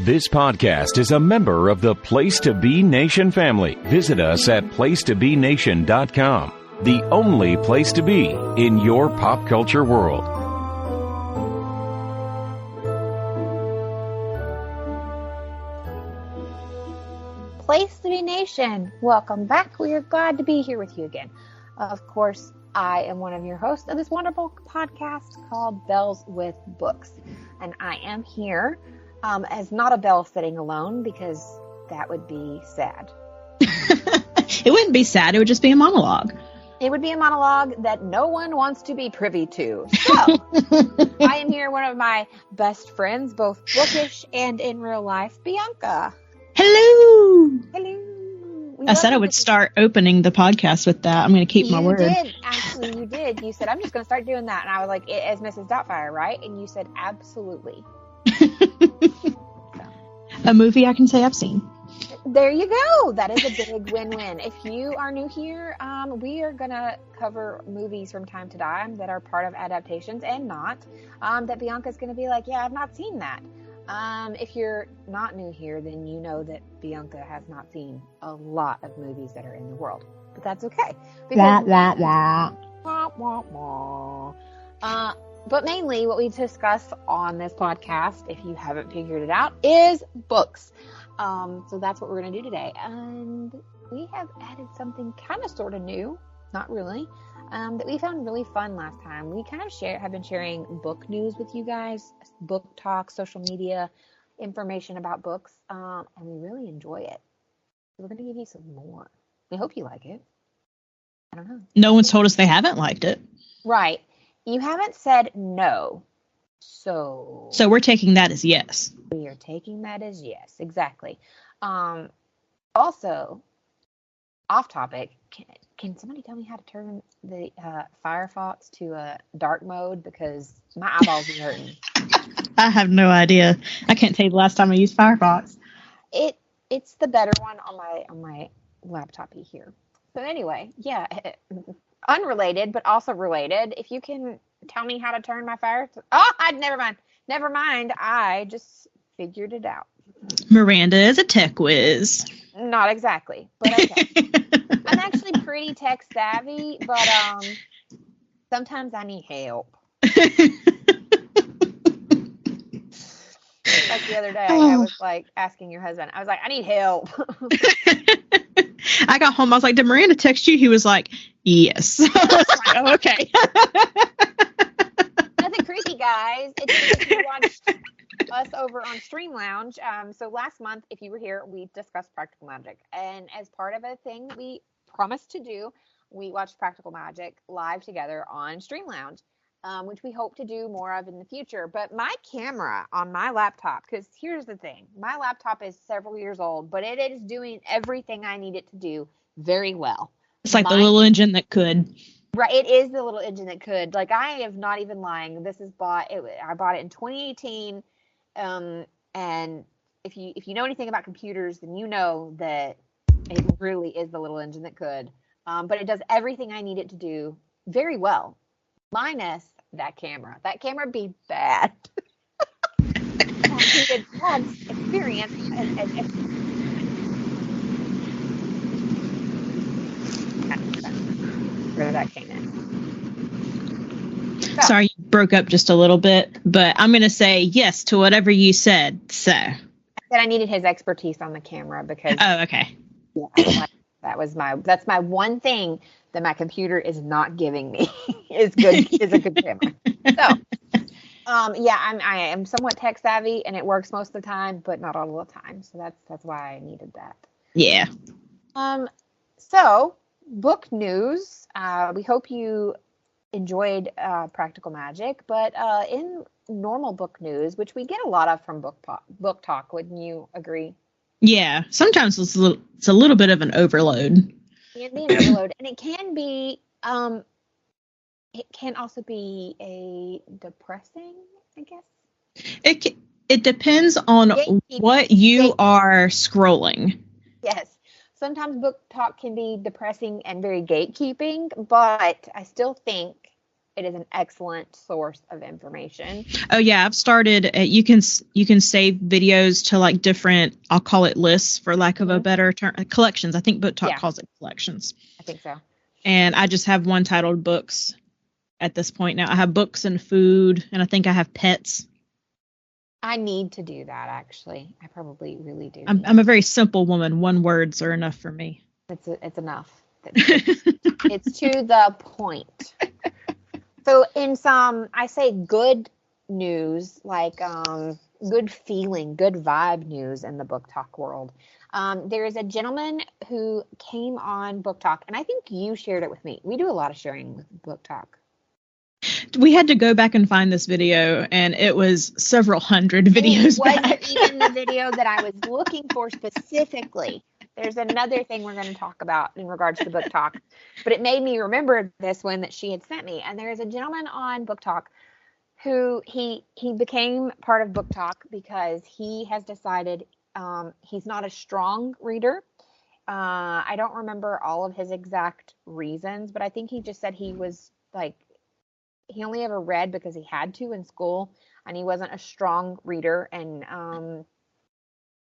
This podcast is a member of the Place to Be Nation family. Visit us at placetobenation.com, the only place to be in your pop culture world. Place to Be Nation, welcome back. We are glad to be here with you again. Of course, I am one of your hosts of this wonderful podcast called Bells with Books, and I am here as not a bell sitting alone, because that would be sad. It wouldn't be sad. It would just be a monologue. It would be a monologue that no one wants to be privy to. So, I am here, one of my best friends, both bookish and in real life, Bianca. Hello. Hello. I said I would start opening the podcast with that. I'm going to keep my word. You did. Actually, you did. You said, I'm just going to start doing that. And I was like, as Mrs. Doubtfire, right? And you said, absolutely. A movie I can say I've seen. There you go. That is a big win-win. If you are new here, we are going to cover movies from time to time that are part of adaptations and not. That Bianca's going to be like, yeah, I've not seen that. If you're not new here, then you know that Bianca has not seen a lot of movies that are in the world. But that's okay. But mainly what we discuss on this podcast, if you haven't figured it out, is books. So that's what we're going to do today. And we have added something kind of sort of new, not really, that we found really fun last time. We kind of have been sharing book news with you guys, book talk, social media, information about books, and we really enjoy it. So we're going to give you some more. We hope you like it. I don't know. No one's told us they haven't liked it. Right. You haven't said no. So we're taking that as yes. We are taking that as yes. Exactly. Also, off topic, can somebody tell me how to turn the Firefox to a dark mode, because my eyeballs are hurting? I have no idea. I can't tell you the last time I used Firefox. It's the better one on my laptop here. So anyway, yeah, unrelated but also related. If you can tell me how to turn my Firefox. Never mind. I just figured it out. Miranda is a tech whiz. Not exactly, but okay. I'm actually pretty tech savvy, but sometimes I need help. Like the other day, I was like asking your husband. I was like, I need help. I got home. I was like, did Miranda text you? He was like, yes. I was like, oh, okay. Nothing creepy, guys. It's because you watched us over on Stream Lounge. So last month, if you were here, we discussed Practical Magic. And as part of a thing we promised to do, we watched Practical Magic live together on Stream Lounge, which we hope to do more of in the future. But my camera on my laptop, because here's the thing. My laptop is several years old, but it is doing everything I need it to do very well. It's like the little engine that could. Right, it is the little engine that could. Like, I am not even lying. I bought it in 2018. And if you know anything about computers, then you know that it really is the little engine that could. But it does everything I need it to do very well, minus that camera. That camera be bad. Experience where that came in. So, sorry, you broke up just a little bit, but I'm going to say yes to whatever you said. So I said I needed his expertise on the camera because. Oh, okay. Yeah, that's my one thing that my computer is not giving me is a good camera. So, I am somewhat tech savvy and it works most of the time, but not all the time. So that's why I needed that. Yeah. So book news. We hope you enjoyed Practical Magic, but in normal book news, which we get a lot of from book talk, wouldn't you agree? Yeah, sometimes it's a little bit of an overload. It can be an overload, and it can be. It can also be a depressing, I guess. It depends on what you are scrolling. Yes. Sometimes book talk can be depressing and very gatekeeping, but I still think it is an excellent source of information. Oh yeah, I've started. You can save videos to like different. I'll call it lists for lack of a better term. Collections. I think Book Talk calls it collections. I think so. And I just have one titled books at this point now. I have books and food, and I think I have pets. I need to do that, actually. I probably really do. I'm a very simple woman. One words are enough for me. It's enough. It's to the point. So in some, I say good news, like good feeling, good vibe news in the Book Talk world. There is a gentleman who came on Book Talk, and I think you shared it with me. We do a lot of sharing with Book Talk. We had to go back and find this video, and it was several hundred videos back. It wasn't even the video that I was looking for specifically. There's another thing we're going to talk about in regards to Book Talk, but it made me remember this one that she had sent me. And there is a gentleman on Book Talk who he became part of Book Talk because he has decided he's not a strong reader. I don't remember all of his exact reasons, but I think he just said he was like, he only ever read because he had to in school, and he wasn't a strong reader. And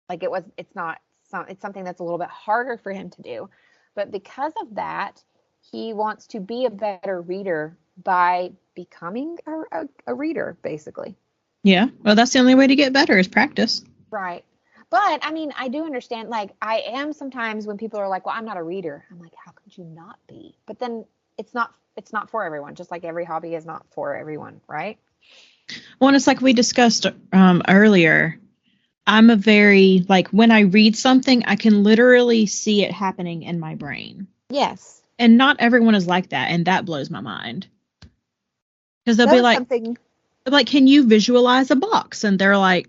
it's something that's a little bit harder for him to do. But because of that, he wants to be a better reader by becoming a reader, basically. Yeah. Well, that's the only way to get better is practice. Right. But I mean, I do understand, like, I am sometimes when people are like, well, I'm not a reader. I'm like, how could you not be? But then it's not for everyone, just like every hobby is not for everyone, right? Well, and it's like we discussed earlier. I'm a very, like, when I read something, I can literally see it happening in my brain. Yes. And not everyone is like that, and that blows my mind. Because they'll be like, can you visualize a box? And they're like,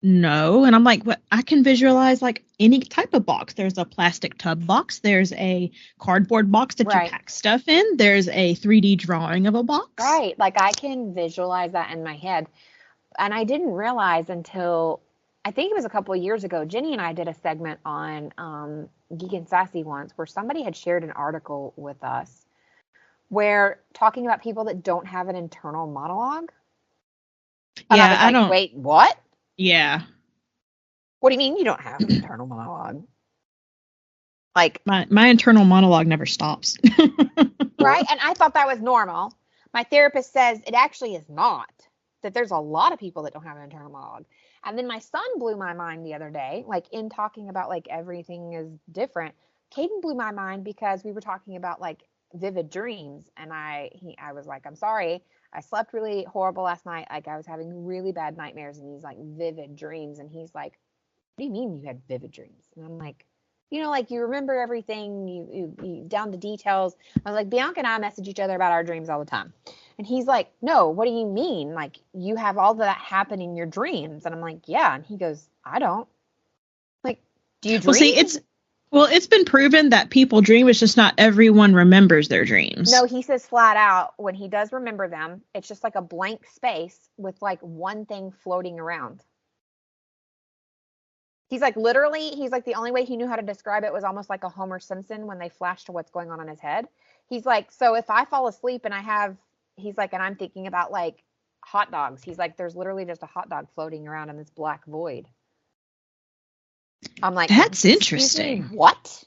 no. And I'm like, what? I can visualize like any type of box. There's a plastic tub box. There's a cardboard box that you pack stuff in. There's a 3D drawing of a box. Right. Like I can visualize that in my head. And I didn't realize until, I think it was a couple of years ago, Jenny and I did a segment on Geek and Sassy once where somebody had shared an article with us where talking about people that don't have an internal monologue. And yeah, I don't. Wait, what? Yeah. What do you mean you don't have an internal monologue? Like my internal monologue never stops. Right? And I thought that was normal. My therapist says it actually is not. That there's a lot of people that don't have an internal monologue. And then my son blew my mind the other day, like in talking about like everything is different. Caden blew my mind because we were talking about like vivid dreams. And I was like, I'm sorry. I slept really horrible last night. Like I was having really bad nightmares and these like vivid dreams. And he's like, what do you mean you had vivid dreams? And I'm like, you know, like you remember everything, you down to details. I was like, Bianca and I message each other about our dreams all the time. And he's like, no, what do you mean? Like you have all of that happen in your dreams. And I'm like, yeah. And he goes, I don't. Like, do you dream? Well, it's been proven that people dream. It's just not everyone remembers their dreams. No, he says flat out when he does remember them, it's just like a blank space with like one thing floating around. He's like, literally, he's like, the only way he knew how to describe it was almost like a Homer Simpson when they flash to what's going on in his head. He's like, so if I fall asleep and he's like, and I'm thinking about like hot dogs. He's like, there's literally just a hot dog floating around in this black void. I'm like, that's interesting. What?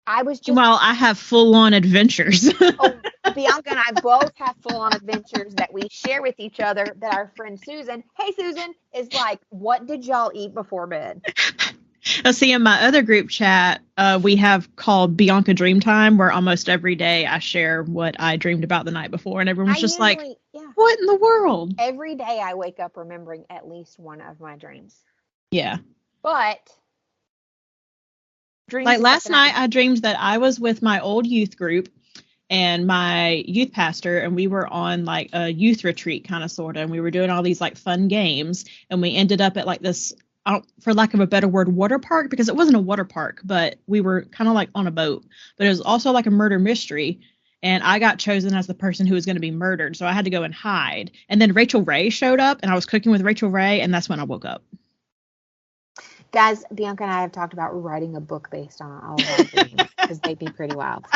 I was just. Well, I have full-on adventures. Bianca and I both have full-on adventures that we share with each other that our friend Susan, hey Susan, is like, what did y'all eat before bed? See, in my other group chat, we have called Bianca Dream Time, where almost every day I share what I dreamed about the night before, and everyone's just like, what in the world? Every day I wake up remembering at least one of my dreams. Yeah. But like last night, I dreamed that I was with my old youth group and my youth pastor, and we were on like a youth retreat kind of sort of, and we were doing all these like fun games, and we ended up at like this, for lack of a better word, water park, because it wasn't a water park, but we were kind of like on a boat, but it was also like a murder mystery. And I got chosen as the person who was going to be murdered. So I had to go and hide. And then Rachel Ray showed up, and I was cooking with Rachel Ray, and that's when I woke up. Guys, Bianca and I have talked about writing a book based on all of our dreams because they'd be pretty wild.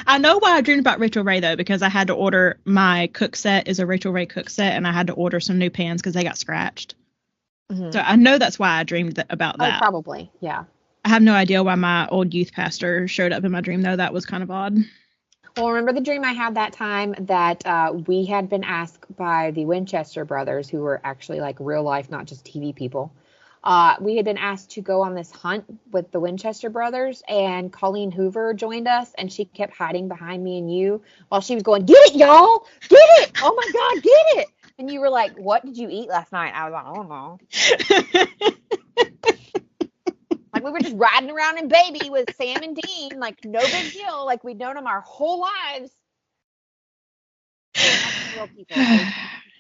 I know why I dreamed about Rachel Ray, though, because I had to order my cook set is a Rachel Ray cook set, and I had to order some new pans because they got scratched. Mm-hmm. So I know that's why I dreamed about that. Oh, probably, yeah. I have no idea why my old youth pastor showed up in my dream, though. That was kind of odd. Well, remember the dream I had that time that we had been asked by the Winchester brothers, who were actually like real life, not just TV people. We had been asked to go on this hunt with the Winchester brothers, and Colleen Hoover joined us, and she kept hiding behind me and you while she was going, "Get it, y'all! Get it! Oh my God, get it!" And you were like, "What did you eat last night?" I was like, "I don't know." Like we were just riding around in Baby with Sam and Dean, like no big deal, like we'd known them our whole lives. Real people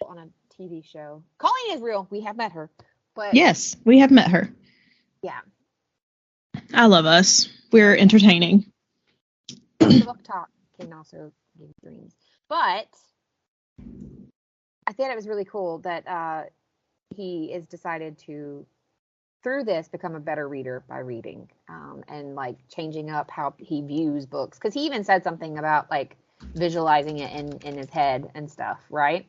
on a TV show. Colleen is real. We have met her. But yes, we have met her. Yeah. I love us. We're entertaining. Book talk can also give dreams. But I thought it was really cool that he is decided to, through this, become a better reader by reading and like changing up how he views books. Because he even said something about like visualizing it in his head and stuff, right?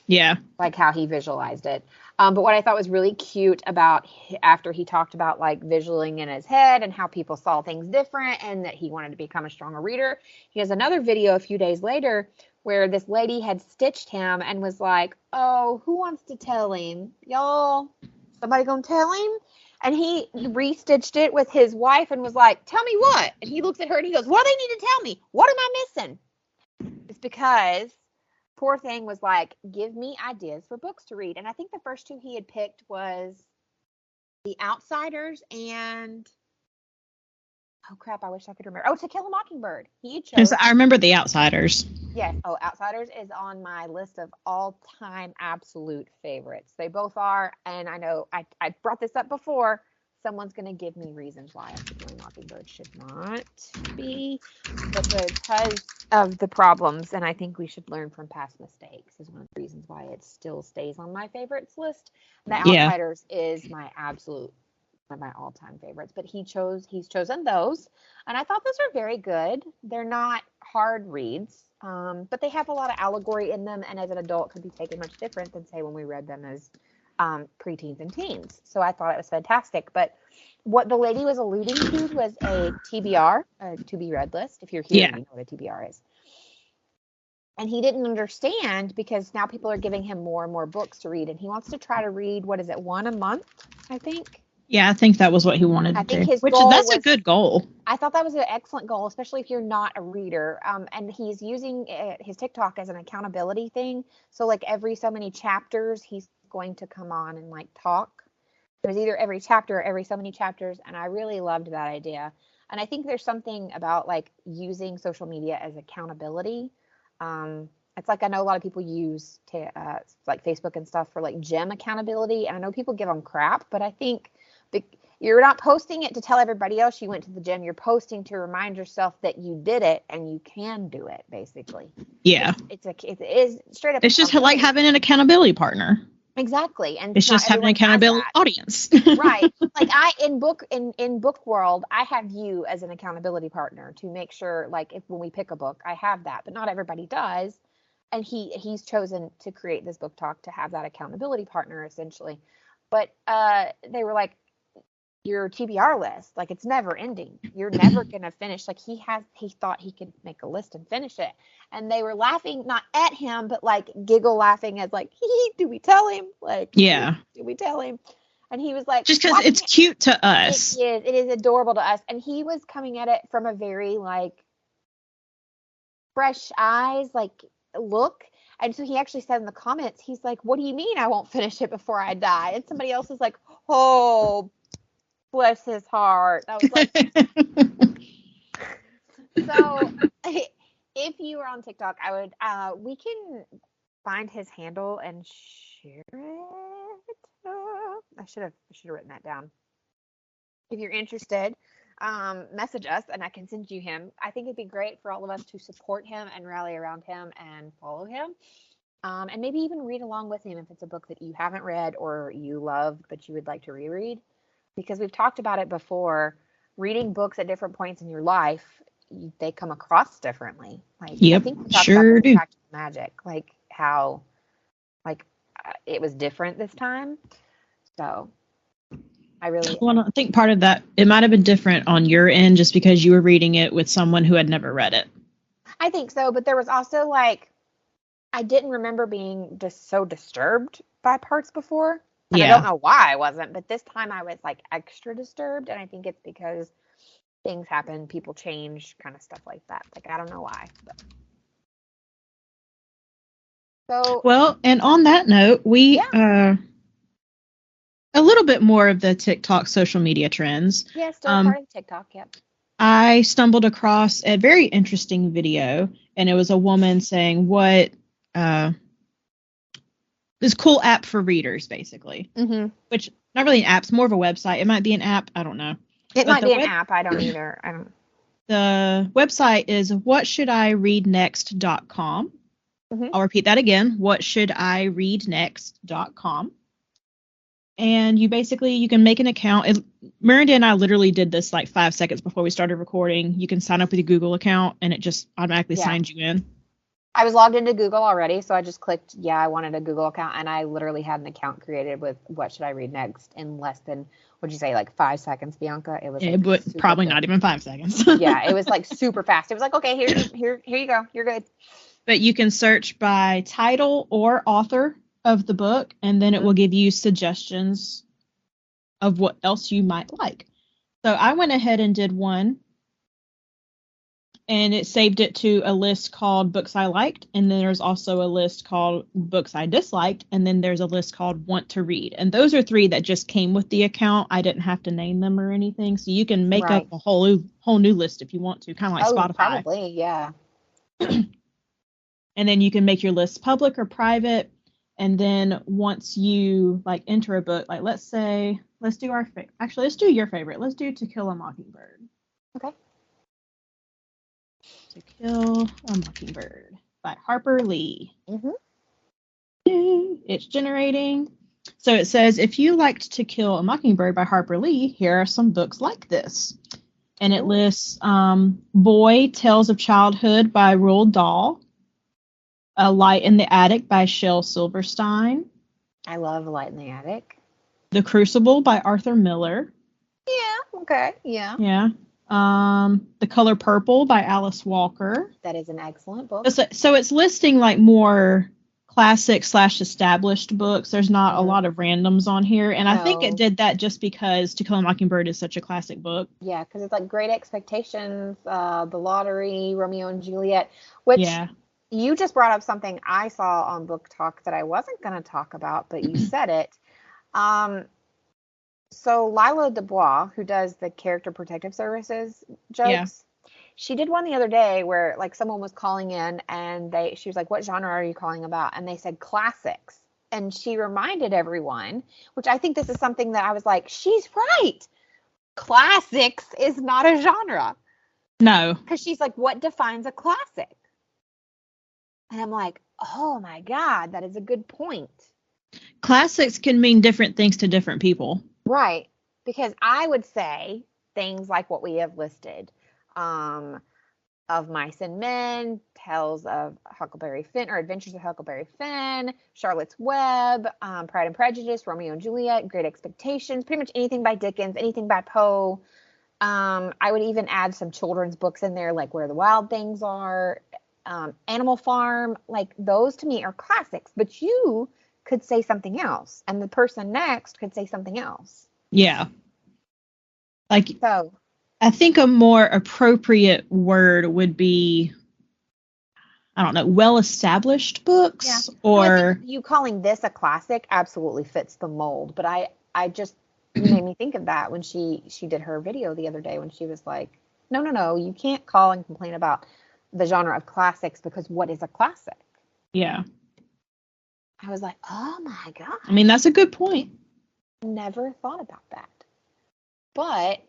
Yeah. Like how he visualized it. But what I thought was really cute about after he talked about like visualizing in his head and how people saw things different and that he wanted to become a stronger reader, he has another video a few days later where this lady had stitched him and was like, "Oh, who wants to tell him? Y'all, somebody gonna tell him?" And he restitched it with his wife and was like, "Tell me what?" And he looks at her and he goes, "What do they need to tell me? What am I missing?" It's because poor thing was like, "Give me ideas for books to read." And I think the first two he had picked was The Outsiders and, oh crap, I wish I could remember. Oh, To Kill a Mockingbird. He chose. I remember The Outsiders. Yes. Oh, Outsiders is on my list of all-time absolute favorites. They both are. And I know I brought this up before. Someone's going to give me reasons why To Kill a Mockingbird should not be. But because of the problems, and I think we should learn from past mistakes, is one of the reasons why it still stays on my favorites list. The Outsiders is my absolute, one of my all-time favorites. But he's chosen those. And I thought those are very good. They're not hard reads, but they have a lot of allegory in them. And as an adult, could be taken much different than, say, when we read them as preteens and teens. So I thought it was fantastic. But what the lady was alluding to was a TBR, a to be read list. If you're here, you know what a TBR is. And he didn't understand because now people are giving him more and more books to read. And he wants to try to read, what is it, one a month, I think? Yeah, I think that was what he wanted to do. That's a good goal. I thought that was an excellent goal, especially if you're not a reader. And he's using his TikTok as an accountability thing. So like every so many chapters, he's going to come on and like talk. It was either every chapter or every so many chapters. And I really loved that idea. And I think there's something about like using social media as accountability. It's like, I know a lot of people use like Facebook and stuff for like gym accountability. And I know people give them crap, but I think you're not posting it to tell everybody else you went to the gym. You're posting to remind yourself that you did it and you can do it, basically. Yeah. It is straight up. It's just like having an accountability partner. Exactly. And it's just having an accountability audience. Right. Like in book world, I have you as an accountability partner to make sure, like, when we pick a book, I have that, but not everybody does. And he's chosen to create this book talk to have that accountability partner, essentially. But they were like, your TBR list, like, it's never ending. You're never going to finish. Like, he thought he could make a list and finish it. And they were laughing, not at him, but like giggle laughing as like, do we tell him? Like, yeah. Do we tell him? And he was like, just because it's cute to us. It is adorable to us. And he was coming at it from a very like fresh eyes, like look. And so he actually said in the comments, he's like, "What do you mean I won't finish it before I die?" And somebody else was like, "Oh, bless his heart." I was like, so if you were on TikTok, I would, we can find his handle and share it. I should have written that down. If you're interested, message us and I can send you him. I think it'd be great for all of us to support him and rally around him and follow him. And maybe even read along with him if it's a book that you haven't read or you loved but you would like to reread. Because we've talked about it before, reading books at different points in your life they come across differently. Like, Yep, I think we talked sure about do. Practical Magic, like how, like, it was different this time. So Well, I think part of that, it might have been different on your end just because you were reading it with someone who had never read it. I think so, but there was also like, I didn't remember being just so disturbed by parts before. And I don't know why I wasn't, but this time I was like extra disturbed. And I think it's because things happen, people change, kind of stuff like that. Like, I don't know why. But. So, well, and on that note, we a little bit more of the TikTok social media trends. Yeah, still part of TikTok, yep. I stumbled across a very interesting video, and it was a woman saying what this cool app for readers, basically. Mm-hmm. Which, not really an app, it's more of a website. It might be an app, I don't know. It might be an app, I don't either. I don't. The website is whatshouldireadnext.com. Mm-hmm. I'll repeat that again, whatshouldireadnext.com. And you can make an account. Miranda and I literally did this like 5 seconds before we started recording. You can sign up with your Google account, and it just automatically signs you in. I was logged into Google already, so I just clicked, I wanted a Google account, and I literally had an account created with What Should I Read Next in less than, what'd you say, like 5 seconds, Bianca? It was but probably not even 5 seconds. Yeah, it was like super fast. It was like, okay, here you go. You're good. But you can search by title or author of the book, and then it will give you suggestions of what else you might like. So I went ahead and did one, and it saved it to a list called Books I Liked, and then there's also a list called Books I Disliked, and then there's a list called Want to Read. And those are 3 that just came with the account. I didn't have to name them or anything, so you can make up a whole new list if you want to, kind of like Spotify. Probably, yeah. And then you can make your list public or private. And then once you like enter a book, like let's do your favorite. Let's do To Kill a Mockingbird. Okay. To Kill a Mockingbird by Harper Lee. Mm-hmm. It's generating. So it says, if you liked To Kill a Mockingbird by Harper Lee, here are some books like this. And it lists Boy, Tales of Childhood by Roald Dahl. A Light in the Attic by Shel Silverstein. I love A Light in the Attic. The Crucible by Arthur Miller. Yeah, okay, yeah. Yeah. The Color Purple by Alice Walker. That is an excellent book. So it's listing like more classic / established books. There's not a lot of randoms on here. And I think it did that just because To Kill a Mockingbird is such a classic book. Yeah, because it's like Great Expectations, The Lottery, Romeo and Juliet, which... Yeah. You just brought up something I saw on Book Talk that I wasn't going to talk about, but you said it. So Lila Dubois, who does the Character Protective Services jokes, she did one the other day where like someone was calling in and she was like, what genre are you calling about? And they said classics. And she reminded everyone, which I think this is something that I was like, she's right. Classics is not a genre. No. Because she's like, what defines a classic? And I'm like, oh my God, that is a good point. Classics can mean different things to different people. Right. Because I would say things like what we have listed. Of Mice and Men, Tales of Huckleberry Finn, or Adventures of Huckleberry Finn, Charlotte's Web, Pride and Prejudice, Romeo and Juliet, Great Expectations, pretty much anything by Dickens, anything by Poe. I would even add some children's books in there, like Where the Wild Things Are. Animal Farm, like those to me are classics, but you could say something else and the person next could say something else. Yeah. Like, so I think a more appropriate word would be, I don't know, well-established books or. Well, I think you calling this a classic absolutely fits the mold, but I just, you made me think of that when she did her video the other day when she was like, no, you can't call and complain about the genre of classics because what is a classic? Yeah. I was like, oh my God. I mean, that's a good point. Never thought about that. But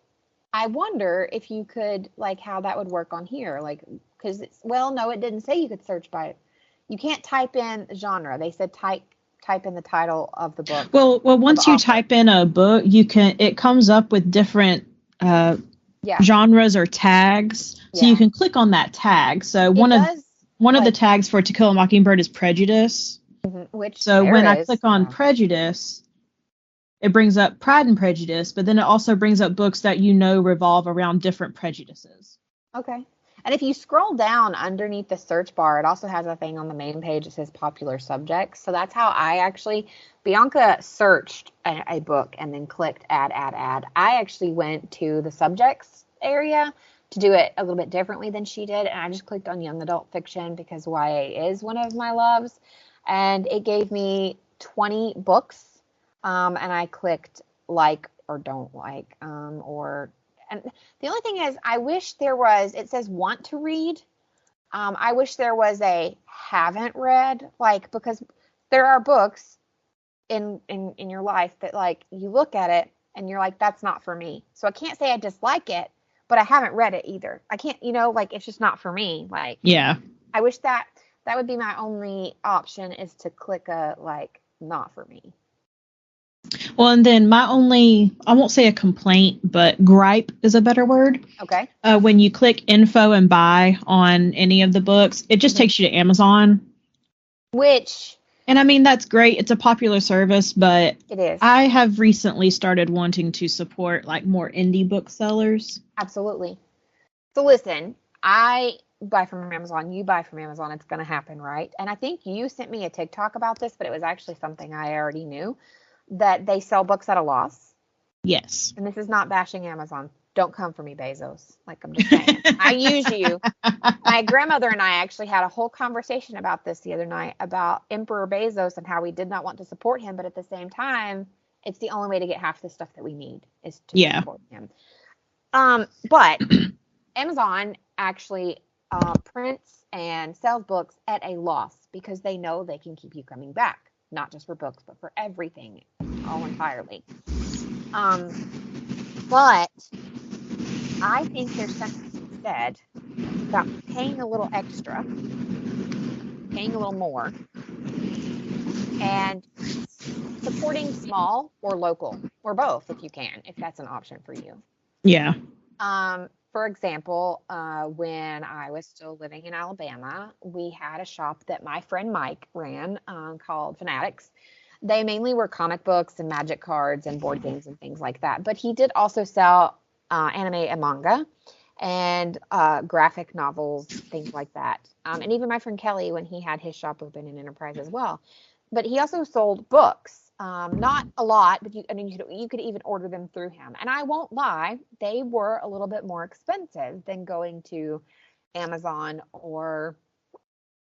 I wonder if you could, like, how that would work on here. Like, because no, it didn't say you could search by, you can't type in genre. They said type in the title of the book. Well, once you type in a book, it comes up with different genres or tags. So you can click on that tag. So one of the tags for To Kill a Mockingbird is prejudice. When I click on prejudice, it brings up Pride and Prejudice, but then it also brings up books that revolve around different prejudices. Okay. And if you scroll down underneath the search bar, it also has a thing on the main page that says popular subjects. So that's how Bianca searched a book and then clicked add. I actually went to the subjects area to do it a little bit differently than she did. And I just clicked on young adult fiction because YA is one of my loves. And it gave me 20 books. And I clicked like or don't like, and the only thing is, I wish there was, it says want to read. I wish there was a haven't read, because there are books in your life that you look at it and you're like, that's not for me. So I can't say I dislike it, but I haven't read it either. I can't, it's just not for me. I wish that would be my only option, is to click a not for me. Well, and then my only, I won't say a complaint, but gripe is a better word. Okay. When you click info and buy on any of the books, it just takes you to Amazon. And I mean, that's great. It's a popular service, but it is. I have recently started wanting to support more indie booksellers. Absolutely. So listen, I buy from Amazon, you buy from Amazon, it's going to happen, right? And I think you sent me a TikTok about this, but it was actually something I already knew. That they sell books at a loss. Yes. And this is not bashing Amazon. Don't come for me, Bezos. I'm just saying. I use you. My grandmother and I actually had a whole conversation about this the other night, about Emperor Bezos and how we did not want to support him. But at the same time, it's the only way to get half the stuff that we need is to support him. But Amazon actually prints and sells books at a loss because they know they can keep you coming back. Not just for books, but for everything, all entirely. But I think there's something said about paying a little extra, paying a little more, and supporting small or local, or both if you can, if that's an option for you. Yeah. For example, when I was still living in Alabama, we had a shop that my friend Mike ran called Fanatics. They mainly were comic books and magic cards and board games and things like that. But he did also sell anime and manga and graphic novels, things like that. And even my friend Kelly, when he had his shop open in Enterprise as well. But he also sold books. Not a lot, but you could even order them through him. And I won't lie, they were a little bit more expensive than going to Amazon or,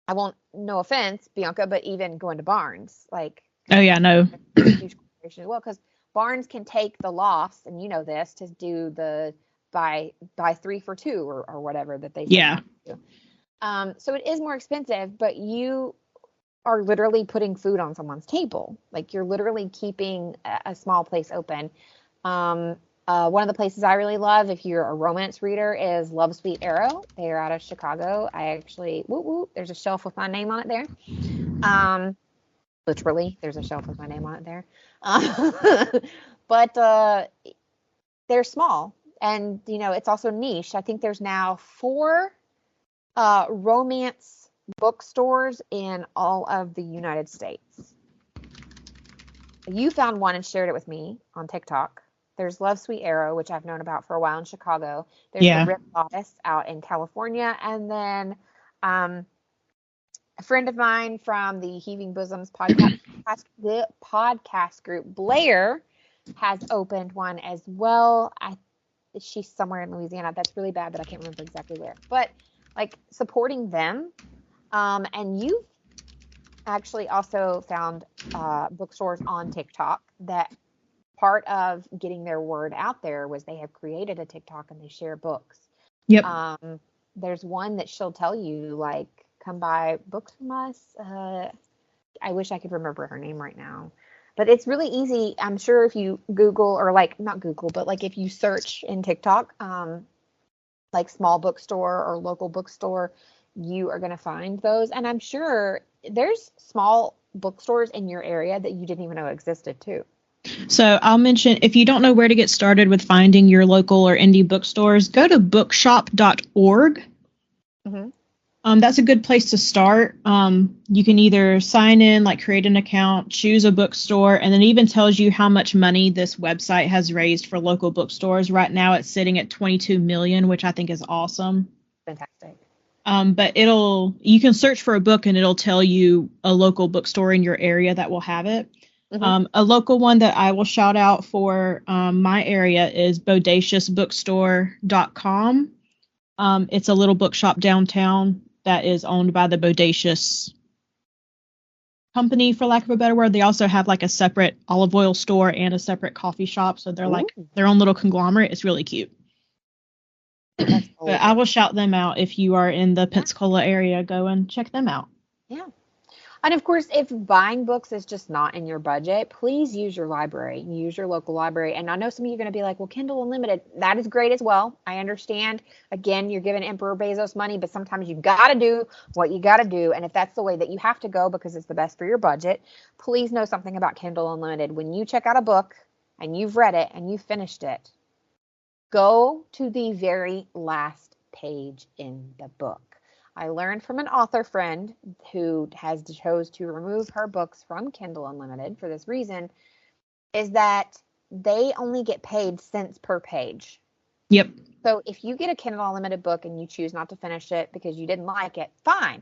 no offense, Bianca, but even going to Barnes. Oh yeah, no. Huge corporation as well, because Barnes can take the loss, and you know this, to do the buy 3 for 2 or whatever that they do. So it is more expensive, but you are literally putting food on someone's table. You're literally keeping a small place open. One of the places I really love, if you're a romance reader, is Love Sweet Arrow. They are out of Chicago. I actually, there's a shelf with my name on it there. Literally, there's a shelf with my name on it there. But they're small, and it's also niche. I think there's now 4 romance bookstores in all of the United States. You found one and shared it with me on TikTok. There's Love Sweet Arrow, which I've known about for a while in Chicago. There's the Rip Goddess out in California, and then a friend of mine from the Heaving Bosoms podcast group, Blair, has opened one as well. She's somewhere in Louisiana. That's really bad, but I can't remember exactly where. But supporting them. And you've actually also found bookstores on TikTok that part of getting their word out there was they have created a TikTok and they share books. Yep. There's one that she'll tell you, come buy books from us. I wish I could remember her name right now. But it's really easy. I'm sure if you Google, or not Google, but if you search in TikTok, small bookstore or local bookstore, you are going to find those. And I'm sure there's small bookstores in your area that you didn't even know existed too. So I'll mention, if you don't know where to get started with finding your local or indie bookstores, go to bookshop.org. That's a good place to start. You can either sign in, like create an account, choose a bookstore, and then it even tells you how much money this website has raised for local bookstores. Right now it's sitting at 22 million, which I think is awesome. Fantastic. But you can search for a book and it'll tell you a local bookstore in your area that will have it. A local one that I will shout out for my area is bodaciousbookstore.com. It's a little bookshop downtown that is owned by the Bodacious company, for lack of a better word. They also have like a separate olive oil store and a separate coffee shop. So they're like their own little conglomerate. It's really cute. But I will shout them out. If you are in the Pensacola area, go and check them out. Yeah. And of course, if buying books is just not in your budget, please use your library. Use your local library. And I know some of you are going to be like, well, Kindle Unlimited, that is great as well. I understand. Again, you're giving Emperor Bezos money, but sometimes you've got to do what you got to do. And if that's the way that you have to go because it's the best for your budget, please know something about Kindle Unlimited. When you check out a book and you've read it and you've finished it, go to the very last page in the book. I learned from an author friend who has chose to remove her books from Kindle Unlimited for this reason, is that they only get paid cents per page. Yep. So if you get a Kindle Unlimited book and you choose not to finish it because you didn't like it, fine.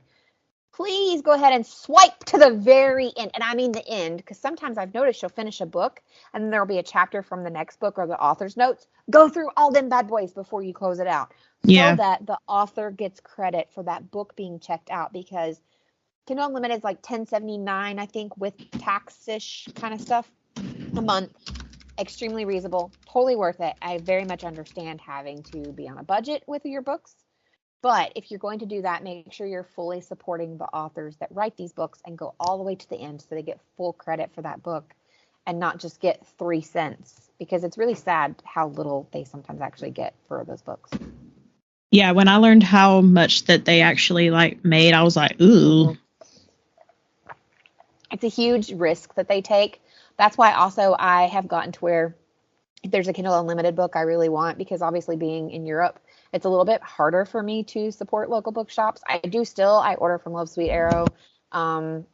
Please go ahead and swipe to the very end. And I mean the end, because sometimes I've noticed you'll finish a book and then there'll be a chapter from the next book or the author's notes. Go through all them bad boys before you close it out. Yeah. So that the author gets credit for that book being checked out, because Kindle Unlimited is like $10.79, I think, with tax-ish kind of stuff a month. Extremely reasonable. Totally worth it. I very much understand having to be on a budget with your books. But if you're going to do that, make sure you're fully supporting the authors that write these books and go all the way to the end so they get full credit for that book and not just get 3 cents, because it's really sad how little they sometimes actually get for those books. Yeah, when I learned how much that they actually made, I was like, ooh. It's a huge risk that they take. That's why also I have gotten to where if there's a Kindle Unlimited book I really want, because obviously being in Europe, it's a little bit harder for me to support local bookshops. I order from Love Sweet Arrow. And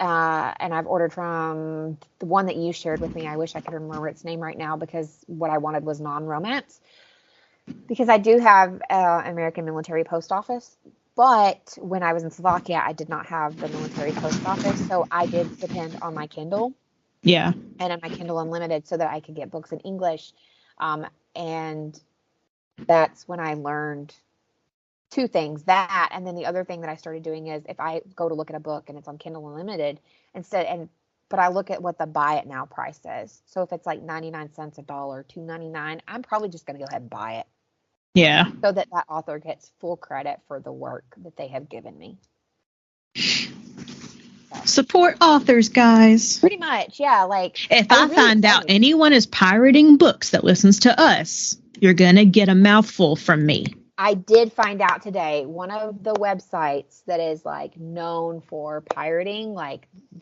I've ordered from the one that you shared with me. I wish I could remember its name right now, because what I wanted was non-romance. Because I do have American Military Post Office. But when I was in Slovakia, I did not have the military post office. So I did depend on my Kindle. Yeah. And on my Kindle Unlimited so that I could get books in English. And that's when I learned 2 things. That, and then the other thing that I started doing is if I go to look at a book and it's on Kindle Unlimited, but I look at what the buy it now price is. So if it's like 99 cents, $1, $2.99, I'm probably just going to go ahead and buy it. Yeah. So that author gets full credit for the work that they have given me. Support authors, guys. Pretty much, yeah. If I really find out anyone is pirating books that listens to us, you're gonna get a mouthful from me. I did find out today one of the websites that is known for pirating,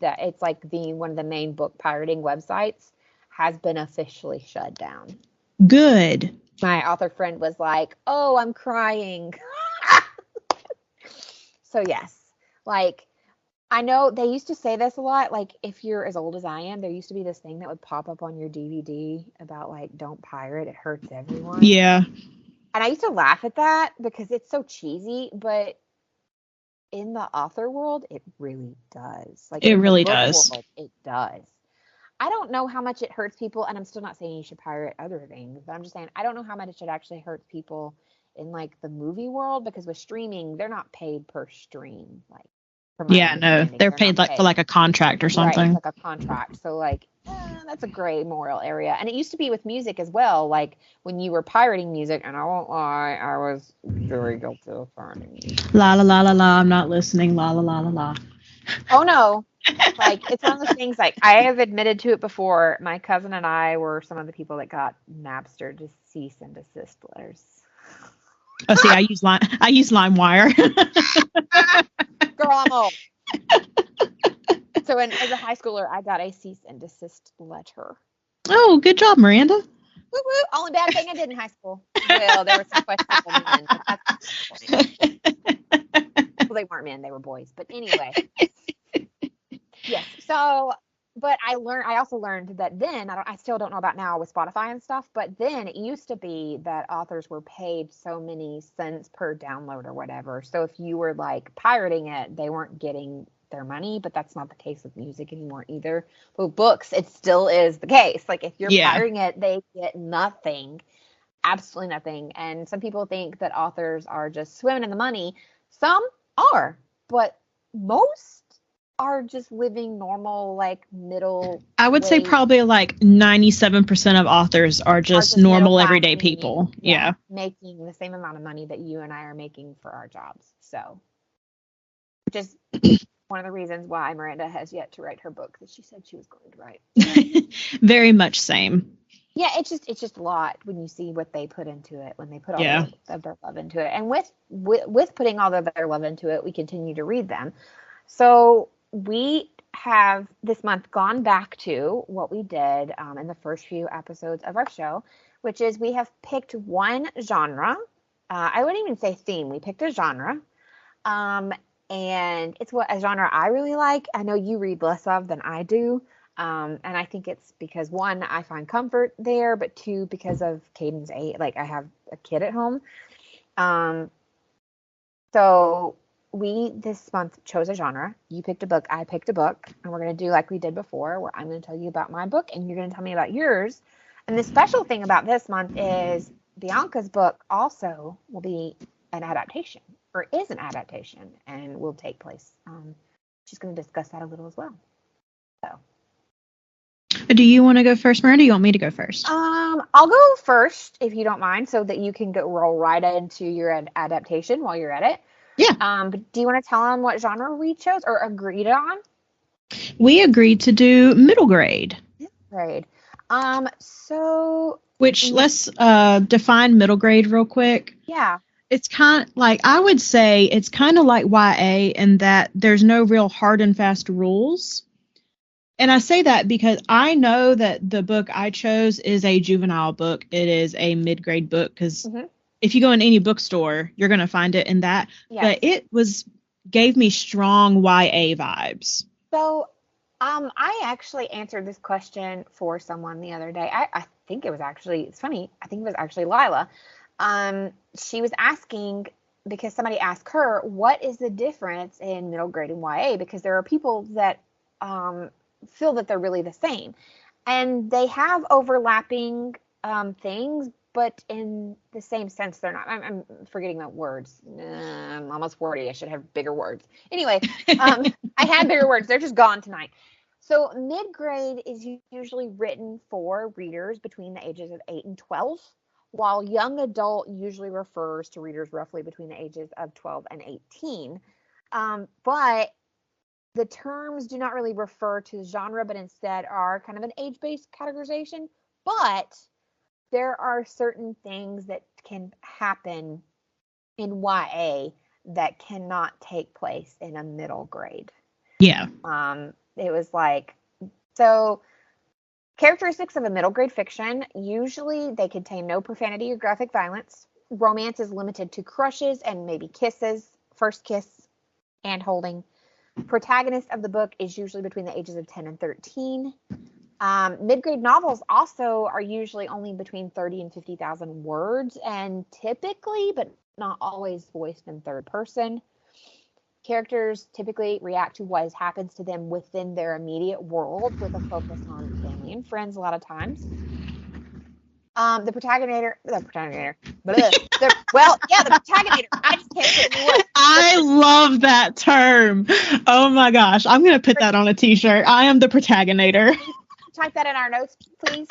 it's one of the main book pirating websites, has been officially shut down. Good. My author friend was like, "Oh, I'm crying." So yes, I know they used to say this a lot. If you're as old as I am, there used to be this thing that would pop up on your DVD about don't pirate, it hurts everyone. Yeah. And I used to laugh at that because it's so cheesy, but in the author world, it really does. It really does. World, it does. I don't know how much it hurts people, and I'm still not saying you should pirate other things, but I'm just saying I don't know how much it actually hurts people in the movie world, because with streaming, they're not paid per stream. Yeah, no, they're paid for a contract or something. Right, it's a contract. So that's a gray moral area. And it used to be with music as well. When you were pirating music, and I won't lie, I was very guilty of pirating music. La la la la la, I'm not listening. La la la la la. Oh no. It's one of those things, I have admitted to it before. My cousin and I were some of the people that got Napster to cease and desist letters. Oh, see, I use LimeWire. Girl, I'm old. So as a high schooler, I got a cease and desist letter. Oh, good job, Miranda. Woo woo! Only bad thing I did in high school. Well, there were some questionable men, but that's not the point. Well, they weren't men; they were boys. But anyway, yes. So, but I also learned that then I still don't know about now with Spotify and stuff. But then it used to be that authors were paid so many cents per download or whatever. So if you were like pirating it, they weren't getting their money, but that's not the case with music anymore either. But books, it still is the case. Like if you're pirating it, they get nothing, absolutely nothing. And some people think that authors are just swimming in the money. Some are, but most are just living normal, like middle. I would say probably like 97% of authors are just normal everyday people. Yeah. Making the same amount of money that you and I are making for our jobs. So just one of the reasons why Miranda has yet to write her book that she said she was going to write. Very much same. Yeah, it's just a lot when you see what they put into it, when they put all of their love into it. And with putting all of their love into it, we continue to read them. So we have this month gone back to what we did in the first few episodes of our show, which is we have picked one genre. I wouldn't even say theme. We picked a genre. And it's a genre I really like. I know you read less of than I do. And I think it's because, one, I find comfort there, but two, because of Caden's age. Like, I have a kid at home. So we, this month, chose a genre. You picked a book, I picked a book. And we're going to do like we did before, where I'm going to tell you about my book, and you're going to tell me about yours. And the special thing about this month is Bianca's book also will be an adaptation. Or is an adaptation and will take place. She's going to discuss that a little as well. So, do you want to go first, Miranda? Or do you want me to go first? I'll go first if you don't mind, so that you can roll right into your adaptation while you're at it. Yeah. But do you want to tell them what genre we chose or agreed on? We agreed to do middle grade. Middle grade. So. Which let's define middle grade real quick. Yeah. It's kind of like, I would say it's kind of like YA in that there's no real hard and fast rules. And I say that because I know that the book I chose is a juvenile book. It is a mid-grade book because if you go in any bookstore, you're going to find it in that. Yes. But it gave me strong YA vibes. So I actually answered this question for someone the other day. I think it was actually, it's funny, I think it was actually Lila. She was asking, because somebody asked her, what is the difference in middle grade and YA? Because there are people that feel that they're really the same. And they have overlapping things, but in the same sense, they're not. I'm forgetting the words. I'm almost 40. I should have bigger words. Anyway, I had bigger words. They're just gone tonight. So mid-grade is usually written for readers between the ages of 8 and 12. While young adult usually refers to readers roughly between the ages of 12 and 18. But the terms do not really refer to genre, but instead are kind of an age-based categorization. But there are certain things that can happen in YA that cannot take place in a middle grade. Yeah. It was like, so... Characteristics of a middle grade fiction, usually they contain no profanity or graphic violence. Romance is limited to crushes and maybe kisses, first kiss, and holding. Protagonist of the book is usually between the ages of 10 and 13. Mid-grade novels also are usually only between 30 and 50,000 words, and typically, but not always, voiced in third person. Characters typically react to what happens to them within their immediate world, with a focus on family and friends a lot of times. The Protaginator. The Protaginator. I just can't say the word. I love that term. Oh my gosh. I'm going to put that on a t-shirt. I am the Protaginator. Type that in our notes, please.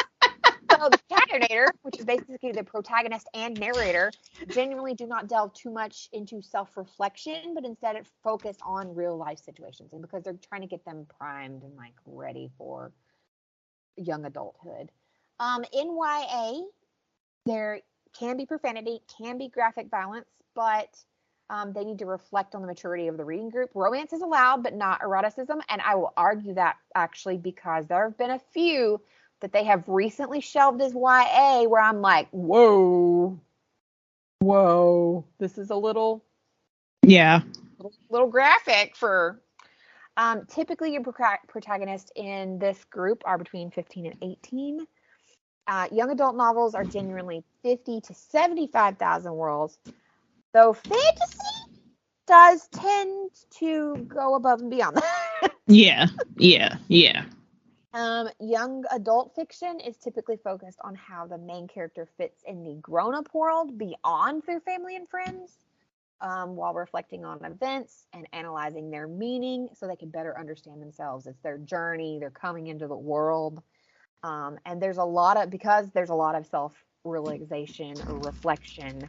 So the Protaginator, which is basically the protagonist and narrator, genuinely do not delve too much into self-reflection, but instead focus on real life situations, and because they're trying to get them primed and like ready for young adulthood. In YA, there can be profanity, can be graphic violence, but They need to reflect on the maturity of the reading group. Romance is allowed, but not eroticism. And I will argue that actually because there have been a few that they have recently shelved as YA where I'm like, whoa, this is a little graphic for. Typically, your protagonists in this group are between 15 and 18. Young adult novels are genuinely 50 to 75,000 words, though fantasy does tend to go above and beyond that. Yeah. Young adult fiction is typically focused on how the main character fits in the grown-up world beyond their family and friends, while reflecting on events and analyzing their meaning so they can better understand themselves. It's their journey. They're coming into the world. And there's a lot of self-realization or reflection.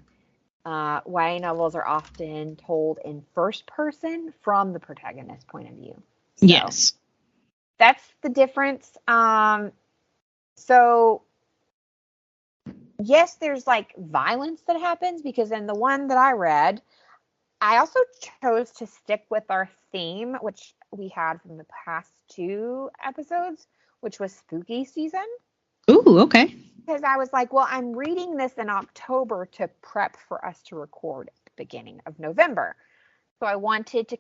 YA novels are often told in first person from the protagonist's point of view. So yes. That's the difference. So yes, there's like violence that happens because in the one that I read, I also chose to stick with our theme, which we had from the past 2 episodes, which was spooky season. Ooh, okay. Because I was like, well, I'm reading this in October to prep for us to record at the beginning of November. So I wanted to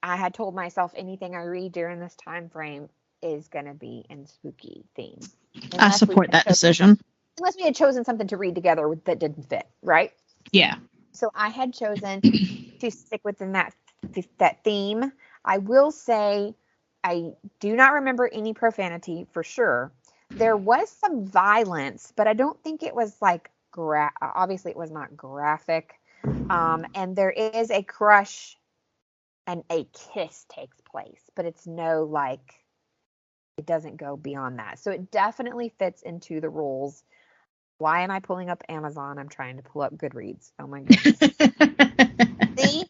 I had told myself anything I read during this time frame is going to be in spooky theme. I support that decision. Unless we had chosen something to read together that didn't fit, right? Yeah. So I had chosen to stick within that theme. I will say I do not remember any profanity for sure. There was some violence, but I don't think it was like obviously it was not graphic. And there is a crush and a kiss takes place, but it's no like it doesn't go beyond that. So it definitely fits into the rules. Why am I pulling up Amazon? I'm trying to pull up Goodreads. Oh my goodness. See?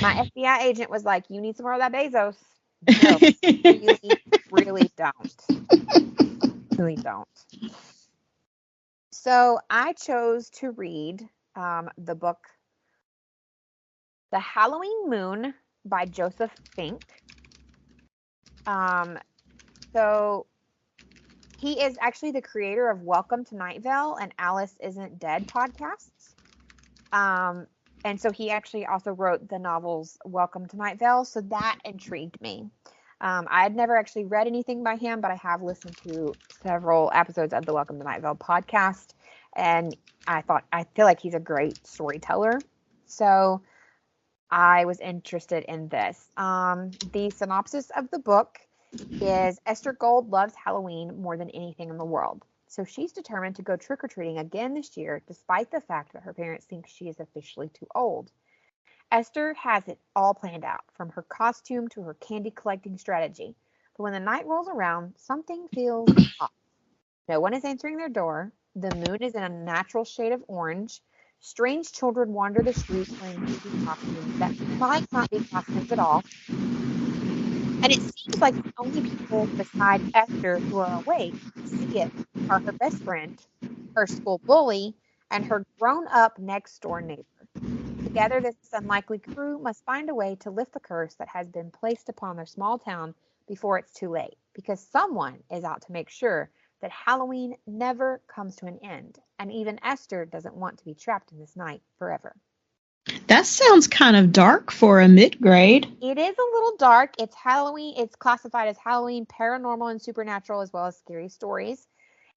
My FBI agent was like, you need some more of that Bezos. No, really don't. Really don't. So I chose to read the book The Halloween Moon by Joseph Fink. So he is actually the creator of Welcome to Night Vale and Alice Isn't Dead podcasts. And so he actually also wrote the novels Welcome to Night Vale. So that intrigued me. I had never actually read anything by him, but I have listened to several episodes of the Welcome to Night Vale podcast. And I feel like he's a great storyteller. So I was interested in this. The synopsis of the book is Esther Gold loves Halloween more than anything in the world. So she's determined to go trick-or-treating again this year, despite the fact that her parents think she is officially too old. Esther has it all planned out, from her costume to her candy collecting strategy. But when the night rolls around, something feels off. No one is answering their door. The moon is in a natural shade of orange. Strange children wander the streets wearing creepy costumes that might not be costumes at all. And it seems like the only people besides Esther who are awake to see it are her best friend, her school bully, and her grown-up next-door neighbor. Together, this unlikely crew must find a way to lift the curse that has been placed upon their small town before it's too late, because someone is out to make sure that Halloween never comes to an end, and even Esther doesn't want to be trapped in this night forever. That sounds kind of dark for a mid-grade. It is a little dark. It's Halloween. It's classified as Halloween, paranormal, and supernatural, as well as scary stories.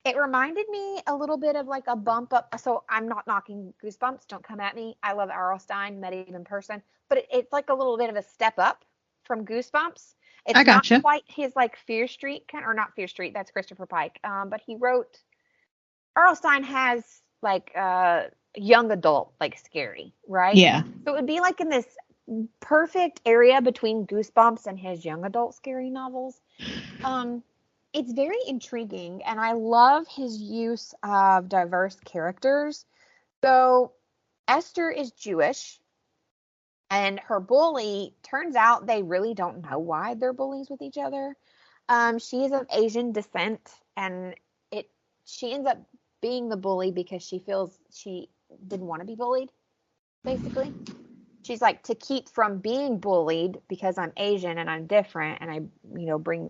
It reminded me a little bit of like a bump up. So I'm not knocking Goosebumps. Don't come at me. I love R.L. Stine, met him in person. But it's like a little bit of a step up from Goosebumps. It's I gotcha. Not quite his like Fear Street, or not Fear Street. That's Christopher Pike. But he wrote, R.L. Stine has like young adult, like scary, right? Yeah. So it would be like in this perfect area between Goosebumps and his young adult scary novels. It's very intriguing, and I love his use of diverse characters. So Esther is Jewish, and her bully, turns out they really don't know why they're bullies with each other. She is of Asian descent, and she ends up being the bully because she feels she didn't want to be bullied. basically. She's like, to keep from being bullied because I'm Asian and I'm different and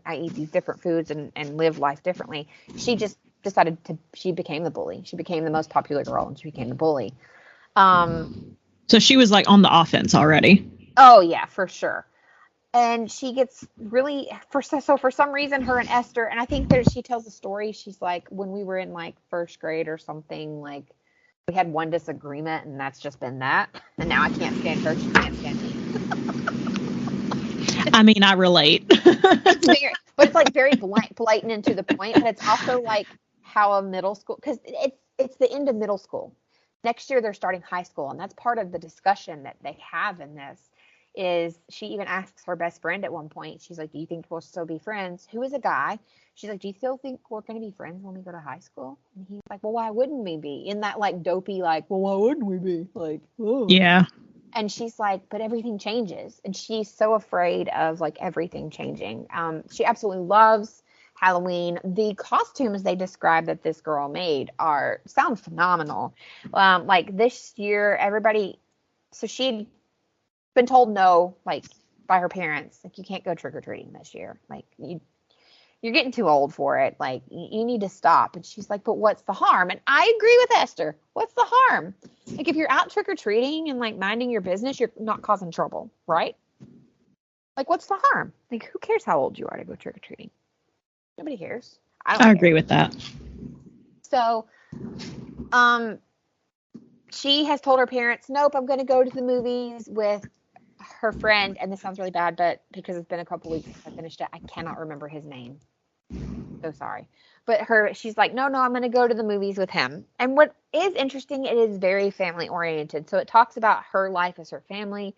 I eat these different foods and live life differently. She just decided she became the bully. She became the most popular girl and she became the bully. So she was like on the offense already. Oh yeah, for sure. And she gets really, for some reason, her and Esther, and I think she tells a story. She's like, when we were in like first grade or something, like we had one disagreement, and that's just been that. And now I can't stand her. She can't stand me. I mean, I relate. But it's like very blatant and to the point. But it's also like how a middle school, because it's the end of middle school. Next year they're starting high school, and that's part of the discussion that they have in this. Is she even asks her best friend at one point, she's like, do you think we'll still be friends? Who is a guy? She's like, do you still think we're going to be friends when we go to high school? And he's like, well, why wouldn't we be? In that like dopey, like, well, why wouldn't we be? Like, oh. Yeah. And she's like, but everything changes. And she's so afraid of like everything changing. She absolutely loves Halloween. The costumes they describe that this girl made sound phenomenal. Like this year, so she'd been told no, like by her parents, like you can't go trick-or-treating this year. Like you're getting too old for it. Like you need to stop. And she's like, but what's the harm? And I agree with Esther. What's the harm? Like if you're out trick-or-treating and like minding your business, you're not causing trouble, right? Like what's the harm? Like who cares how old you are to go trick-or-treating? Nobody cares. I agree with that. So, she has told her parents, nope, I'm going to go to the movies with her friend. And this sounds really bad, but because it's been a couple weeks since I finished it, I cannot remember his name. So sorry. But she's like, no, I'm going to go to the movies with him. And what is interesting, it is very family oriented. So it talks about her life as her family.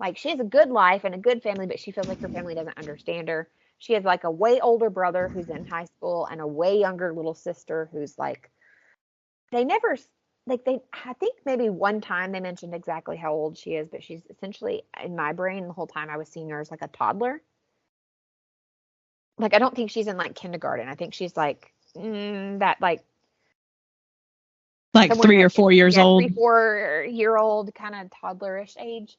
Like she has a good life and a good family, but she feels like her family doesn't understand her. She has like a way older brother who's in high school and a way younger little sister who's like, I think maybe one time they mentioned exactly how old she is, but she's essentially, in my brain, the whole time I was seeing her as like a toddler. Like, I don't think she's in like kindergarten. I think she's like that, like 3 or 4 years old. 3-4-year-old kind of toddlerish age.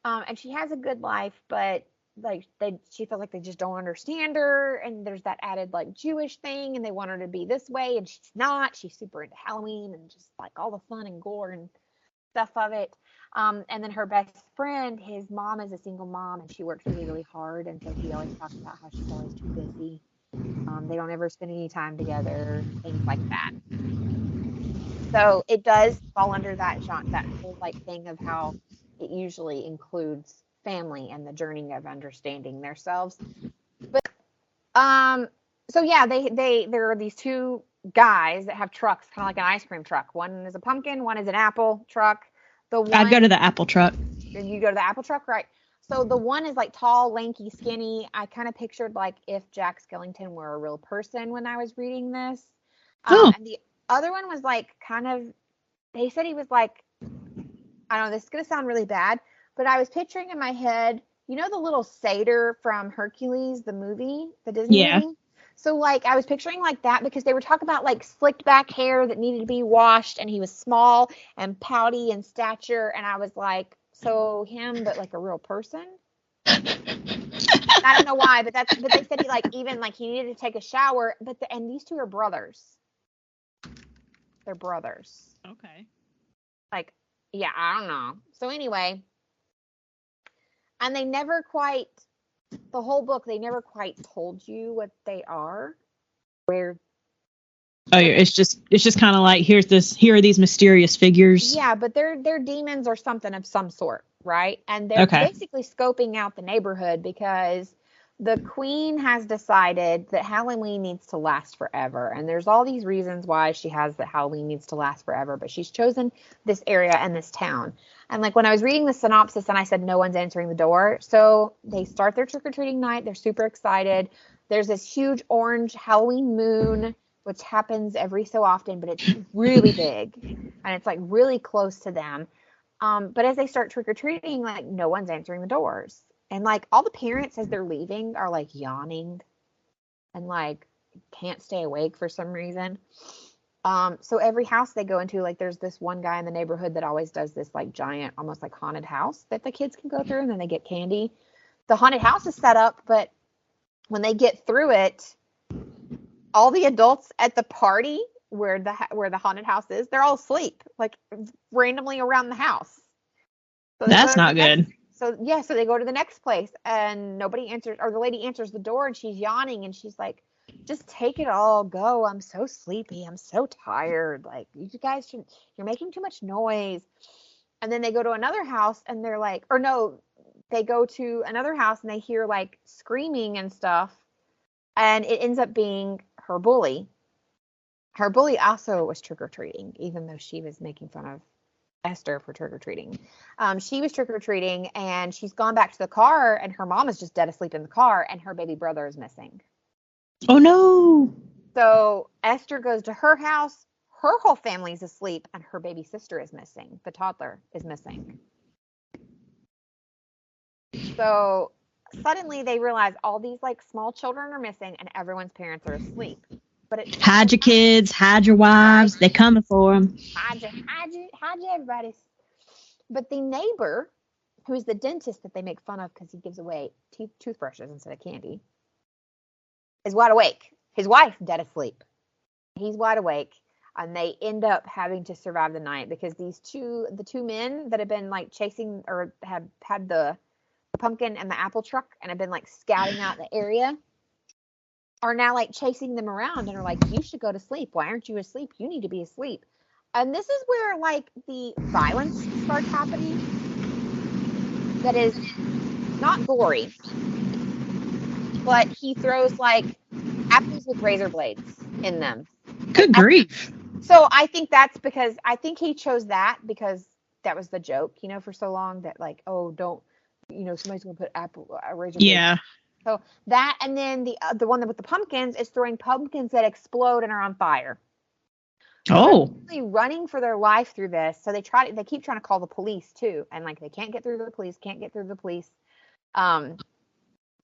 And she has a good life, but like she feels like they just don't understand her, and there's that added like Jewish thing, and they want her to be this way, and she's not. She's super into Halloween and just like all the fun and gore and stuff of it. And then her best friend, his mom is a single mom, and she works really, really hard, and so he always talks about how she's always too busy. They don't ever spend any time together, things like that. So it does fall under that genre, that whole like thing of how it usually includes family and the journey of understanding themselves. But so yeah, there are these two guys that have trucks, kind of like an ice cream truck. One is a pumpkin, one is an apple truck. I'd go to the apple truck. You go to the apple truck, right? So the one is like tall, lanky, skinny. I kind of pictured like if Jack Skellington were a real person when I was reading this. And the other one was like kind of, they said he was like, I don't know, this is going to sound really bad, but I was picturing in my head, you know, the little satyr from Hercules, the movie, the Disney movie? So like I was picturing like that because they were talking about like slicked back hair that needed to be washed, and he was small and pouty in stature, and I was like, so him, but like a real person. I don't know why, but they said he like even like he needed to take a shower, and these two are brothers. They're brothers. Okay. Like, yeah, I don't know. So anyway, and they never quite, the whole book, they never quite told you what they are. Where. Oh, it's just kind of like here are these mysterious figures. Yeah, but they're demons or something of some sort, right? And they're basically scoping out the neighborhood because the queen has decided that Halloween needs to last forever. And there's all these reasons why she has that Halloween needs to last forever, but she's chosen this area and this town. And like when I was reading the synopsis and I said no one's answering the door, so they start their trick-or-treating night. They're super excited. There's this huge orange Halloween moon, which happens every so often, but it's really big and it's like really close to them. But as they start trick-or-treating, like no one's answering the doors. And like all the parents as they're leaving are like yawning and like can't stay awake for some reason. So every house they go into, like there's this one guy in the neighborhood that always does this like giant, almost like haunted house that the kids can go through, and then they get candy. The haunted house is set up, but when they get through it, all the adults at the party where the haunted house is, they're all asleep, like randomly around the house. So that's not good. So they go to the next place and nobody answers, or the lady answers the door and she's yawning and she's like, just take it all, go. I'm so sleepy. I'm so tired. Like, you guys you're making too much noise. And then they go to another house and they're like, or no, they go to another house and they hear like screaming and stuff. And it ends up being her bully. Her bully also was trick-or-treating, even though she was making fun of Esther for trick-or-treating. She was trick-or-treating and she's gone back to the car and her mom is just dead asleep in the car and her baby brother is missing. Oh no. So Esther goes to her house, her whole family's asleep, and her baby sister is missing. The toddler is missing. So suddenly they realize all these like small children are missing and everyone's parents are asleep. But hide your kids, hide your wives. They're coming for them. Hide you, everybody. But the neighbor, who's the dentist that they make fun of because he gives away toothbrushes instead of candy, is wide awake. His wife dead asleep. He's wide awake, and they end up having to survive the night because the two men that have been like chasing or have had the pumpkin and the apple truck and have been like scouting out the area are now like chasing them around and are like, you should go to sleep. Why aren't you asleep? You need to be asleep. And this is where like the violence starts happening. That is not gory, but he throws like apples with razor blades in them. Good grief. So I think that's because I think he chose that because that was the joke, for so long that like, oh, don't, somebody's going to put razor blades. Yeah. So that, and then the one with the pumpkins is throwing pumpkins that explode and are on fire. Oh. They're really running for their life through this. So they keep trying to call the police too. And like, they can't get through the police,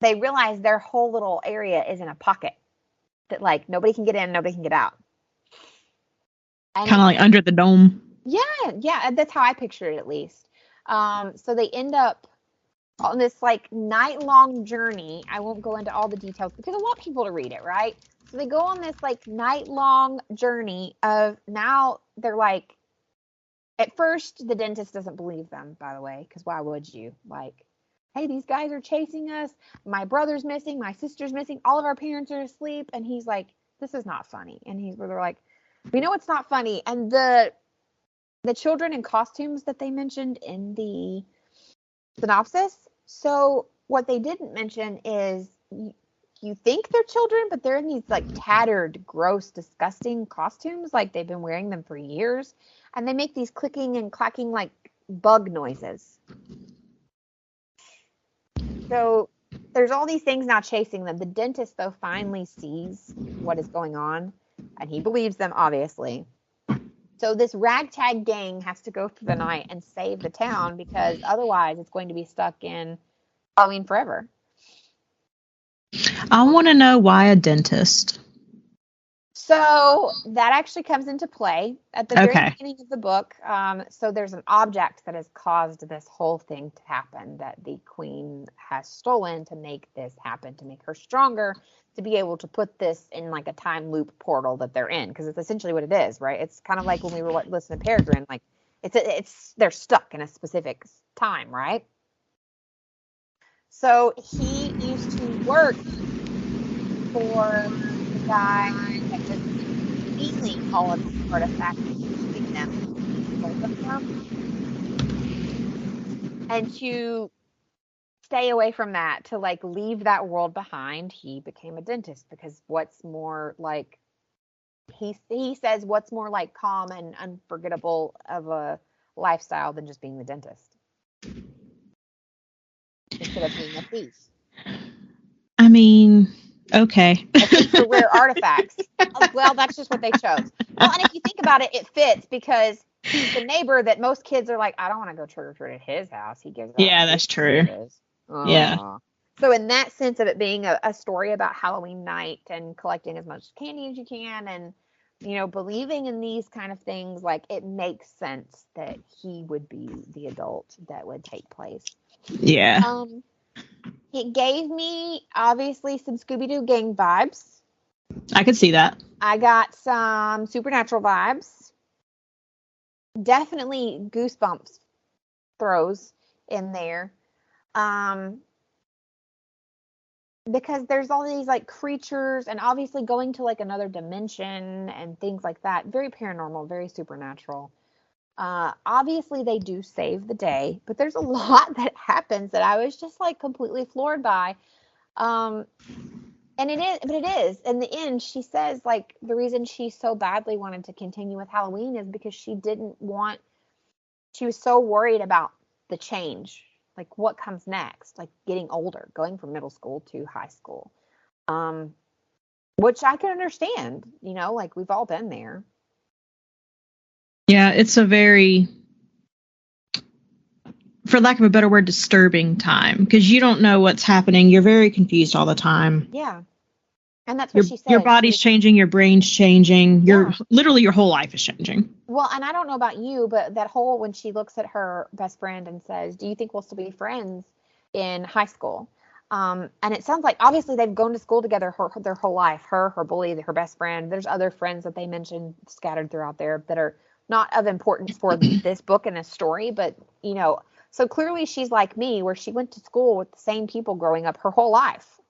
They realize their whole little area is in a pocket that like nobody can get in, nobody can get out. Kind of like under the dome. Yeah. That's how I pictured it at least. So they end up on this like night-long journey. I won't go into all the details because I want people to read it, right? So they go on this like night-long journey of, now they're like, at first the dentist doesn't believe them, by the way, because why would you? Like, hey, these guys are chasing us. My brother's missing. My sister's missing. All of our parents are asleep. And he's like, this is not funny. And they're like, we know it's not funny. And the children in costumes that they mentioned in the synopsis. So what they didn't mention is you think they're children, but they're in these like tattered, gross, disgusting costumes. Like they've been wearing them for years. And they make these clicking and clacking like bug noises. So there's all these things now chasing them. The dentist, though, finally sees what is going on, and he believes them, obviously. So this ragtag gang has to go through the night and save the town because otherwise it's going to be stuck in Halloween forever. I want to know why a dentist. So that actually comes into play at the very beginning of the book. So there's an object that has caused this whole thing to happen that the queen has stolen to make this happen, to make her stronger, to be able to put this in like a time loop portal that they're in, because it's essentially what it is, right? It's kind of like when we were listening to Peregrine, like they're stuck in a specific time, right? So he used to work for the guy that was stealing all of these artifacts and keeping them, and to stay away from that, to like leave that world behind, he became a dentist because what's more like, he says, what's more like calm and unforgettable of a lifestyle than just being the dentist instead of being a thief. I mean, okay. For rare artifacts. Well, that's just what they chose. Well, and if you think about it, it fits because he's the neighbor that most kids are like, I don't want to go trick or treat at his house. He gives. Yeah, that's true. Yeah. So in that sense of it being a story about Halloween night and collecting as much candy as you can and believing in these kind of things, like, it makes sense that he would be the adult that would take place. Yeah. It gave me, obviously, some Scooby-Doo gang vibes. I could see that. I got some Supernatural vibes. Definitely Goosebumps throws in there. Because there's all these, like, creatures, and obviously going to, like, another dimension and things like that. Very paranormal, very supernatural. Obviously they do save the day, but there's a lot that happens that I was just, like, completely floored by. And it is. In the end, she says, like, the reason she so badly wanted to continue with Halloween is because she was so worried about the change. Like, what comes next? Like, getting older, going from middle school to high school. Which I can understand, like, we've all been there. Yeah, it's a very, for lack of a better word, disturbing time, because you don't know what's happening. You're very confused all the time. Yeah. And that's what she said. Your body's changing, your brain's changing, literally your whole life is changing. Well, and I don't know about you, but that whole, when she looks at her best friend and says, do you think we'll still be friends in high school? And it sounds like, obviously, they've gone to school together their whole life. Her bully, her best friend. There's other friends that they mentioned scattered throughout there that are not of importance for this book and this story. But, so clearly she's like me, where she went to school with the same people growing up her whole life.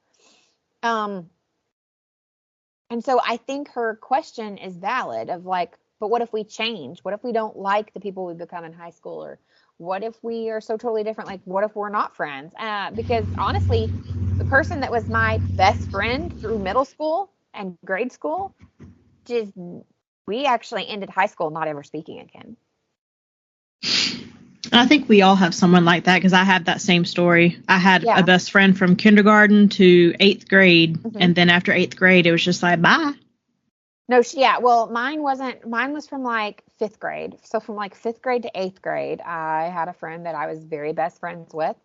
And so I think her question is valid of, like, but what if we change? What if we don't like the people we become in high school? Or what if we are so totally different? Like, what if we're not friends? Because honestly, the person that was my best friend through middle school and grade school, we actually ended high school not ever speaking again. I think we all have someone like that, because I had that same story. I had a best friend from kindergarten to 8th grade, and then after 8th grade, it was just like, bye. No, well, mine was from, like, 5th grade. So from, like, 5th grade to 8th grade, I had a friend that I was very best friends with.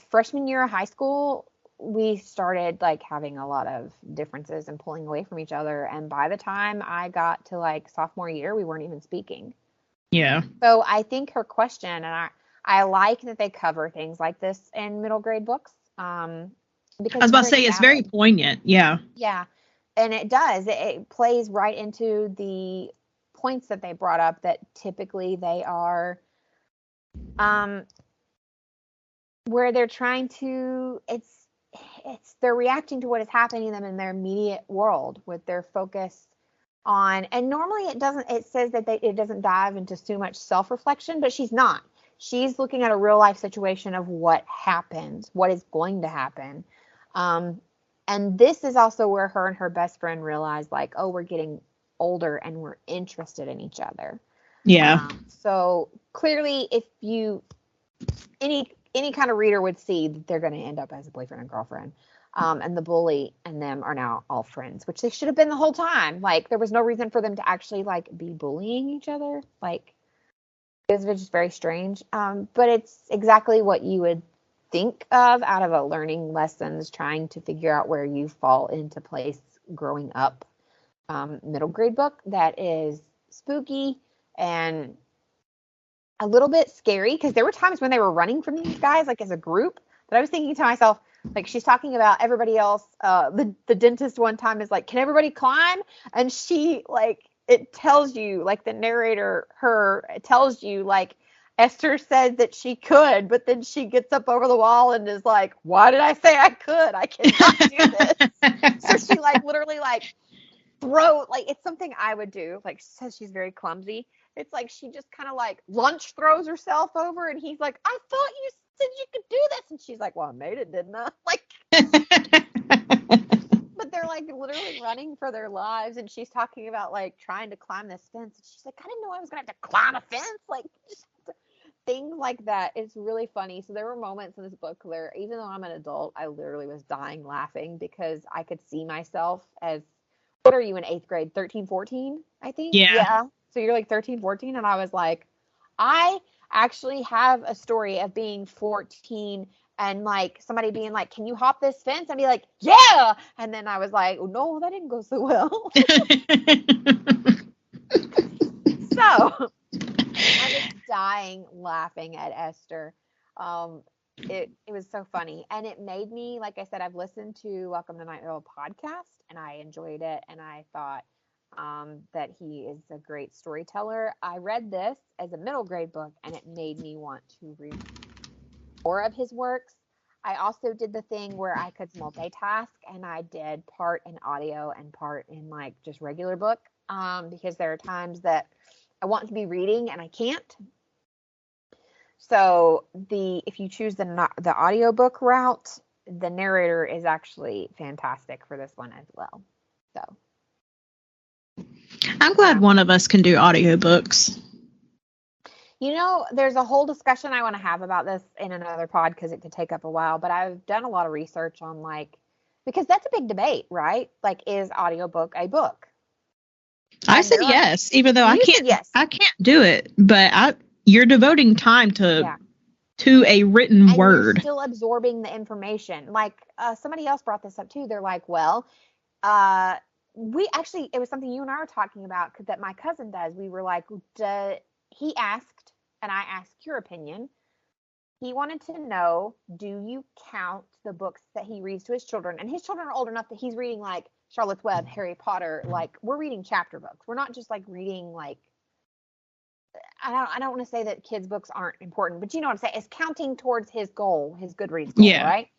Freshman year of high school, we started, like, having a lot of differences and pulling away from each other. And by the time I got to, like, sophomore year, we weren't even speaking. Yeah. So I think her question, and I like that they cover things like this in middle grade books. Because I was about to say, it's very poignant. Yeah. Yeah. And it does. It plays right into the points that they brought up, that typically they are where they're trying to, they're reacting to what is happening to them in their immediate world with their focus on, and normally it says that it doesn't dive into too much self-reflection, but she's not. She's looking at a real life situation of what happened, what is going to happen. And this is also where her and her best friend realize, like, oh, we're getting older and we're interested in each other. Yeah. So clearly, if any kind of reader would see that they're going to end up as a boyfriend and girlfriend. And the bully and them are now all friends, which they should have been the whole time. Like, there was no reason for them to actually, like, be bullying each other. Like, it was just very strange. But it's exactly what you would think of out of a learning lessons, trying to figure out where you fall into place growing up. Middle grade book that is spooky and a little bit scary, because there were times when they were running from these guys, like, as a group, that I was thinking to myself, like, she's talking about everybody else. The dentist one time is like, can everybody climb? And she, like, it tells you, like, the narrator, it tells you, like, Esther said that she could, but then she gets up over the wall and is like, why did I say I could? I cannot do this. So she, like, literally, like, it's something I would do. Like, she says she's very clumsy. It's like she just kind of, like, lunge throws herself over, and he's like, I thought you said you could do this. And she's like, well, I made it, didn't I? Like, but they're, like, literally running for their lives, and she's talking about, like, trying to climb this fence. And she's like, I didn't know I was going to have to climb a fence. Like, just things like that. It's really funny. So there were moments in this book where, even though I'm an adult, I literally was dying laughing, because I could see myself as, what are you in 8th grade? 13, 14, I think? Yeah. So you're like 13, 14. And I was like, I actually have a story of being 14 and like somebody being like, can you hop this fence? I'd be like, yeah. And then I was like, oh, no, that didn't go so well. So I was dying laughing at Esther. It was so funny, and it made me, like I said, I've listened to Welcome to Night Vale podcast, and I enjoyed it, and I thought that he is a great storyteller. I read this as a middle grade book, and it made me want to read more of his works. I also did the thing where I could multitask, and I did part in audio and part in like just regular book, because there are times that I want to be reading and I can't. So if you choose the audiobook route, the narrator is actually fantastic for this one as well. So I'm glad one of us can do audiobooks. You know, there's a whole discussion I want to have about this in another pod because it could take up a while, but I've done a lot of research on because that's a big debate, right? Like, is audiobook a book? I said yes, even though I can't do it, but you're devoting time to a written word. You're still absorbing the information. Like somebody else brought this up too. They're like, well, it was something you and I were talking about that my cousin does. We were like, he asked, and I asked your opinion. He wanted to know, do you count the books that he reads to his children? And his children are old enough that he's reading like Charlotte's Web, Harry Potter. Like, we're reading chapter books. We're not just like reading like, I don't want to say that kids' books aren't important, but you know what I'm saying? It's counting towards his goal, his Goodreads goal, right?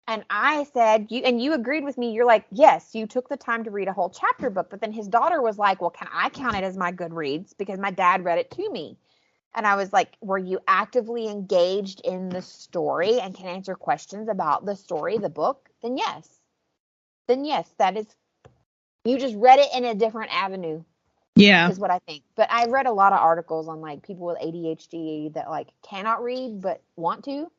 And I said, you agreed with me. You're like, yes, you took the time to read a whole chapter book. But then his daughter was like, well, can I count it as my Goodreads? Because my dad read it to me. And I was like, were you actively engaged in the story and can answer questions about the story, the book? Then yes. That is, you just read it in a different avenue. Yeah. Is what I think. But I read a lot of articles on like people with ADHD that like cannot read but want to.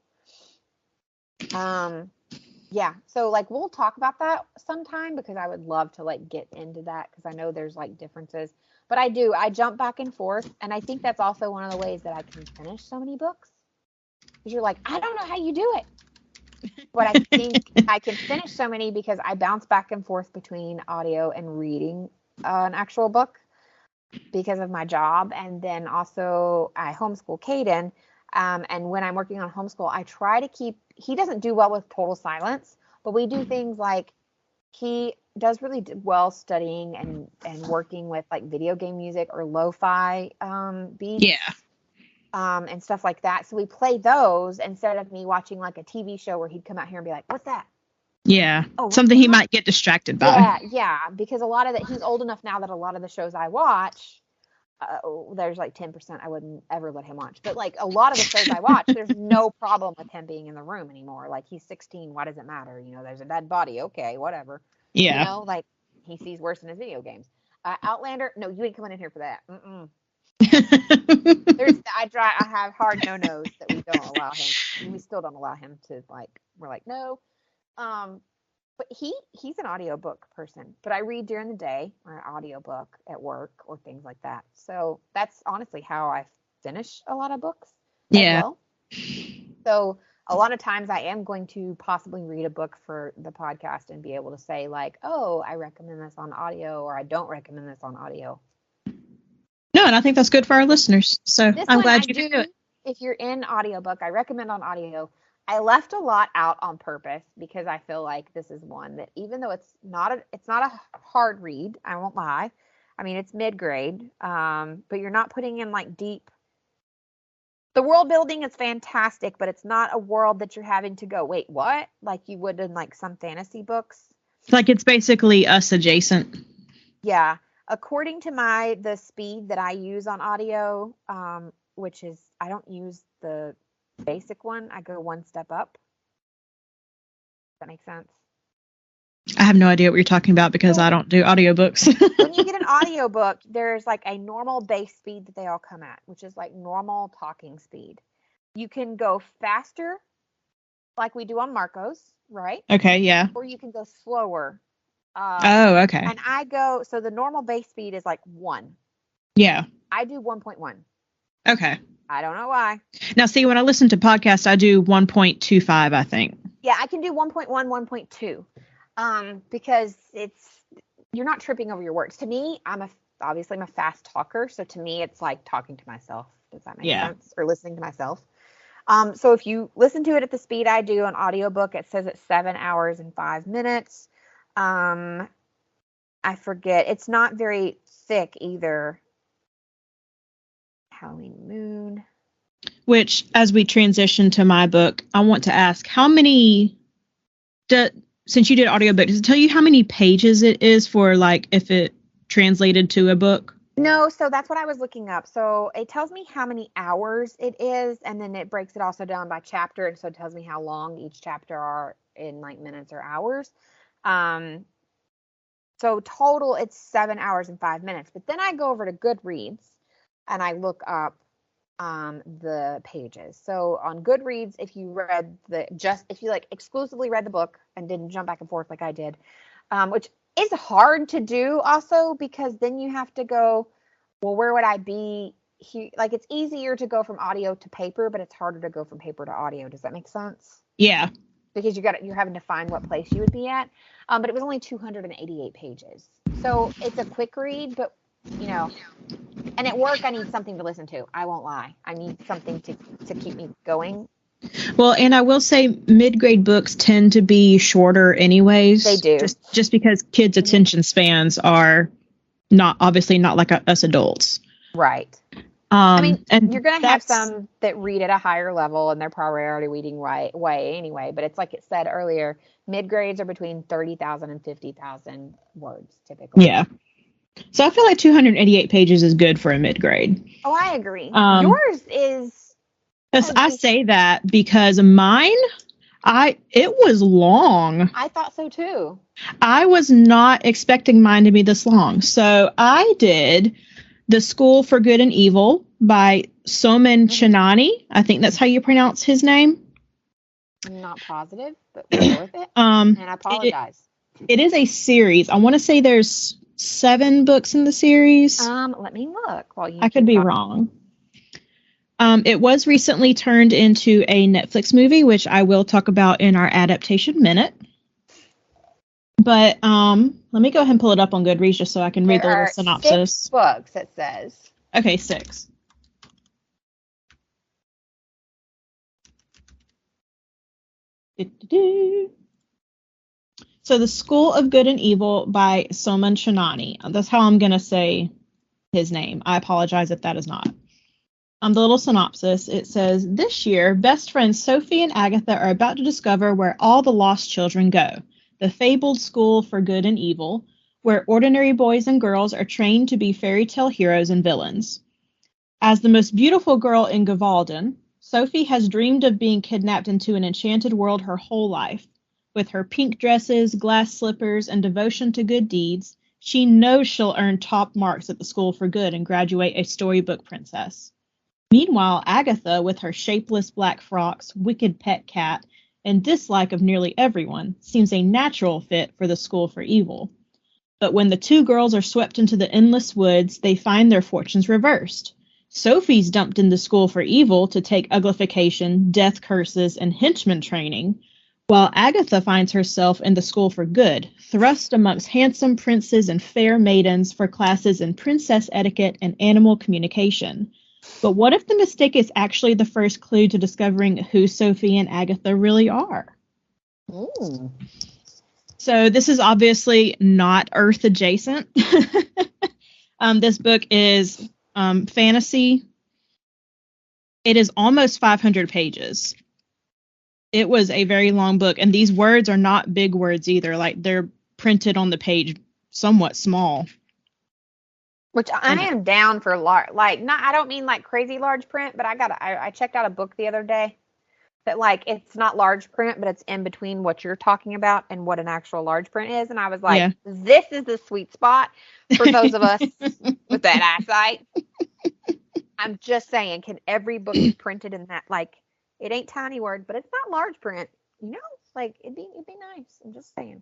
Yeah. So like we'll talk about that sometime because I would love to like get into that because I know there's like differences. But I jump back and forth, and I think that's also one of the ways that I can finish so many books. Because you're like, I don't know how you do it. But I think I can finish so many because I bounce back and forth between audio and reading an actual book because of my job. And then also I homeschool Caden. And when I'm working on homeschool, I try to he doesn't do well with total silence, but we do things like he does really well studying and working with like video game music or lo-fi beats. Yeah. And stuff like that. So we play those instead of me watching like a TV show where he'd come out here and be like, what's that? Yeah. Something he might get distracted by. Yeah. Because a lot of that, he's old enough now that a lot of the shows I watch, there's like 10% I wouldn't ever let him watch. But like a lot of the shows I watch, there's no problem with him being in the room anymore. Like he's 16. Why does it matter? You know, there's a dead body. Okay, whatever. Yeah. You know, like he sees worse in his video games. Outlander. No, you ain't coming in here for that. I have hard no-nos that we don't allow him. And we still don't allow him to like, we're like, no. But he's an audiobook person, but I read during the day or an audiobook at work or things like that. So that's honestly how I finish a lot of books as well. So a lot of times I am going to possibly read a book for the podcast and be able to say like, oh, I recommend this on audio or I don't recommend this on audio. No, and I think that's good for our listeners. So I'm glad you do it. If you're in audiobook, I recommend on audio. I left a lot out on purpose because I feel like this is one that even though it's not a hard read, I won't lie. I mean, it's mid-grade, but you're not putting in like deep. The world building is fantastic, but it's not a world that you're having to go, wait, what? Like you would in like some fantasy books. Like it's basically us adjacent. Yeah. According to the speed that I use on audio, which is, I don't use the basic one. I go one step up. Does that make sense? I have no idea what you're talking about because I don't do audiobooks. When you get an audiobook, there's like a normal base speed that they all come at, which is like normal talking speed. You can go faster, like we do on Marco's, right? Okay, yeah. Or you can go slower. Okay. And so the normal base speed is like 1. Yeah. I do 1.1. Okay. I don't know why. Now, see, when I listen to podcasts, I do 1.25, I think. Yeah, I can do 1.1, 1.2. Because you're not tripping over your words. To me, obviously I'm a fast talker, so to me it's like talking to myself. Does that make sense? Or listening to myself. So if you listen to it at the speed I do on audiobook, it says it's 7 hours and 5 minutes. I forget. It's not very thick either. Halloween Moon. Which, as we transition to my book, I want to ask, how many, since you did audiobook, does it tell you how many pages it is for, like, if it translated to a book? No, so that's what I was looking up. So it tells me how many hours it is, and then it breaks it also down by chapter, and so it tells me how long each chapter are in, like, minutes or hours. So total, it's 7 hours and 5 minutes. But then I go over to Goodreads, and I look up the pages. So on Goodreads, if you like exclusively read the book and didn't jump back and forth like I did, which is hard to do also, because then you have to go, well, where would I be here? Like, it's easier to go from audio to paper, but it's harder to go from paper to audio. Does that make sense? Yeah. Because you're having to find what place you would be at. But it was only 288 pages. So it's a quick read, but and at work I need something to listen to. I won't lie. I need something to keep me going. Well, and I will say mid-grade books tend to be shorter anyways. They do. Just because kids' attention spans are obviously not like us adults. Right. I mean, and you're going to have some that read at a higher level, and they're probably already reading way anyway. But it's like it said earlier, mid-grades are between 30,000 and 50,000 words typically. Yeah. So I feel like 288 pages is good for a mid-grade. Oh, I agree. Yours is... I say that because mine, it was long. I thought so too. I was not expecting mine to be this long. So I did The School for Good and Evil by Soman Chainani. I think that's how you pronounce his name. I'm not positive, but we'll go with it. And I apologize. It is a series. I want to say there's 7 books in the series. Let me look. I could be wrong. It was recently turned into a Netflix movie, which I will talk about in our adaptation minute. But let me go ahead and pull it up on Goodreads just so I can read the little synopsis. 6 books, it says. Okay, 6. So The School of Good and Evil by Soman Chainani. That's how I'm going to say his name. I apologize if that is not. The little synopsis, it says, this year, best friends Sophie and Agatha are about to discover where all the lost children go, the fabled school for good and evil, where ordinary boys and girls are trained to be fairy tale heroes and villains. As the most beautiful girl in Gavalden, Sophie has dreamed of being kidnapped into an enchanted world her whole life. With her pink dresses, glass slippers, and devotion to good deeds, she knows she'll earn top marks at the school for good and graduate a storybook princess. Meanwhile, Agatha, with her shapeless black frocks, wicked pet cat, and dislike of nearly everyone, seems a natural fit for the school for evil. But when the 2 girls are swept into the endless woods, they find their fortunes reversed. Sophie's dumped in the school for evil to take uglification, death curses, and henchman training, while Agatha finds herself in the school for good, thrust amongst handsome princes and fair maidens for classes in princess etiquette and animal communication. But what if the mistake is actually the first clue to discovering who Sophie and Agatha really are? Ooh. So this is obviously not Earth adjacent. This book is fantasy. It is almost 500 pages. It was a very long book, and these words are not big words either. Like, they're printed on the page somewhat small. Which I am down for large, like, not, I don't mean like crazy large print, but I checked out a book the other day that, like, it's not large print, but it's in between what you're talking about and what an actual large print is. And I was like, This is the sweet spot for those of us with that eyesight. I'm just saying, can every book be printed in that, like, it ain't tiny word, but it's not large print, like, it'd be nice. I'm just saying.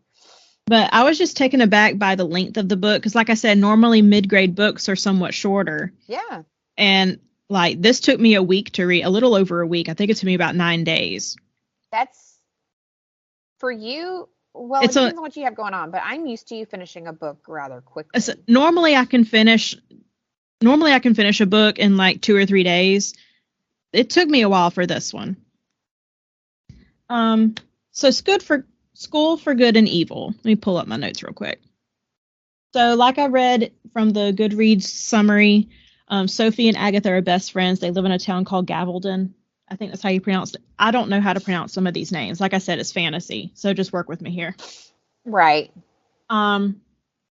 But I was just taken aback by the length of the book, because like I said, normally mid-grade books are somewhat shorter. Yeah. And Like, this took me a week to read, a little over a week. I think it took me about 9 days. That's for you. Well, it depends on what you have going on, but I'm used to you finishing a book rather quickly. Normally I can finish a book in like 2 or 3 days. It took me a while for this one. So it's good for School for Good and Evil. Let me pull up my notes real quick. So like I read from the Goodreads summary, Sophie and Agatha are best friends. They live in a town called Gavelden. I think that's how you pronounce it. I don't know how to pronounce some of these names. Like I said, it's fantasy, so just work with me here. Right.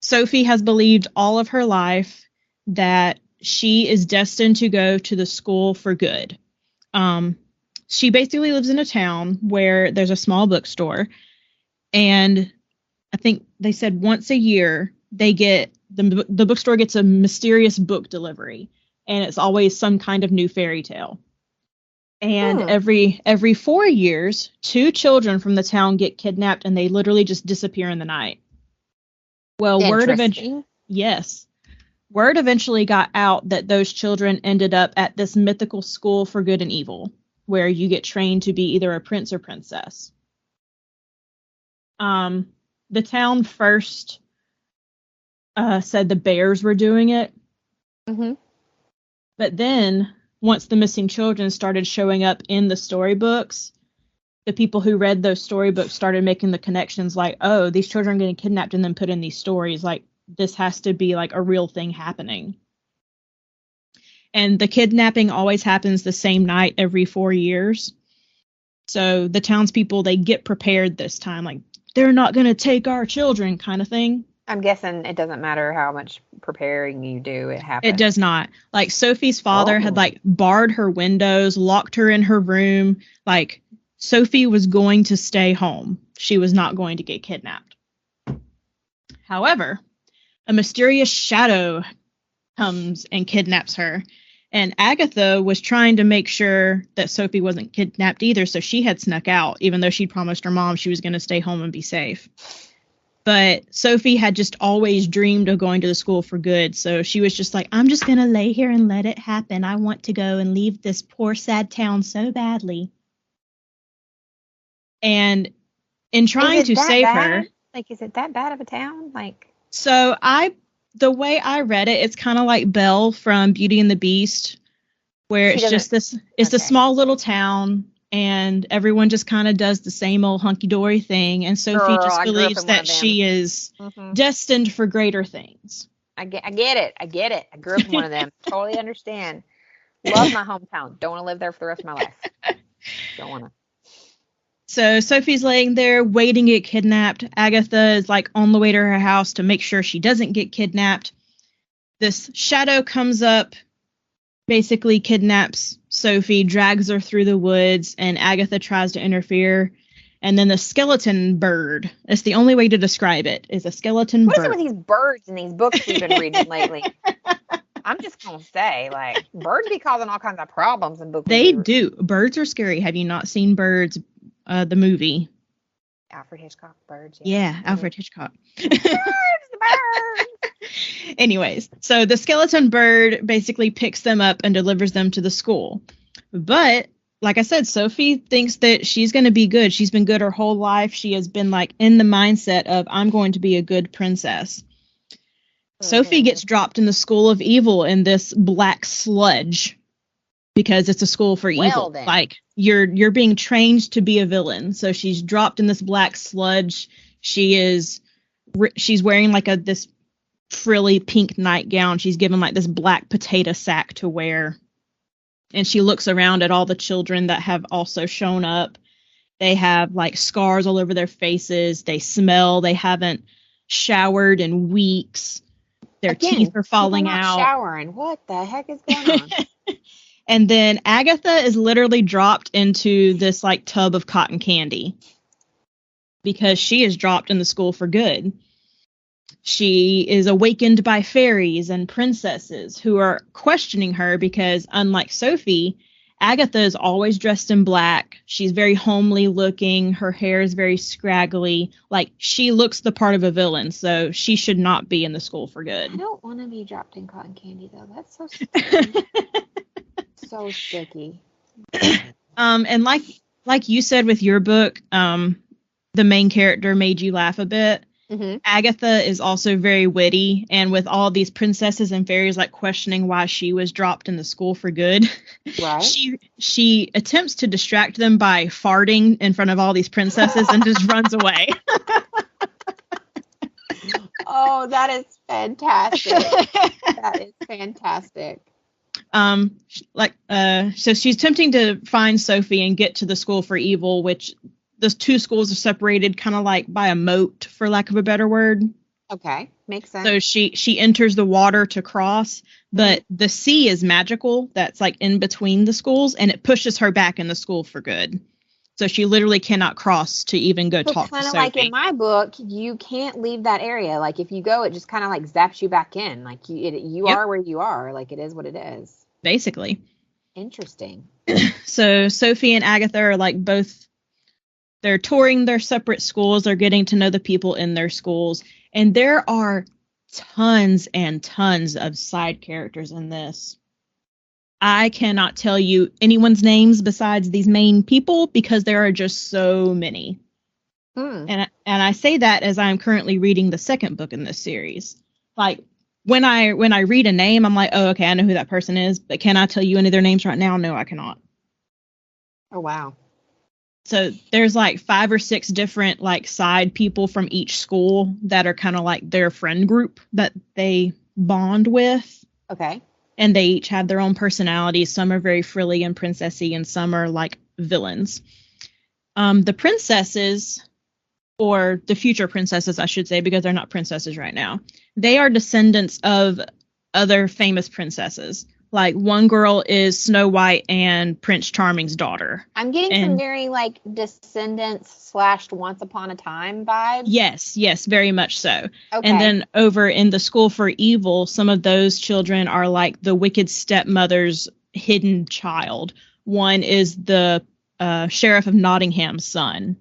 Sophie has believed all of her life that she is destined to go to the School for Good. She basically lives in a town where there's a small bookstore, and I think they said once a year they get the bookstore gets a mysterious book delivery, and it's always some kind of new fairy tale. And every 4 years, 2 children from the town get kidnapped, and they literally just disappear in the night. Well, word eventually got out that those children ended up at this mythical School for Good and Evil, where you get trained to be either a prince or princess. The town first said the bears were doing it. Mm-hmm. But then, once the missing children started showing up in the storybooks, the people who read those storybooks started making the connections like, oh, these children are getting kidnapped and then put in these stories. Like, this has to be like a real thing happening. And the kidnapping always happens the same night every 4 years. So the townspeople, they get prepared this time. Like, they're not going to take our children kind of thing. I'm guessing it doesn't matter how much preparing you do, it happens. It does not. Like, Sophie's father had like barred her windows, locked her in her room. Like, Sophie was going to stay home. She was not going to get kidnapped. However, a mysterious shadow comes and kidnaps her. And Agatha was trying to make sure that Sophie wasn't kidnapped either, so she had snuck out, even though she'd promised her mom she was going to stay home and be safe. But Sophie had just always dreamed of going to the School for Good, so she was just like, I'm just going to lay here and let it happen. I want to go and leave this poor, sad town so badly. And in trying to save her... Like, is it that bad of a town? Like... So the way I read it, it's kind of like Belle from Beauty and the Beast, where it's just this, it's a small little town, and everyone just kind of does the same old hunky-dory thing, and Sophie just believes that she is destined for greater things. I get it. I grew up in one of them. Totally understand. Love my hometown. Don't want to live there for the rest of my life. Don't want to. So Sophie's laying there waiting to get kidnapped. Agatha is like on the way to her house to make sure she doesn't get kidnapped. This shadow comes up, basically kidnaps Sophie, drags her through the woods, and Agatha tries to interfere. And then the skeleton bird, it's the only way to describe it, is a skeleton bird. What is it with these birds in these books we've been reading lately? I'm just going to say, like, birds be causing all kinds of problems in books. They do. Birds are scary. Have you not seen Birds? The movie. Alfred Hitchcock, Birds. Yeah, Alfred Hitchcock. Birds. Anyways, so the skeleton bird basically picks them up and delivers them to the school. But, like I said, Sophie thinks that she's going to be good. She's been good her whole life. She has been, like, in the mindset of, I'm going to be a good princess. Sophie gets dropped in the School of Evil in this black sludge. Because it's a school for evil. Then. Like, you're being trained to be a villain. So she's dropped in this black sludge. She's wearing like this frilly pink nightgown. She's given like this black potato sack to wear. And she looks around at all the children that have also shown up. They have like scars all over their faces. They smell. They haven't showered in weeks. Their teeth are falling out. Showering. What the heck is going on? And then Agatha is literally dropped into this like tub of cotton candy because she is dropped in the School for Good. She is awakened by fairies and princesses who are questioning her because, unlike Sophie, Agatha is always dressed in black. She's very homely looking. Her hair is very scraggly. Like, she looks the part of a villain, so she should not be in the School for Good. I don't want to be dropped in cotton candy, though. That's so stupid. So sticky. And like you said with your book, the main character made you laugh a bit. Mm-hmm. Agatha is also very witty, and with all these princesses and fairies like questioning why she was dropped in the school for good, Right. she attempts to distract them by farting in front of all these princesses and just runs away. Oh, that is fantastic. That is fantastic. So she's attempting to find Sophie and get to the school for evil, which the two schools are separated kind of like by a moat, for lack of a better word. Okay, makes sense. So she enters the water to cross, but the sea is magical. That's like in between the schools, and it pushes her back in the school for good. So she literally cannot cross to even go talk to Kind of Sophie. like in my book, you can't leave that area. Like if you go, it just kind of like zaps you back in. Like you Yep. are where you are. Like it is what it is. Basically. Interesting. So Sophie and Agatha are like both, they're touring their separate schools. They're getting to know the people in their schools. And there are tons and tons of side characters in this. I cannot tell you anyone's names besides these main people because there are just so many. And I say that as I'm currently reading the second book in this series. Like when I read a name, I'm like, oh, okay, I know who that person is. But can I tell you any of their names right now? No, I cannot. Oh, wow. So there's like 5 or 6 different like side people from each school that are kind of like their friend group that they bond with. Okay. And they each have their own personalities. Some are very frilly and princessy, and some are like villains. The princesses, or the future princesses, I should say, because they're not princesses right now. They are descendants of other famous princesses. Like one girl is Snow White and Prince Charming's daughter. I'm getting some very like Descendants / Once Upon a Time vibes. Yes, very much so. Okay. And then over in the School for Evil, some of those children are like the wicked stepmother's hidden child. One is the Sheriff of Nottingham's son.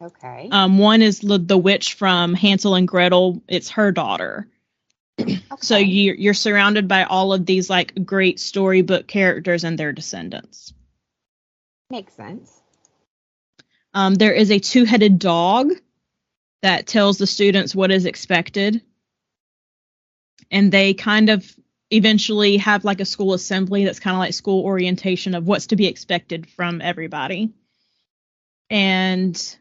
Okay. One is the witch from Hansel and Gretel. It's her daughter. Okay. So you're surrounded by all of these like great storybook characters and their descendants. Makes sense. There is a 2-headed dog that tells the students what is expected. And they kind of eventually have like a school assembly that's kind of like school orientation of what's to be expected from everybody. And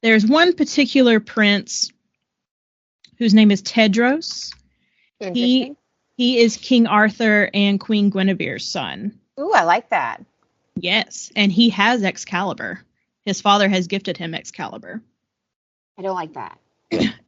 there's one particular prince whose name is Tedros. Interesting. He is King Arthur and Queen Guinevere's son. Ooh, I like that. Yes, and he has Excalibur. His father has gifted him Excalibur. I don't like that.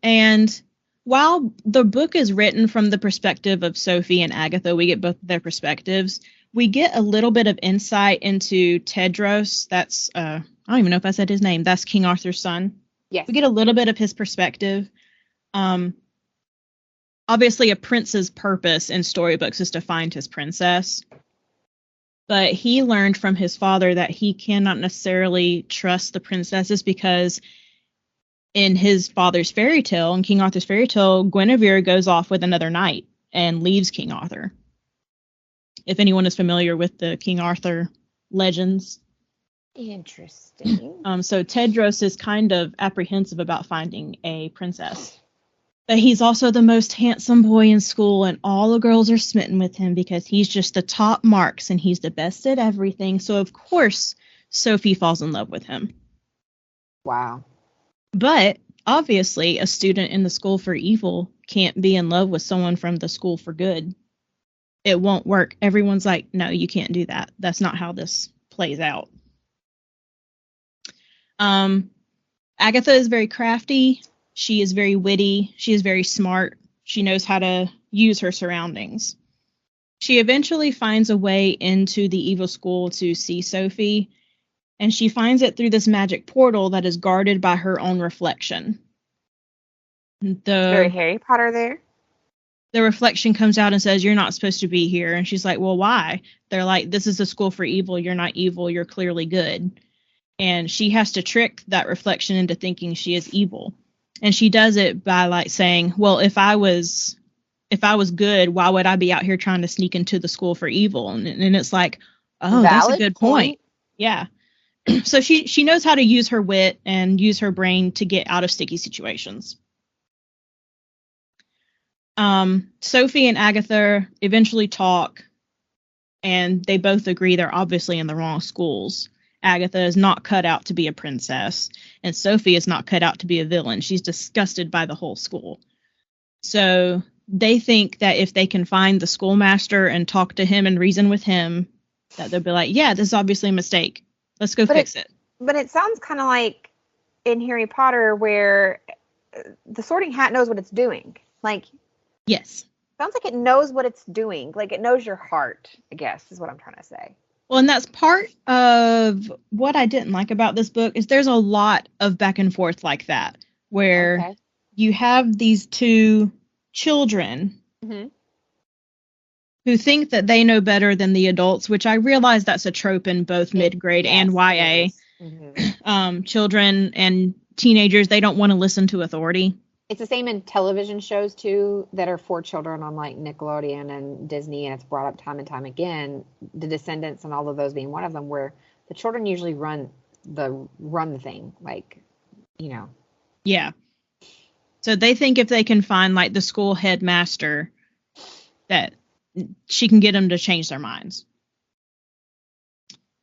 And while the book is written from the perspective of Sophie and Agatha, we get both their perspectives. We get a little bit of insight into Tedros. That's, I don't even know if I said his name. That's King Arthur's son. Yes. We get a little bit of his perspective. Obviously, a prince's purpose in storybooks is to find his princess. But he learned from his father that he cannot necessarily trust the princesses because in his father's fairy tale, in King Arthur's fairy tale, Guinevere goes off with another knight and leaves King Arthur. If anyone is familiar with the King Arthur legends. Interesting. So Tedros is kind of apprehensive about finding a princess. But he's also the most handsome boy in school, and all the girls are smitten with him because he's just the top marks and he's the best at everything. So, of course, Sophie falls in love with him. Wow. But, obviously, a student in the School for Evil can't be in love with someone from the School for Good. It won't work. Everyone's like, no, you can't do that. That's not how this plays out. Agatha is very crafty. She is very witty. She is very smart. She knows how to use her surroundings. She eventually finds a way into the evil school to see Sophie, and she finds it through this magic portal that is guarded by her own reflection. Very Harry Potter there. The reflection comes out and says, you're not supposed to be here. And she's like, well, why? They're like, this is the school for evil. You're not evil. You're clearly good. And she has to trick that reflection into thinking she is evil. And she does it by like saying, well, if I was if I was good, why would I be out here trying to sneak into the school for evil? And it's like, oh, that's a good point. Yeah. So she knows how to use her wit and use her brain to get out of sticky situations. Sophie and Agatha eventually talk, and they both agree they're obviously in the wrong schools. Agatha is not cut out to be a princess, and Sophie is not cut out to be a villain. She's disgusted by the whole school. So they think that if they can find the schoolmaster and talk to him and reason with him, that they'll be like, yeah, this is obviously a mistake. Let's go fix it. But it sounds kind of like in Harry Potter where the Sorting Hat knows what it's doing. Like, yes. Sounds like it knows what it's doing. Like, it knows your heart, I guess, is what I'm trying to say. Well, and that's part of what I didn't like about this book is there's a lot of back and forth like that, where you have these two children who think that they know better than the adults, which I realize that's a trope in both mid-grade and YA. Children and teenagers, they don't want to listen to authority. It's the same in television shows, too, that are for children on, like, Nickelodeon and Disney, and it's brought up time and time again. The Descendants and all of those being one of them, where the children usually run the thing, like, you know. Yeah. So they think if they can find, like, the school headmaster, that she can get them to change their minds.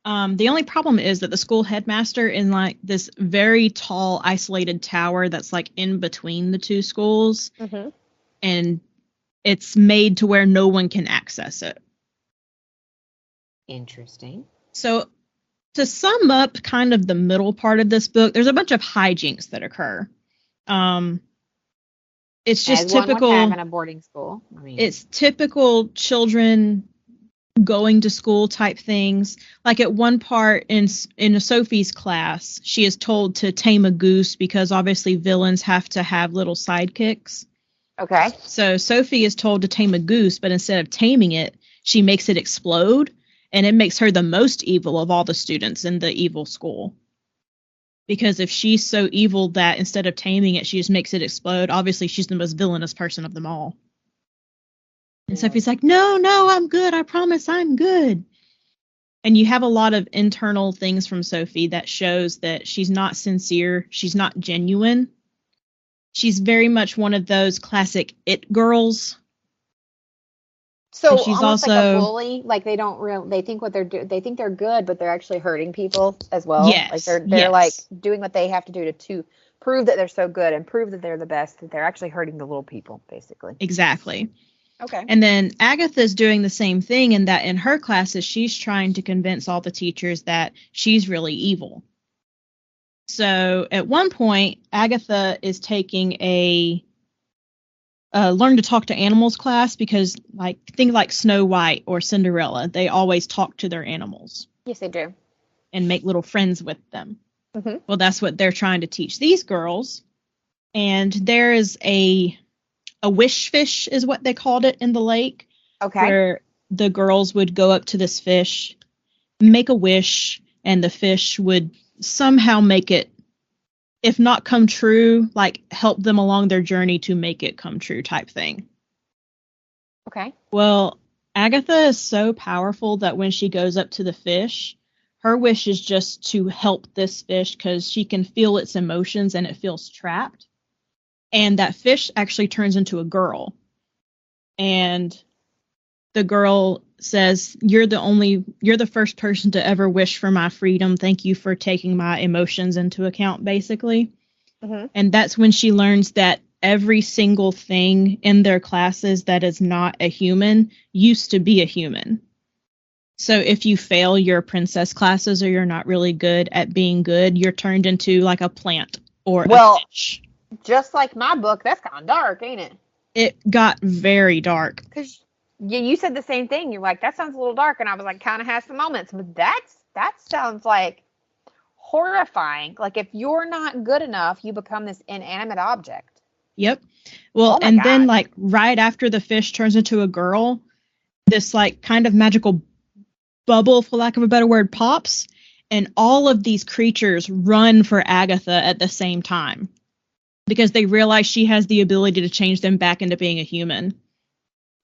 The only problem is that the school headmaster in like this very tall, isolated tower that's like in between the two schools, and it's made to where no one can access it. Interesting. So to sum up kind of the middle part of this book, there's a bunch of hijinks that occur. It's just typical. One would have in a boarding school. I mean, it's typical children going to school type things. Like at one part in Sophie's class, she is told to tame a goose because obviously villains have to have little sidekicks. Okay. So Sophie is told to tame a goose, but instead of taming it, she makes it explode, and it makes her the most evil of all the students in the evil school. Because if she's so evil that instead of taming it, she just makes it explode, obviously she's the most villainous person of them all. And Sophie's like, no, I'm good. I promise I'm good. And you have a lot of internal things from Sophie that shows that she's not sincere. She's not genuine. She's very much one of those classic it girls. So she's almost also like a bully. Like they think what they're doing. They think they're good, but they're actually hurting people as well. Yes. Like they're like doing what they have to do to prove that they're so good and prove that they're the best. That they're actually hurting the little people, basically. Exactly. Okay. And then Agatha's doing the same thing in that in her classes, she's trying to convince all the teachers that she's really evil. So at one point, Agatha is taking a learn to talk to animals class because like things like Snow White or Cinderella, they always talk to their animals. Yes, they do. And make little friends with them. Mm-hmm. Well, that's what they're trying to teach these girls. And there is a wish fish is what they called it in the lake. Okay. Where the girls would go up to this fish, make a wish, and the fish would somehow make it, if not come true, like help them along their journey to make it come true type thing. Okay. Well, Agatha is so powerful that when she goes up to the fish, her wish is just to help this fish because she can feel its emotions and it feels trapped. And that fish actually turns into a girl. And the girl says, you're the first person to ever wish for my freedom. Thank you for taking my emotions into account, basically. Mm-hmm. And that's when she learns that every single thing in their classes that is not a human used to be a human. So if you fail your princess classes or you're not really good at being good, you're turned into like a plant or a fish. Just like my book, that's kind of dark, ain't it? It got very dark. Because you said the same thing. You're like, that sounds a little dark. And I was like, kind of has some moments. But that sounds like horrifying. Like if you're not good enough, you become this inanimate object. Yep. Well, God. Then like right after the fish turns into a girl, this like kind of magical bubble, for lack of a better word, pops. And all of these creatures run for Agatha at the same time. Because they realize she has the ability to change them back into being a human.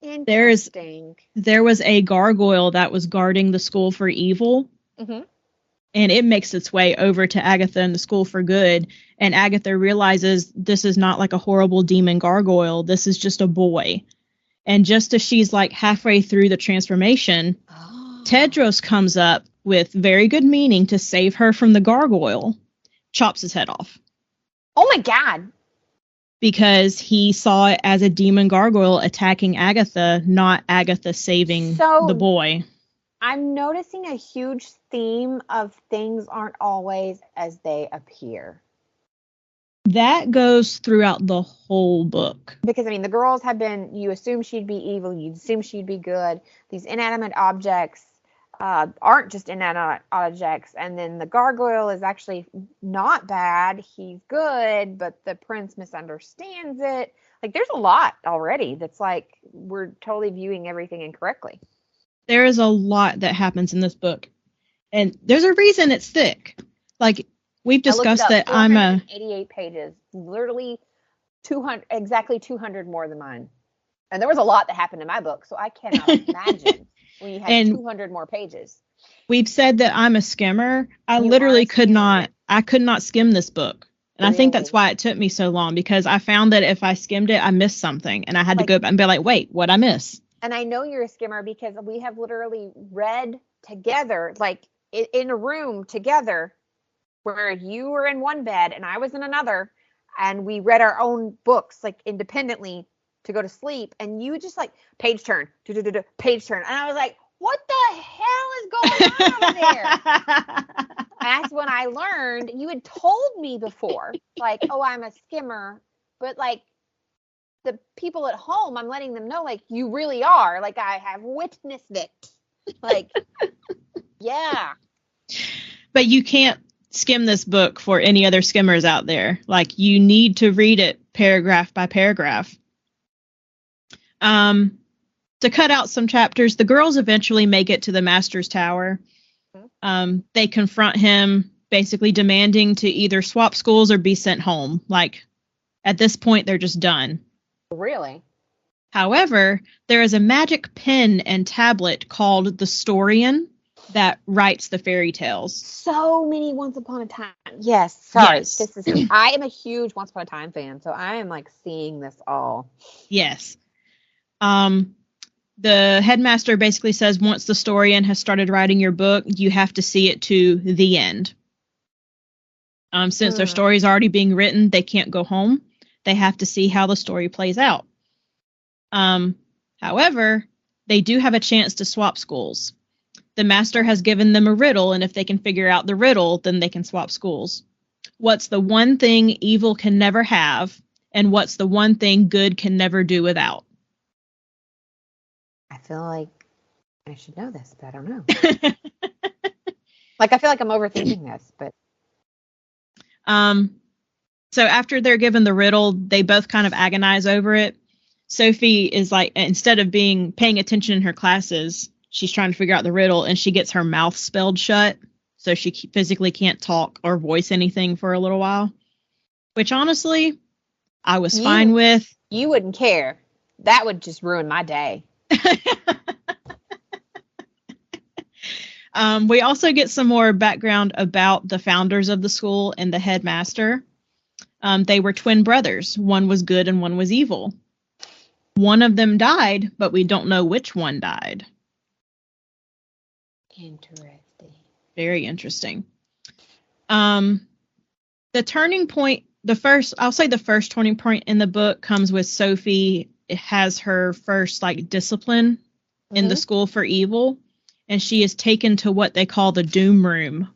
Interesting. There was a gargoyle that was guarding the school for evil. Mm-hmm. And it makes its way over to Agatha and the school for good. And Agatha realizes this is not like a horrible demon gargoyle. This is just a boy. And just as she's like halfway through the transformation, Tedros comes up with very good meaning to save her from the gargoyle, chops his head off. Oh my God. Because he saw it as a demon gargoyle attacking Agatha, not Agatha saving the boy. I'm noticing a huge theme of things aren't always as they appear. That goes throughout the whole book. Because, I mean, the girls have been, you assume she'd be evil, you assume she'd be good. These inanimate objects aren't just inanimate objects. And then the gargoyle is actually not bad. He's good, but the prince misunderstands it. Like, there's a lot already that's like, we're totally viewing everything incorrectly. There is a lot that happens in this book. And there's a reason it's thick. Like, we've discussed that I'm 88 pages, literally 200, exactly 200 more than mine. And there was a lot that happened in my book, so I cannot imagine when you have 200 more pages. We've said that I'm a skimmer. I literally could not skim this book. And really? I think that's why it took me so long, because I found that if I skimmed it, I missed something. And I had to go back and be like, wait, what'd I miss? And I know you're a skimmer because we have literally read together, like in a room together, where you were in one bed and I was in another, and we read our own books like independently to go to sleep, and you just like page turn, page turn, and I was like, what the hell is going on over there? That's when I learned you had told me before, like, oh, I'm a skimmer, but like the people at home, I'm letting them know, like, you really are, like, I have witnessed it, like, yeah. But you can't skim this book for any other skimmers out there. Like, you need to read it paragraph by paragraph. To cut out some chapters, the girls eventually make it to the Master's Tower. They confront him, basically demanding to either swap schools or be sent home. Like, at this point, they're just done. Really? However, there is a magic pen and tablet called the Storian that writes the fairy tales. So many Once Upon a Time. Yes. Sorry. Yes. I am a huge Once Upon a Time fan, so I am like seeing this all. Yes. The headmaster basically says once the Storian has started writing your book, you have to see it to the end. Since their story is already being written, they can't go home. They have to see how the story plays out. However, they do have a chance to swap schools. The master has given them a riddle, and if they can figure out the riddle, then they can swap schools. What's the one thing evil can never have, and what's the one thing good can never do without? I feel like I should know this, but I don't know. Like, I feel like I'm overthinking this, but. So after they're given the riddle, they both kind of agonize over it. Sophie is like, instead of paying attention in her classes, she's trying to figure out the riddle, and she gets her mouth spelled shut, so she physically can't talk or voice anything for a little while. Which, honestly, I was fine with. You wouldn't care. That would just ruin my day. We also get some more background about the founders of the school and the headmaster. They were twin brothers. One was good and one was evil. One of them died, but we don't know which one died. Interesting. Very interesting. The turning point, I'll say the first turning point in the book comes with Sophie. It has her first discipline in the school for evil, and she is taken to what they call the Doom Room.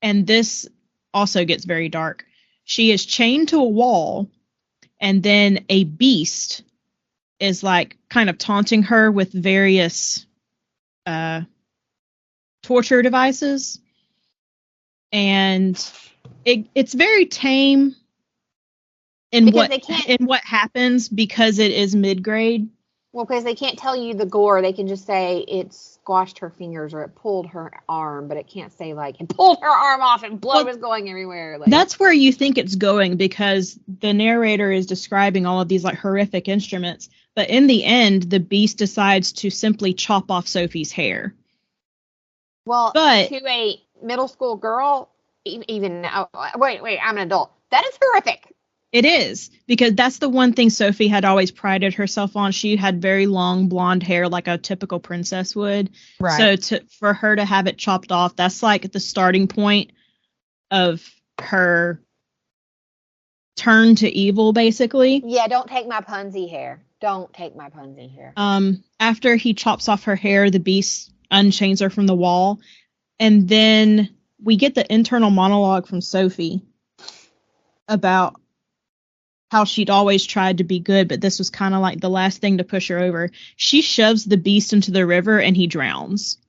And this also gets very dark. She is chained to a wall, and then a beast is kind of taunting her with various torture devices. And it's very tame in what happens, because it is mid-grade. Well, because they can't tell you the gore. They can just say it squashed her fingers or it pulled her arm, but it can't say it pulled her arm off and blood was going everywhere. That's where you think it's going, because the narrator is describing all of these horrific instruments, But in the end, the beast decides to simply chop off Sophie's hair. Well, But to a middle school girl, even now, wait, I'm an adult. That is horrific. it is, because that's the one thing Sophie had always prided herself on. She had very long blonde hair like a typical princess would. Right. So for her to have it chopped off, that's like the starting point of her turn to evil, basically. Yeah, don't take my punsy hair. Don't take my punsy hair. After he chops off her hair, the beast unchains her from the wall. And then we get the internal monologue from Sophie about how she'd always tried to be good, but this was kind of like the last thing to push her over. She shoves the beast into the river and he drowns.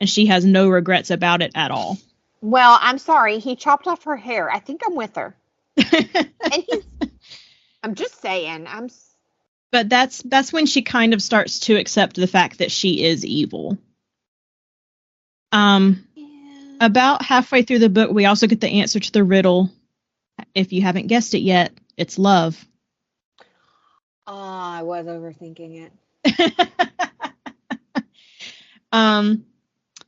And she has no regrets about it at all. Well, I'm sorry. He chopped off her hair. I think I'm with her. And I'm just saying. But that's when she kind of starts to accept the fact that she is evil. About halfway through the book, we also get the answer to the riddle. If you haven't guessed it yet, it's love. I was overthinking it.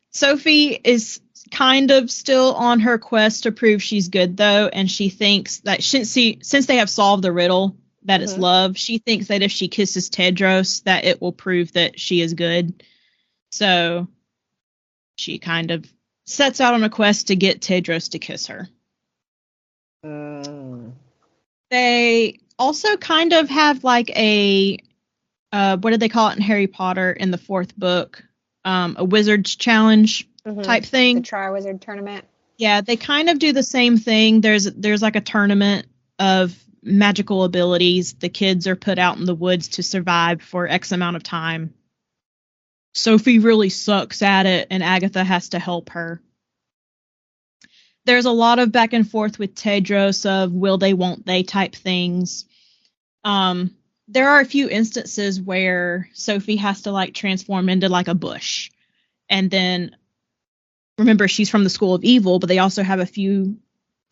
Sophie is kind of still on her quest to prove she's good, though, and she thinks that since they have solved the riddle that it's love, she thinks that if she kisses Tedros, that it will prove that she is good. So she kind of sets out on a quest to get Tedros to kiss her. They also kind of have like a what did they call it in Harry Potter in the fourth book? A wizard's challenge type thing. The Tri-Wizard tournament. Yeah, they kind of do the same thing. There's like a tournament of magical abilities. The kids are put out in the woods to survive for X amount of time. Sophie really sucks at it, and Agatha has to help her. There's a lot of back and forth with Tedros of will they, won't they type things. There are a few instances where Sophie has to like transform into like a bush. And then, remember, she's from the School of Evil, but they also have a few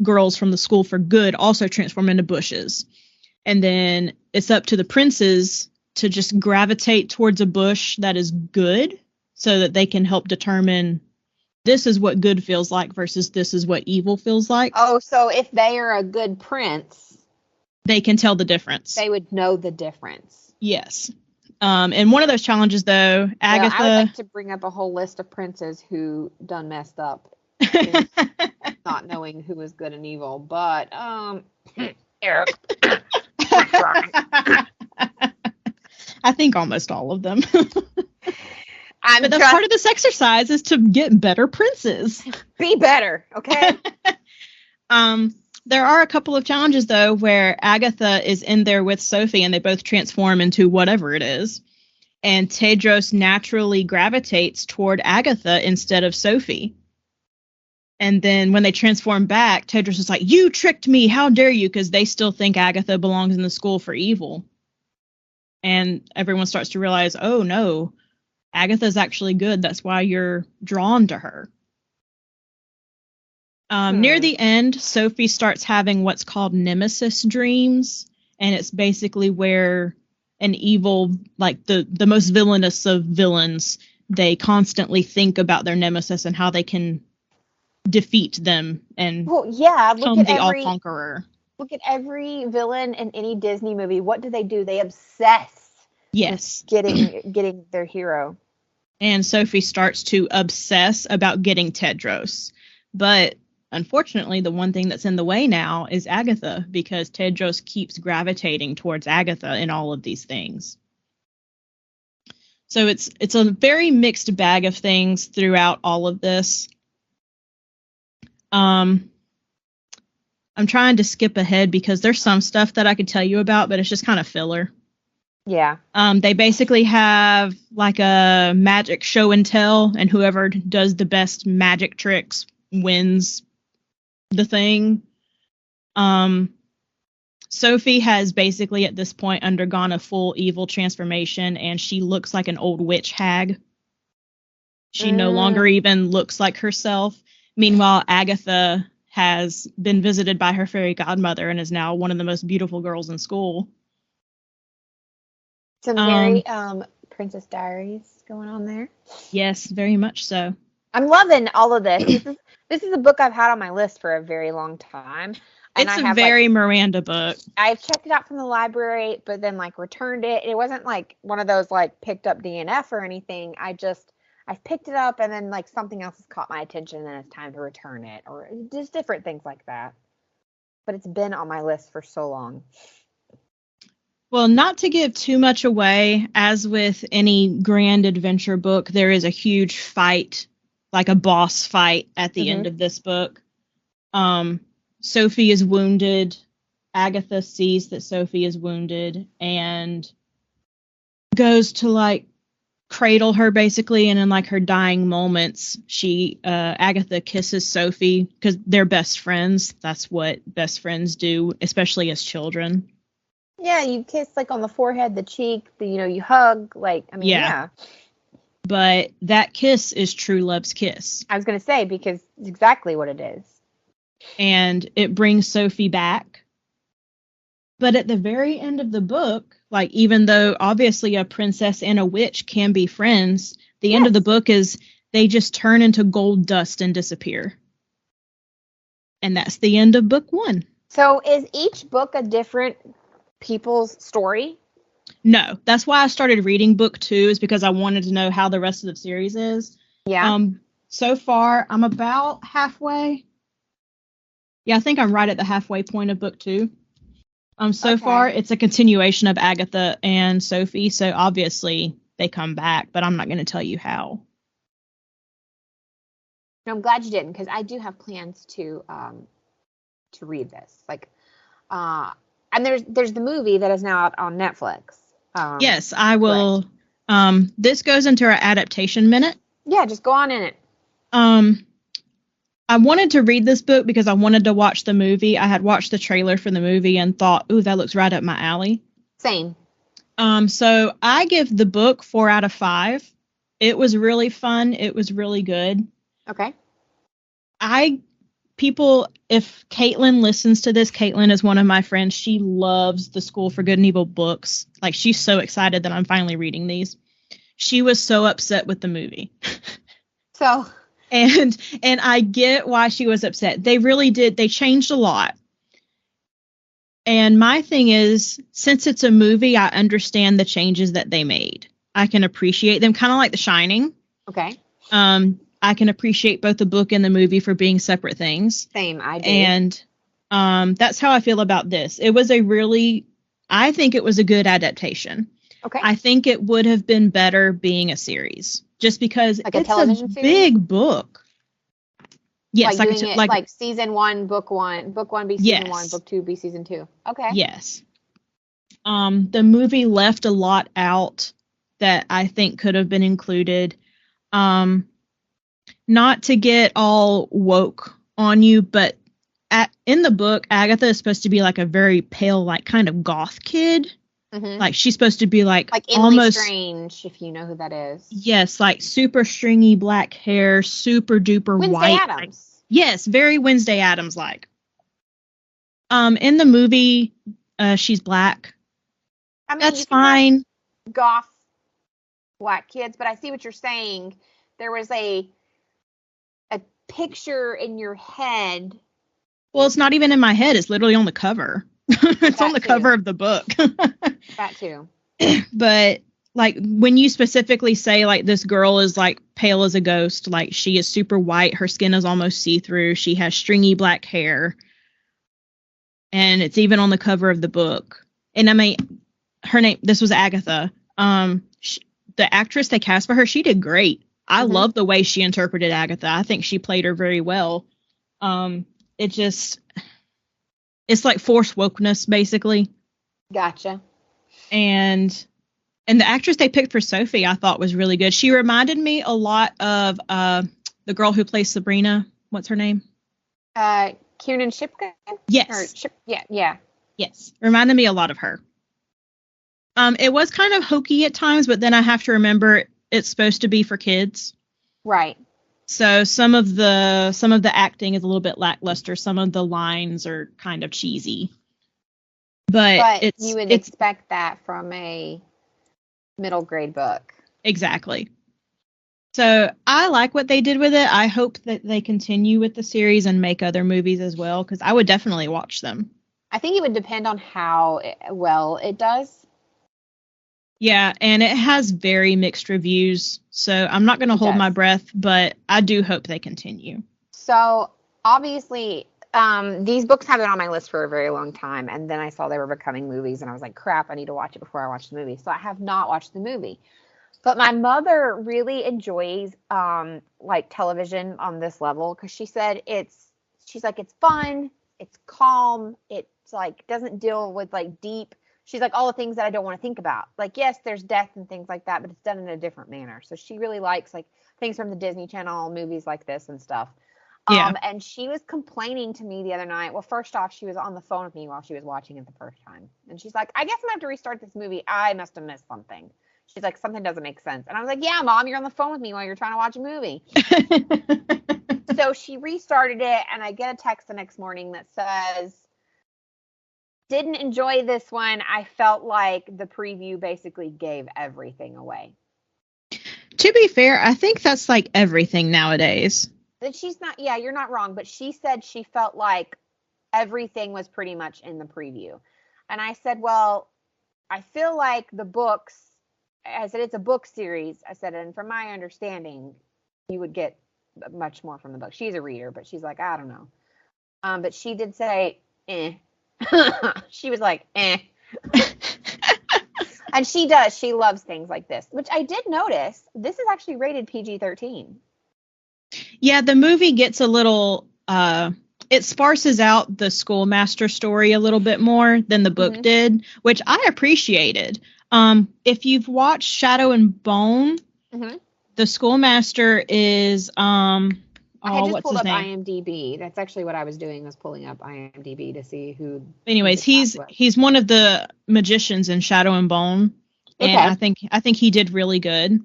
girls from the School for Good also transform into bushes. And then it's up to the princes to just gravitate towards a bush that is good so that they can help determine this is what good feels like versus this is what evil feels like. Oh, so if they are a good prince, they can tell the difference. They would know the difference. Yes. And one of those challenges, though, Agatha... Well, I would like to bring up a whole list of princes who done messed up. Not knowing who was good and evil, but, Eric. I think almost all of them. But that's part of this exercise is to get better princes. Be better, okay? There are a couple of challenges, though, where Agatha is in there with Sophie and they both transform into whatever it is. And Tedros naturally gravitates toward Agatha instead of Sophie. And then when they transform back, Tedros is like, you tricked me, how dare you? Because they still think Agatha belongs in the School for Evil. And everyone starts to realize, oh no, Agatha's actually good. That's why you're drawn to her. Near the end, Sophie starts having what's called nemesis dreams. And it's basically where an evil, like the most villainous of villains, they constantly think about their nemesis and how they can defeat them and become the all-conqueror. Look at every villain in any Disney movie. What do? They obsess. Yes. With getting their hero. And Sophie starts to obsess about getting Tedros. But unfortunately, the one thing that's in the way now is Agatha, because Tedros keeps gravitating towards Agatha in all of these things. So it's a very mixed bag of things throughout all of this. I'm trying to skip ahead because there's some stuff that I could tell you about, but it's just kind of filler. Yeah. They basically have like a magic show and tell, and whoever does the best magic tricks wins the thing. Sophie has basically at this point undergone a full evil transformation, and she looks like an old witch hag. She no longer even looks like herself. Meanwhile, Agatha has been visited by her fairy godmother and is now one of the most beautiful girls in school. Some very Princess Diaries going on there. Yes, very much so. I'm loving all of this. This is a book I've had on my list for a very long time. And It's a very Miranda book. I've checked it out from the library, but then like returned it. It wasn't like one of those like picked up DNF or anything. I've picked it up and then like something else has caught my attention and then it's time to return it, or just different things like that. But it's been on my list for so long. Well, not to give too much away, as with any grand adventure book, there is a huge fight, like a boss fight at the end of this book. Sophie is wounded. Agatha sees that Sophie is wounded and goes to like cradle her basically, and in like her dying moments, Agatha kisses Sophie because they're best friends. That's what best friends do, especially as children. Yeah, you kiss like on the forehead, the cheek, you hug, like, I mean, yeah. But that kiss is true love's kiss. I was going to say, because it's exactly what it is. And it brings Sophie back. But at the very end of the book, like, even though obviously a princess and a witch can be friends, the end of the book is they just turn into gold dust and disappear. And that's the end of book 1. So is each book a different people's story? No, that's why I started reading book 2, is because I wanted to know how the rest of the series is. Yeah. So far, I'm about halfway. Yeah, I think I'm right at the halfway point of book 2. So far, it's a continuation of Agatha and Sophie, so obviously they come back, but I'm not going to tell you how. No, I'm glad you didn't, because I do have plans to read this. Like, and there's the movie that is now out on Netflix. Yes, I will. This goes into our adaptation minute. Yeah, just go on in it. I wanted to read this book because I wanted to watch the movie. I had watched the trailer for the movie and thought, ooh, that looks right up my alley. Same. So I give the book 4 out of 5. It was really fun. It was really good. Okay. If Caitlin listens to this, Caitlin is one of my friends. She loves the School for Good and Evil books. Like, she's so excited that I'm finally reading these. She was so upset with the movie. So... And I get why she was upset. They really did. They changed a lot. And my thing is, since it's a movie, I understand the changes that they made. I can appreciate them, kind of like The Shining. Okay. I can appreciate both the book and the movie for being separate things. Same, I do. And that's how I feel about this. I think it was a good adaptation. Okay. I think it would have been better being a series. Just because like it's a big book. Yes, like season 1, book 1. Book 1 be season 1, book 2 be season 2. Okay. Yes. The movie left a lot out that I think could have been included. Not to get all woke on you, but in the book, Agatha is supposed to be like a very pale, like kind of goth kid. Mm-hmm. Like, she's supposed to be like almost Strange, if you know who that is. Yes, like super stringy black hair, super duper Wednesday white. Addams. Like, yes, very Wednesday Addams like. In the movie, she's black. I mean, that's fine. Goth black kids, but I see what you're saying. There was a picture in your head. Well, it's not even in my head. It's literally on the cover. It's on the cover of the book. That too. But like, when you specifically say like this girl is like pale as a ghost, like she is super white, her skin is almost see-through, she has stringy black hair, and it's even on the cover of the book. And I mean, this was Agatha. The actress they cast for her, she did great. I love the way she interpreted Agatha. I think she played her very well. It's like forced wokeness, basically. Gotcha. And the actress they picked for Sophie, I thought was really good. She reminded me a lot of the girl who plays Sabrina. What's her name? Kiernan Shipka? Yes. Yeah. Yes. Reminded me a lot of her. It was kind of hokey at times, but then I have to remember it's supposed to be for kids. Right. So some of the acting is a little bit lackluster. Some of the lines are kind of cheesy. But you would expect that from a middle grade book. Exactly. So I like what they did with it. I hope that they continue with the series and make other movies as well, because I would definitely watch them. I think it would depend on how well it does. Yeah, and it has very mixed reviews, so I'm not going to hold my breath, but I do hope they continue. So obviously, these books have been on my list for a very long time, and then I saw they were becoming movies, and I was like, crap, I need to watch it before I watch the movie. So I have not watched the movie. But my mother really enjoys like television on this level, because she said she's like, it's fun, it's calm, it's like doesn't deal with like deep. She's like, all the things that I don't want to think about. Like, yes, there's death and things like that, but it's done in a different manner. So she really likes like things from the Disney Channel, movies like this and stuff. Yeah. And she was complaining to me the other night. Well, first off, she was on the phone with me while she was watching it the first time. And she's like, I guess I'm going to have to restart this movie. I must have missed something. She's like, something doesn't make sense. And I was like, yeah, Mom, you're on the phone with me while you're trying to watch a movie. So she restarted it, and I get a text the next morning that says, didn't enjoy this one. I felt like the preview basically gave everything away. To be fair, I think that's like everything nowadays. That she's not, yeah, you're not wrong, but she said she felt like everything was pretty much in the preview. And I said, well, I feel like the books, I said, it's a book series. I said, and from my understanding, you would get much more from the book. She's a reader, but she's like, I don't know. But she did say, eh. She was like, eh. And she does. She loves things like this, which I did notice. This is actually rated PG-13. Yeah, the movie gets a little, it sparses out the schoolmaster story a little bit more than the book did, which I appreciated. If you've watched Shadow and Bone, the schoolmaster is, I had just pulled up IMDb. That's actually what I was doing, was pulling up IMDb to see who. Anyways, he's one of the magicians in Shadow and Bone, and I think he did really good.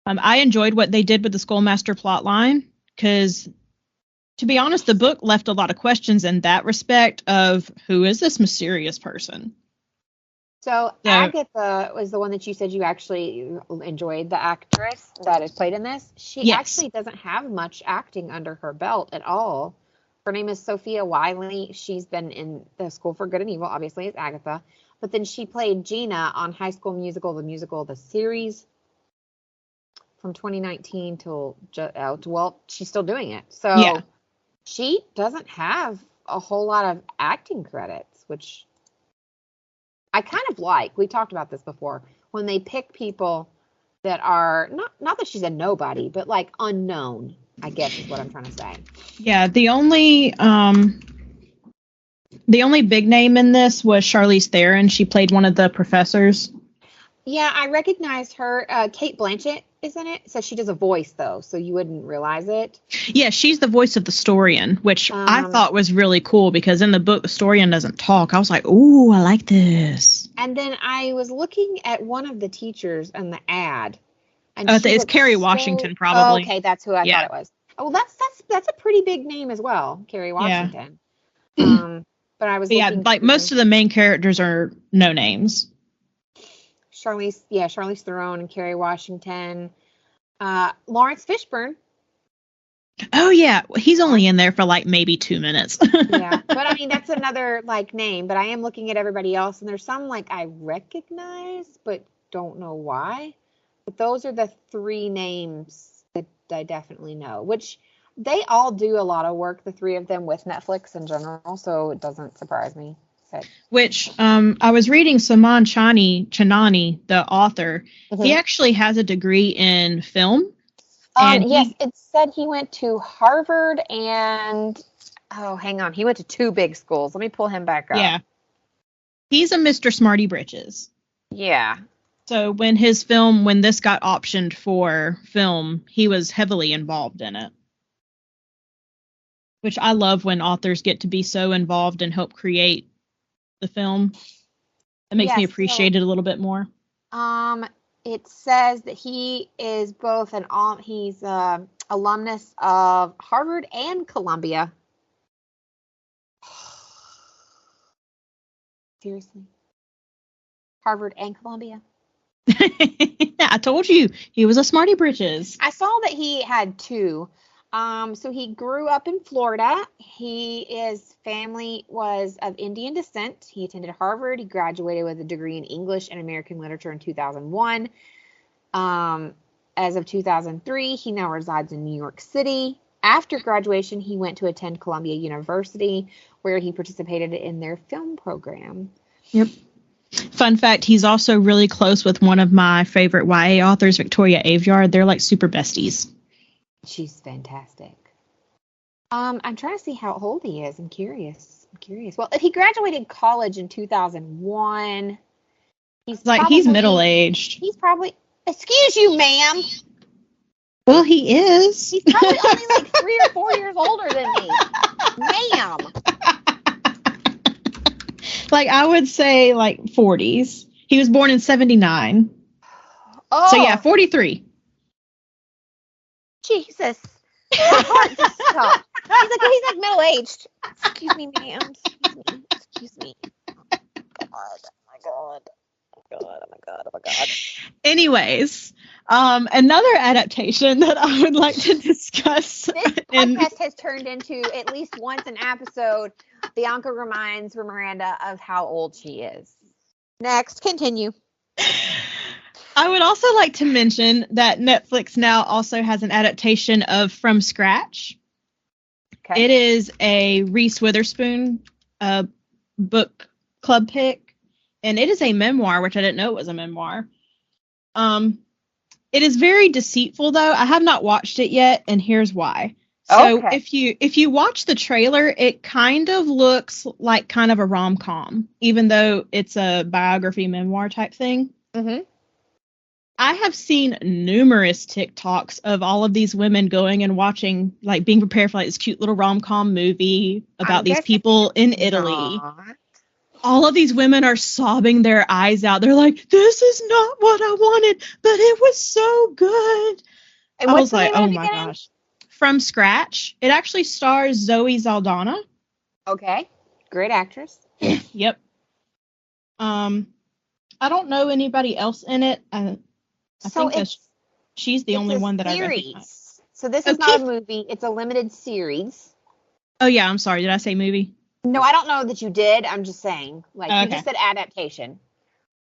I enjoyed what they did with the Schoolmaster plotline, because, to be honest, the book left a lot of questions in that respect of who is this mysterious person. So Agatha was the one that you said you actually enjoyed, the actress that is played in this. She actually doesn't have much acting under her belt at all. Her name is Sophia Wiley. She's been in The School for Good and Evil, obviously, as Agatha. But then she played Gina on High School Musical, the series from 2019 till, well, she's still doing it. So she doesn't have a whole lot of acting credits, which I kind of like. We talked about this before, when they pick people that are not that she's a nobody, but like unknown, I guess is what I'm trying to say. Yeah, the only big name in this was Charlize Theron. She played one of the professors. Yeah, I recognized her. Kate Blanchett is in it. So she does a voice, though, so you wouldn't realize it. Yeah, she's the voice of the Storian, which I thought was really cool, because in the book, the Storian doesn't talk. I was like, ooh, I like this. And then I was looking at one of the teachers in the ad. And it's Kerry Washington, probably. Oh, okay, that's who I thought it was. Oh, well, that's a pretty big name as well, Kerry Washington. Yeah. But I was looking like most of the main characters are no names. Charlize Theron and Kerry Washington. Lawrence Fishburne. Oh, yeah. He's only in there for like maybe 2 minutes. Yeah. But I mean, that's another like name. But I am looking at everybody else, and there's some like I recognize, but don't know why. But those are the 3 names that I definitely know, which they all do a lot of work, the 3 of them, with Netflix in general. So it doesn't surprise me. Which I was reading Soman Chainani, the author. He actually has a degree in film. Yes, it said he went to Harvard and hang on, he went to 2 big schools. Let me pull him back up. Yeah, he's a Mr. Smarty Britches. Yeah. So when this got optioned for film, he was heavily involved in it. Which I love when authors get to be so involved and help create the film. It makes me appreciate it a little bit more. It says that he is both he's alumnus of Harvard and Columbia. Seriously? Harvard and Columbia? I told you he was a smarty britches. I saw that he had two. So he grew up in Florida. His family was of Indian descent. He attended Harvard. He graduated with a degree in English and American Literature in 2001. As of 2003, he now resides in New York City. After graduation, he went to attend Columbia University, where he participated in their film program. Yep. Fun fact, he's also really close with one of my favorite YA authors, Victoria Aveyard. They're like super besties. She's fantastic. I'm trying to see how old he is. I'm curious. Well, if he graduated college in 2001, he's middle-aged. He's probably, excuse you, ma'am. Well, he is. He's probably only like 3 or 4 years older than me. Ma'am. Like, I would say like 40s. He was born in 79. Oh. So yeah, 43. Jesus. My heart just stopped. He's like middle-aged. Excuse me, ma'am. Excuse me. Oh my God. Anyways, another adaptation that I would like to discuss. This podcast has turned into, at least once an episode, Bianca reminds Miranda of how old she is. Next, continue. I would also like to mention that Netflix now also has an adaptation of From Scratch. Okay. It is a Reese Witherspoon book club pick, and it is a memoir, which I didn't know it was a memoir. It is very deceitful, though. I have not watched it yet, and here's why. So if you watch the trailer, it kind of looks like kind of a rom-com, even though it's a biography memoir type thing. Mm-hmm. I have seen numerous TikToks of all of these women going and watching, like being prepared for like this cute little rom-com movie about these people in Italy. All of these women are sobbing their eyes out. They're like, this is not what I wanted, but it was so good. And I was like, oh my gosh. From Scratch. It actually stars Zoe Saldana. Okay. Great actress. Yep. I don't know anybody else in it. I think she's the only one that I recognize. So this is not a movie. It's a limited series. Oh, yeah. I'm sorry. Did I say movie? No, I don't know that you did. I'm just saying. You just said adaptation.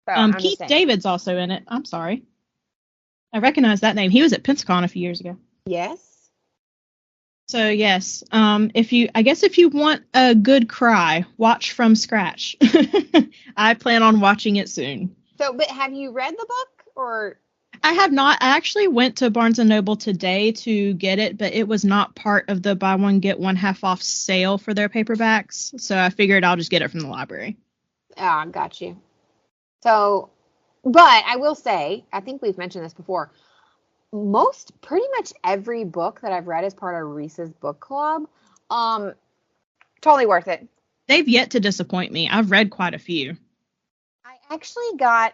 So Keith David's also in it. I'm sorry. I recognize that name. He was at Pensacon a few years ago. Yes. So, yes. If you want a good cry, watch From Scratch. I plan on watching it soon. So, but have you read the book or... I have not. I actually went to Barnes & Noble today to get it, but it was not part of the buy one, get one half off sale for their paperbacks. So I figured I'll just get it from the library. Ah, got you. So, but I will say, I think we've mentioned this before, pretty much every book that I've read as part of Reese's book club, totally worth it. They've yet to disappoint me. I've read quite a few. I actually got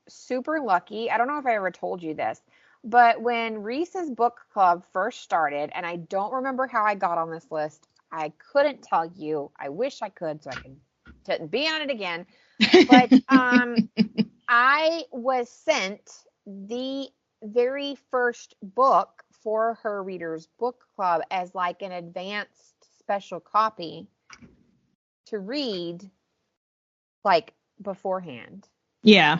super lucky. I don't know if I ever told you this, but when Reese's book club first started, and I don't remember how I got on this list, I couldn't tell you. I wish I could so I could be on it again. But I was sent the very first book for her readers book club as like an advanced special copy to read like beforehand. Yeah.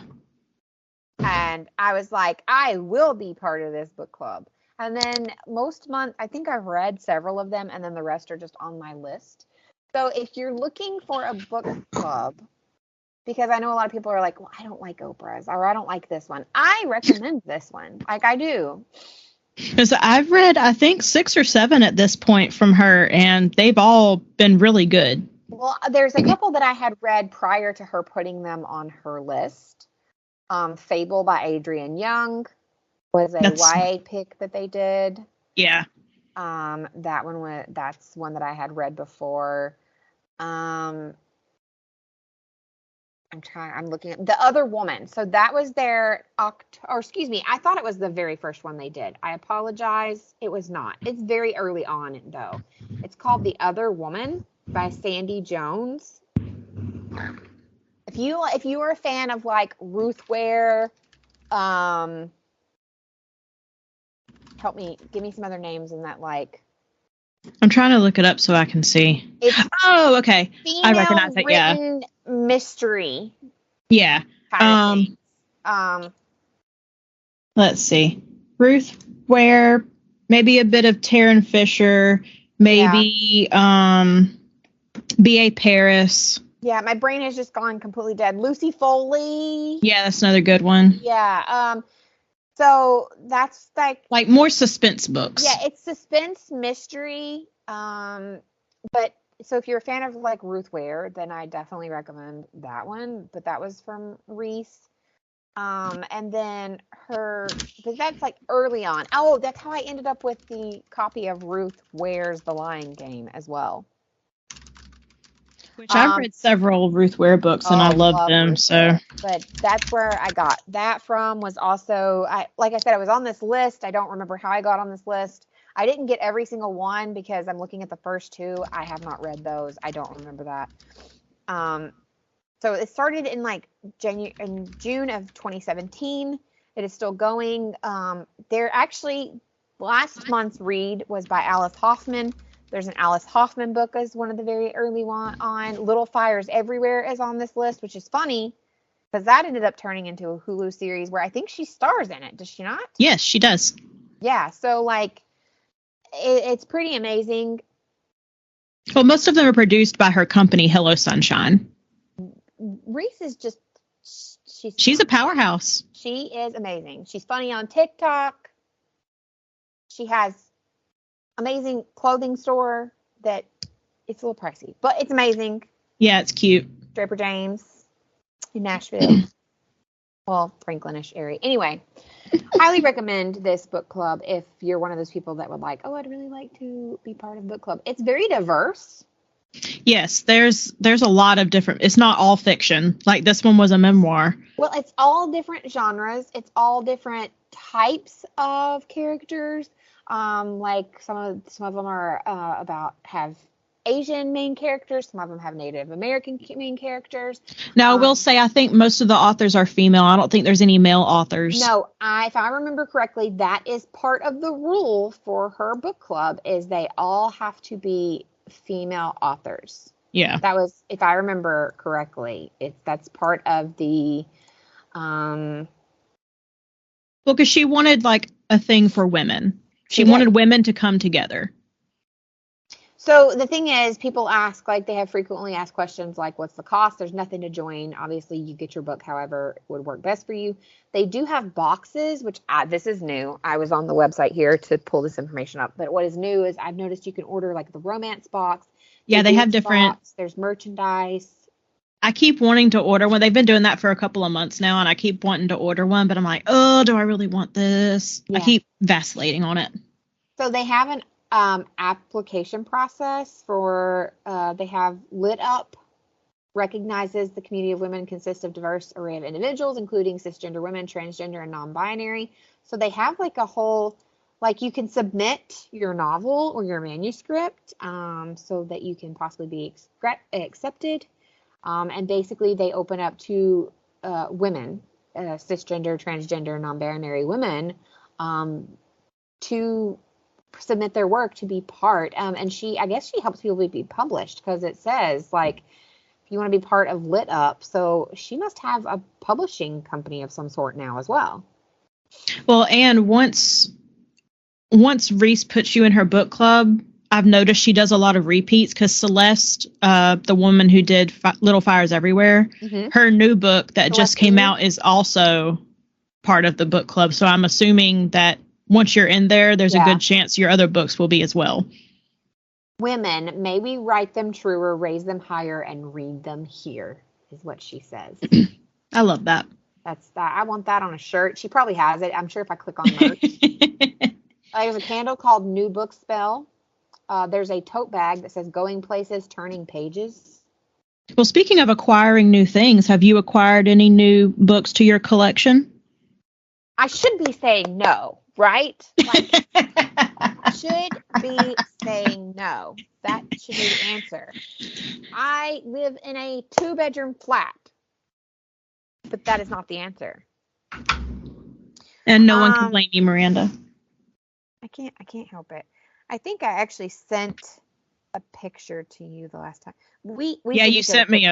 And I was like, I will be part of this book club. And then most months, I think I've read several of them, and then the rest are just on my list. So if you're looking for a book club, because I know a lot of people are like, well, I don't like Oprah's, or I don't like this one. I recommend this one. Like I do. Because I've read, I think, 6 or 7 at this point from her, and they've all been really good. Well, there's a couple that I had read prior to her putting them on her list. Fable by Adrienne Young was a YA pick that they did. Yeah. That's one that I had read before. I'm looking at The Other Woman. So that was their I thought it was the very first one they did. I apologize. It was not. It's very early on though. It's called The Other Woman by Sandie Jones. If you are a fan of like Ruth Ware, Help me. Give me some other names in that, like. I'm trying to look it up so I can see. Oh, okay. I recognize it. Yeah. Written mystery. Yeah. Kind of thing. Let's see. Ruth Ware, maybe a bit of Taryn Fisher, maybe B.A. Paris. Yeah, my brain has just gone completely dead. Lucy Foley. Yeah, that's another good one. Yeah. So that's like more suspense books. Yeah, it's suspense mystery. But so if you're a fan of like Ruth Ware, then I definitely recommend that one. But that was from Reese. And then but that's like early on. Oh, that's how I ended up with the copy of Ruth Ware's The Lion Game as well. Which I've read several Ruth Ware books and I love them. Ruth Ware. But that's where I got that from. Was also, like I said, I was on this list. I don't remember how I got on this list. I didn't get every single one because I'm looking at the first two. I have not read those. I don't remember that. So it started in like June of 2017. It is still going. They're actually, last month's read was by Alice Hoffman. There's an Alice Hoffman book as one of the very early one on. Little Fires Everywhere is on this list, which is funny because that ended up turning into a Hulu series where I think she stars in it. Does she not? Yes, she does. Yeah. So like, it's pretty amazing. Well, most of them are produced by her company, Hello Sunshine. Reese is just, she's a powerhouse. She is amazing. She's funny on TikTok. She has amazing clothing store that it's a little pricey, but it's amazing. Yeah, it's cute. Draper James in Nashville. Well, Franklinish area. Anyway, highly recommend this book club if you're one of those people that would like, I'd really like to be part of book club. It's very diverse. Yes, there's a lot of different, it's not all fiction. Like this one was a memoir. Well, it's all different genres. It's all different types of characters. Like some of them are have Asian main characters. Some of them have Native American main characters. Now, I will say, I think most of the authors are female. I don't think there's any male authors. No, if I remember correctly, that is part of the rule for her book club is they all have to be female authors. Yeah. That was, if I remember correctly, that's part of the, well, because she wanted like a thing for women. She wanted women to come together. So the thing is, people ask, like they have frequently asked questions like, what's the cost? There's nothing to join. Obviously, you get your book however would work best for you. They do have boxes, which this is new. I was on the website here to pull this information up. But what is new is I've noticed you can order like the romance box. Yeah, they have different. There's merchandise. I keep wanting to order one. They've been doing that for a couple of months now, and I keep wanting to order one. But I'm like, oh, do I really want this? Yeah. I keep vacillating on it. So they have an application process for, they have Lit Up, recognizes the community of women consists of diverse array of individuals, including cisgender women, transgender, and non-binary. So they have like a whole, like you can submit your novel or your manuscript so that you can possibly be accepted. And basically they open up to women, cisgender, transgender, non-binary women to submit their work to be part. And I guess she helps people be published because it says like, if you want to be part of Lit Up. So she must have a publishing company of some sort now as well. Well, and once Reese puts you in her book club, I've noticed she does a lot of repeats because Celeste, the woman who did Little Fires Everywhere, her new book that just came out is also part of the book club. So I'm assuming that once you're in there, there's a good chance your other books will be as well. Women, may we write them truer, raise them higher, and read them here, is what she says. I love that. That's that. I want that on a shirt. She probably has it. I'm sure if I click on merch. There's a candle called New Book Spell. There's a tote bag that says Going Places, Turning Pages. Well, speaking of acquiring new things, have you acquired any new books to your collection? I should be saying no, right? Like, should be saying no. That should be the answer. I live in a 2-bedroom flat, but that is not the answer. And no one can blame you, Miranda. I can't help it. I think I actually sent a picture to you the last time. You sent me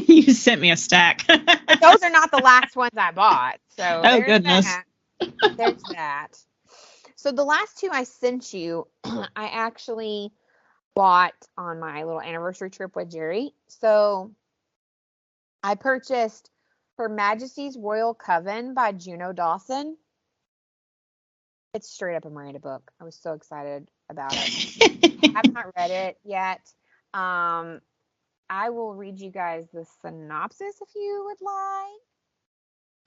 you sent me a stack. But those are not the last ones I bought. So oh goodness. There's that. So the last two I sent you, I actually bought on my little anniversary trip with Jerry. So I purchased Her Majesty's Royal Coven by Juno Dawson. It's straight up a Miranda book. I was so excited about it. I have not read it yet. I will read you guys the synopsis if you would like.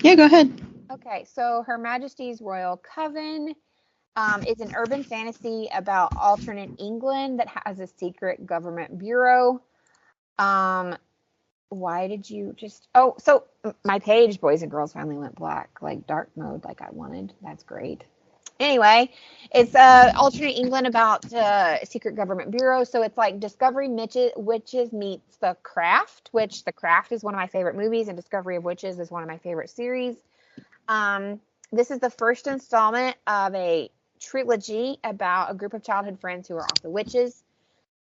Yeah, go ahead. Okay, so Her Majesty's Royal Coven is an urban fantasy about alternate England that has a secret government bureau. Why did you just... Oh, so my page, boys and girls, finally went black, like dark mode like I wanted. That's great. Anyway, it's alternate England about secret government bureau. So it's like Discovery Witches meets The Craft, which The Craft is one of my favorite movies, and Discovery of Witches is one of my favorite series. This is the first installment of a trilogy about a group of childhood friends who are also witches.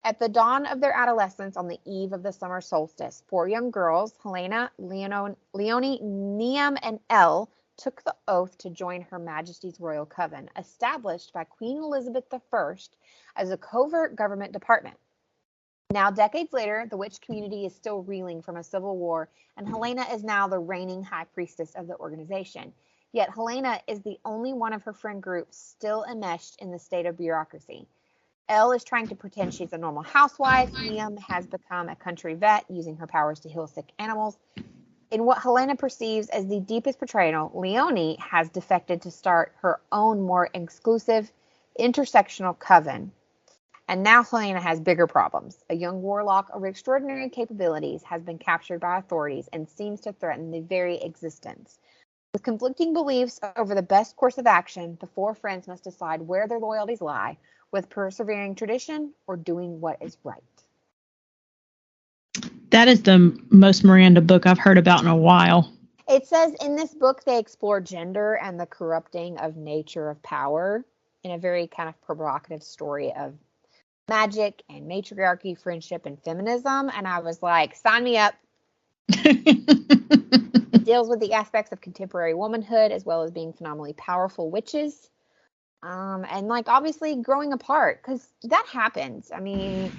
At the dawn of their adolescence, on the eve of the summer solstice, 4 young girls, Helena, Leonie, Niam, and Elle, took the oath to join Her Majesty's Royal Coven, established by Queen Elizabeth I as a covert government department. Now, decades later, the witch community is still reeling from a civil war, and Helena is now the reigning high priestess of the organization. Yet Helena is the only one of her friend group still enmeshed in the state of bureaucracy. Elle is trying to pretend she's a normal housewife. Niam has become a country vet, using her powers to heal sick animals. In what Helena perceives as the deepest betrayal, Leonie has defected to start her own more exclusive intersectional coven. And now Helena has bigger problems. A young warlock of extraordinary capabilities has been captured by authorities and seems to threaten the very existence. With conflicting beliefs over the best course of action, the 4 friends must decide where their loyalties lie, with persevering tradition or doing what is right. That is the most Miranda book I've heard about in a while. It says in this book they explore gender and the corrupting of nature of power in a very kind of provocative story of magic and matriarchy, friendship, and feminism. And I was like, sign me up. It deals with the aspects of contemporary womanhood as well as being phenomenally powerful witches. And like obviously growing apart, because that happens. I mean,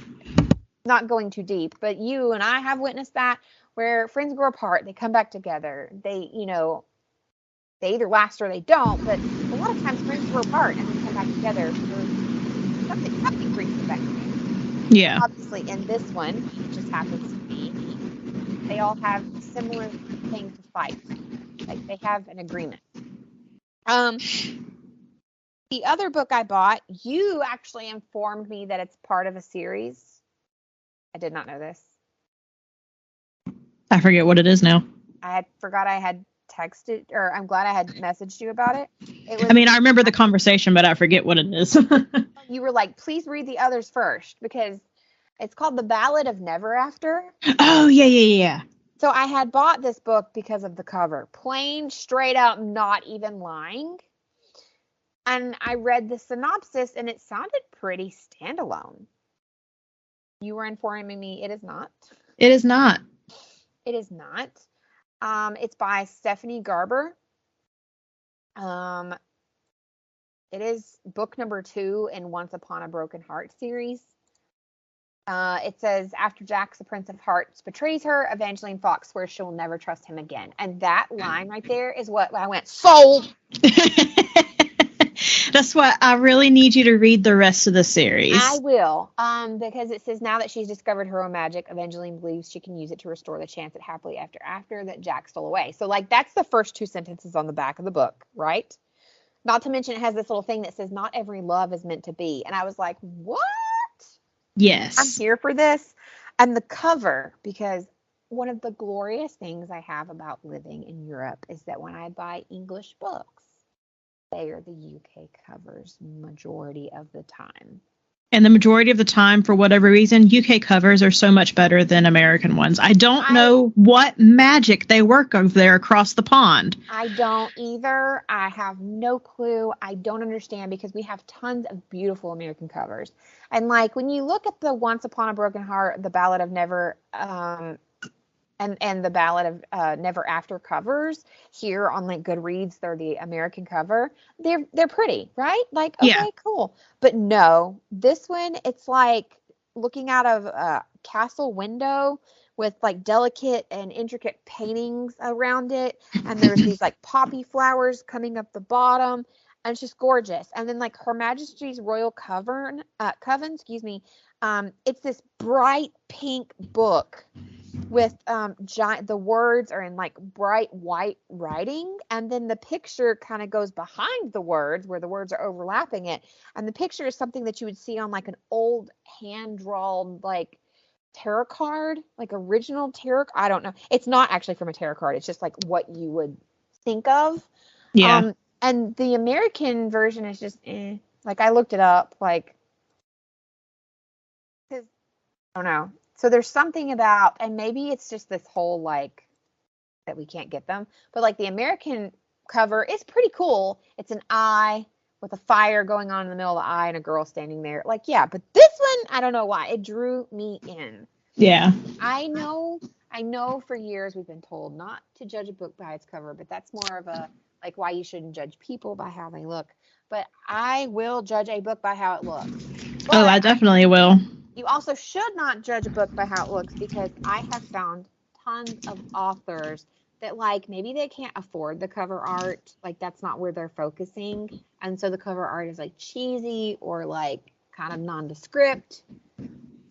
not going too deep, but you and I have witnessed that, where friends grow apart, they come back together. They either last or they don't, but a lot of times friends grow apart and then come back together for something brings them back together. Yeah. Obviously in this one, it just happens to be they all have similar things to fight. Like they have an agreement. The other book I bought, you actually informed me that it's part of a series. I did not know this. I forget what it is now. I forgot I had texted, or I'm glad I had messaged you about it. I remember the conversation, but I forget what it is. You were like, please read the others first, because it's called The Ballad of Never After. Oh, yeah. So I had bought this book because of the cover. Plain, straight up, not even lying. And I read the synopsis, and it sounded pretty standalone. You were informing me it is not. It is not. It is not. It's by Stephanie Garber. It is book number 2 in Once Upon a Broken Heart series. It says, after Jax, the Prince of Hearts, betrays her, Evangeline Fox swears she will never trust him again. And that line right there is what I went, sold! That's why I really need you to read the rest of the series. I will, because it says, now that she's discovered her own magic, Evangeline believes she can use it to restore the chance at happily after that Jack stole away. So, like, that's the first 2 sentences on the back of the book, right? Not to mention it has this little thing that says, not every love is meant to be. And I was like, what? Yes. I'm here for this. And the cover, because one of the glorious things I have about living in Europe is that when I buy English books, they are the UK covers majority of the time. And the majority of the time, for whatever reason, UK covers are so much better than American ones. I don't know what magic they work over there across the pond. I don't either. I have no clue. I don't understand because we have tons of beautiful American covers. And like when you look at the Once Upon a Broken Heart, the Ballad of Never, and the Ballad of Never After covers here on like Goodreads, they're the American cover. They're pretty, right? Like, okay, Yeah. cool. But no, this one, it's like looking out of a castle window with like delicate and intricate paintings around it. And there's these like poppy flowers coming up the bottom. And it's just gorgeous. And then like Her Majesty's Royal Coven, it's this bright pink book with the words are in like bright white writing, and then the picture kind of goes behind the words where the words are overlapping it, and the picture is something that you would see on like an old hand drawn like tarot card, like original tarot. I don't know, it's not actually from a tarot card, it's just like what you would think of. And the American version is just like I looked it up, like, because I don't know. So there's something about, and maybe it's just this whole like that we can't get them, but like the American cover is pretty cool. It's an eye with a fire going on in the middle of the eye and a girl standing there. Like, yeah, but this one, I don't know why, it drew me in. Yeah. I know for years we've been told not to judge a book by its cover, but that's more of a like why you shouldn't judge people by how they look. But I will judge a book by how it looks. But I definitely will. you also should not judge a book by how it looks, because I have found tons of authors that like maybe they can't afford the cover art, like that's not where they're focusing, and so the cover art is like cheesy or like kind of nondescript,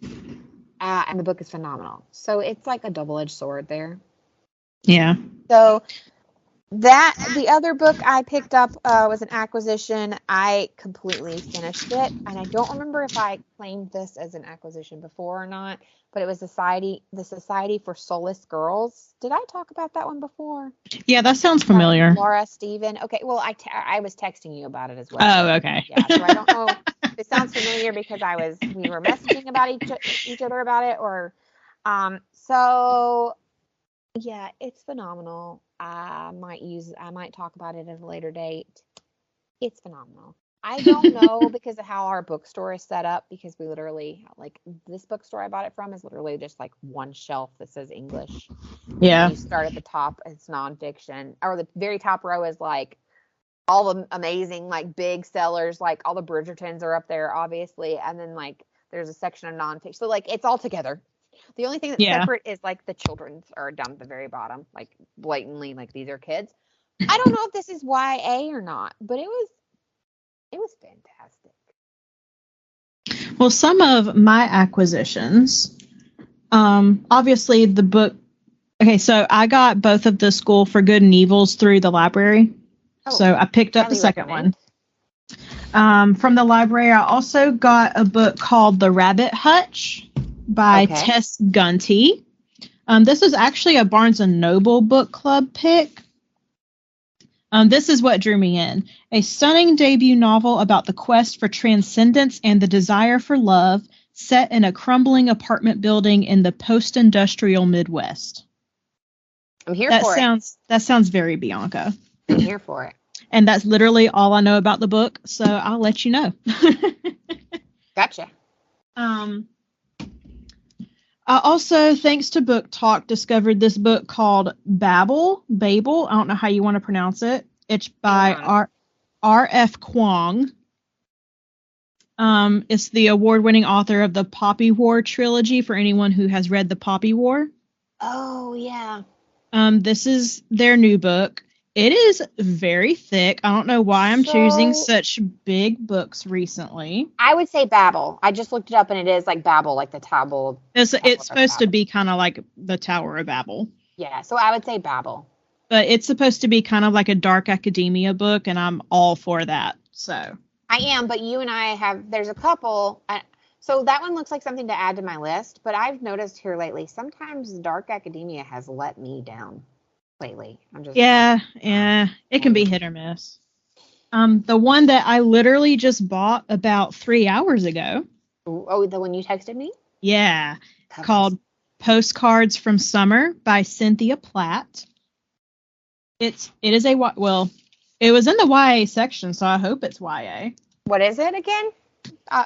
and the book is phenomenal. So it's like a double-edged sword there. Yeah. So the other book I picked up was an acquisition. I completely finished it, and I don't remember if I claimed this as an acquisition before or not, but it was the Society for Soulless Girls. Did I talk about that one before? Yeah, that sounds familiar. Laura Steven. Okay, well, I was texting you about it as well. Oh, okay. Yeah, so I don't know if it sounds familiar because we were messaging about each other about it, or so yeah, it's phenomenal. I might talk about it at a later date. It's phenomenal. I don't know because of how our bookstore is set up, because we literally, like, this bookstore I bought it from is literally just like one shelf that says English. Yeah. You start at the top, it's nonfiction, or the very top row is like all the amazing, like, big sellers, like all the Bridgertons are up there, obviously, and then like there's a section of nonfiction. So like it's all together. The only thing that's separate is like the children's are down at the very bottom, like blatantly, like these are kids. I don't know if this is YA or not, but it was fantastic. Well, some of my acquisitions, obviously the book. Okay, so I got both of the School for Good and Evils through the library. So I picked up the second one. From the library, I also got a book called The Rabbit Hutch by Tess Gunty. This is actually a Barnes & Noble book club pick. This is what drew me in. A stunning debut novel about the quest for transcendence and the desire for love, set in a crumbling apartment building in the post-industrial Midwest. I'm here for it. That sounds very Bianca. I'm here for it. And that's literally all I know about the book, so I'll let you know. Gotcha. I also, thanks to Book Talk, discovered this book called Babel. I don't know how you want to pronounce it. It's by R.F. Kuang. It's the award-winning author of the Poppy War trilogy, for anyone who has read the Poppy War. Oh, yeah. This is their new book. It is very thick. I don't know why I'm choosing such big books recently. I would say Babel. I just looked it up, and it is like Babel, like the Tower. It's supposed to be kind of like the Tower of Babel. Yeah, so I would say Babel. But it's supposed to be kind of like a dark academia book, and I'm all for that. So I am, but you and I there's a couple. So that one looks like something to add to my list, but I've noticed here lately, sometimes dark academia has let me down lately. Yeah, it can be hit or miss. The one that I literally just bought about 3 hours ago Oh, the one you texted me? Yeah. That Called Postcards from Summer by Cynthia Platt. It was in the YA section, so I hope it's YA. What is it again?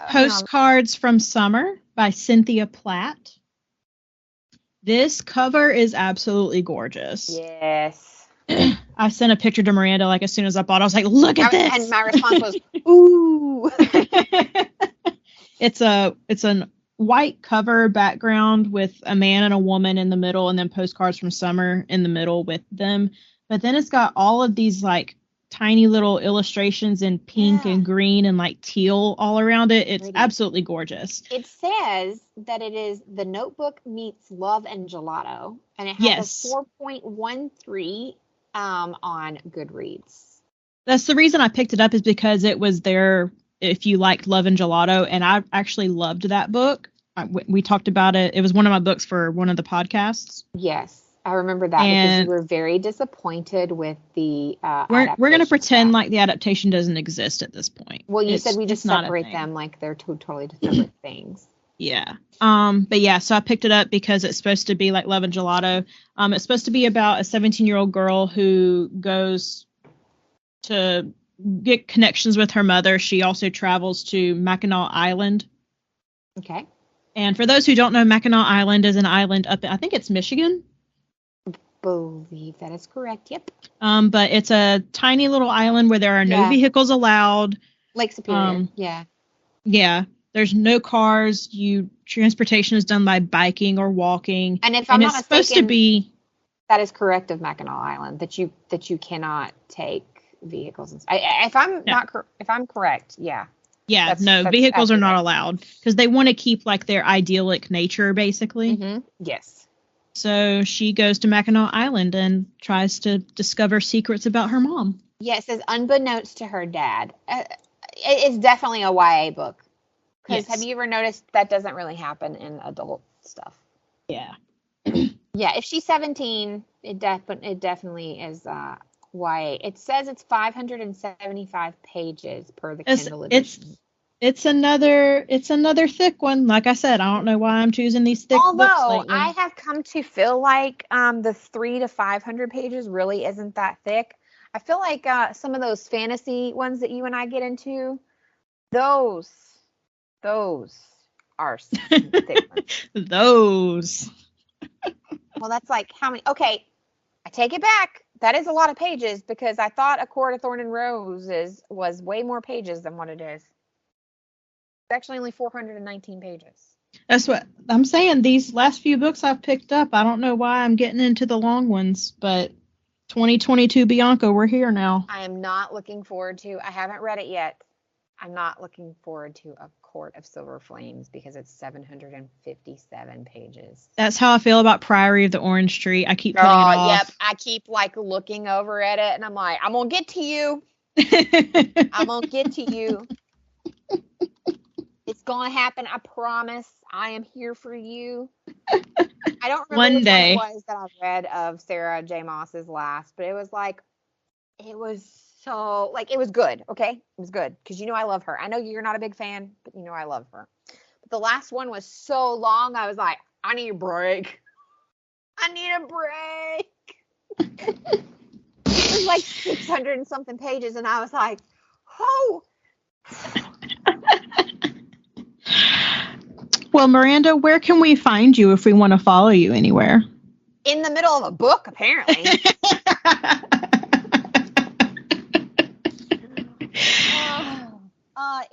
Postcards from Summer by Cynthia Platt. This cover is absolutely gorgeous. Yes. I sent a picture to Miranda like as soon as I bought it. I was like, look at this. And my response was, ooh. It's a white cover background with a man and a woman in the middle, and then Postcards from Summer in the middle with them. But then it's got all of these like tiny little illustrations in pink and green and like teal all around it. It's absolutely gorgeous. It says that it is The Notebook meets Love and Gelato, and it has a 4.13 on Goodreads. That's the reason I picked it up, is because it was there if you liked Love and Gelato, and I actually loved that book. We talked about it. It was one of my books for one of the podcasts. Yes, I remember that, because you were very disappointed with the We're going to pretend like the adaptation doesn't exist at this point. Well, you said we just separate them like they're two totally separate things. Yeah. But yeah, so I picked it up because it's supposed to be like Love and Gelato. It's supposed to be about a 17-year-old girl who goes to get connections with her mother. She also travels to Mackinac Island. Okay. And for those who don't know, Mackinac Island is an island up in, I think it's Michigan. I believe that is correct. Yep. But it's a tiny little island where there are no vehicles allowed. Lake Superior. Yeah. Yeah. There's no cars. Transportation is done by biking or walking. And if I'm not mistaken, supposed to be, that is correct of Mackinac Island, that you cannot take vehicles. If I'm correct, yeah. Yeah, that's vehicles are not allowed because they want to keep like their idyllic nature, basically. Mm-hmm. Yes. So she goes to Mackinac Island and tries to discover secrets about her mom. Yeah, it says unbeknownst to her dad. It's definitely a YA book. Because have you ever noticed that doesn't really happen in adult stuff? Yeah. Yeah, if she's 17, it definitely is YA. It says it's 575 pages per the Kindle edition. It's another thick one. Like I said, I don't know why I'm choosing these thick books lately. Although I have come to feel like the 300 to 500 pages really isn't that thick. I feel like some of those fantasy ones that you and I get into, those are thick ones. Those. Well, that's like how many? Okay, I take it back. That is a lot of pages, because I thought A Court of Thorn and Roses was way more pages than what it is. It's actually only 419 pages. That's what I'm saying. These last few books I've picked up, I don't know why I'm getting into the long ones, but 2022 Bianca, we're here now. I am not looking forward to, I haven't read it yet. I'm not looking forward to A Court of Silver Flames because it's 757 pages. That's how I feel about Priory of the Orange Tree. I keep putting it off. Yep. I keep like looking over at it and I'm like, I'm going to get to you. I'm going to get to you. It's going to happen. I promise. I am here for you. I don't remember which one it was that I read of Sarah J. Maas's last, but it was like, it was so, like, it was good, okay? It was good, because you know I love her. I know you're not a big fan, but you know I love her. But the last one was so long, I was like, I need a break. I need a break. It was like 600 and something pages, and I was like, oh. Well, Miranda, where can we find you if we want to follow you anywhere? In the middle of a book, apparently.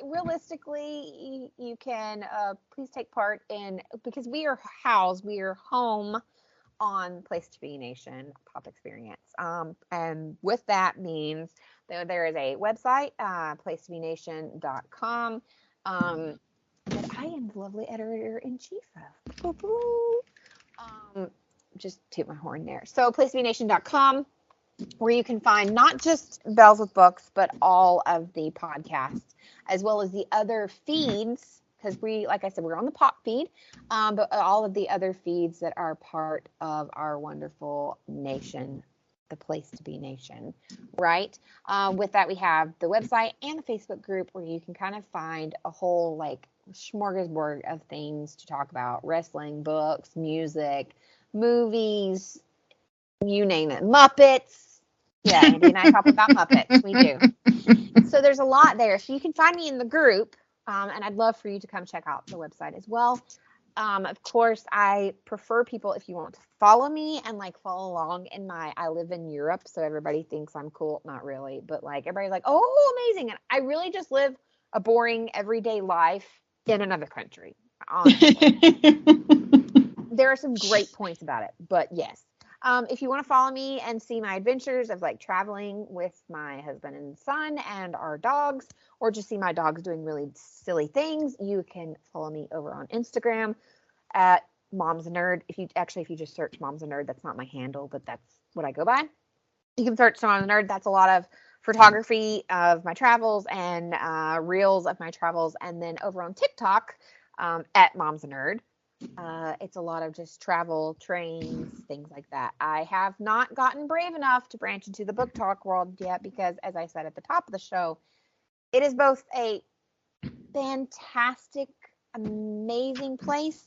Realistically, you can please take part in, because we are home on Place to Be Nation Pop Experience. And with that means there is a website, placetobenation.com, that I am the lovely editor-in-chief of. Just toot my horn there. So placetobenation.com, where you can find not just Bells with Books, but all of the podcasts, as well as the other feeds, because like I said, we're on the pop feed, but all of the other feeds that are part of our wonderful nation, the Place to Be Nation, right? With that, we have the website and the Facebook group, where you can kind of find a whole, like, smorgasbord of things to talk about. Wrestling, books, music, movies, you name it. Muppets. Yeah, Andy and I talk about Muppets. We do. So there's a lot there. So you can find me in the group, and I'd love for you to come check out the website as well. Of course, I prefer people, if you want to follow me and like follow along I live in Europe, so everybody thinks I'm cool. Not really, but like everybody's like, oh, amazing. And I really just live a boring everyday life in another country. There are some great points about it, but yes. If you want to follow me and see my adventures of like traveling with my husband and son and our dogs, or just see my dogs doing really silly things, you can follow me over on Instagram at Mom's a Nerd. If you just search Mom's a Nerd, that's not my handle, but that's what I go by. You can search Mom's a Nerd. That's a lot of photography of my travels and reels of my travels. And then over on TikTok at Mom's a Nerd. It's a lot of just travel, trains, things like that. I have not gotten brave enough to branch into the book talk world yet because, as I said at the top of the show, it is both a fantastic, amazing place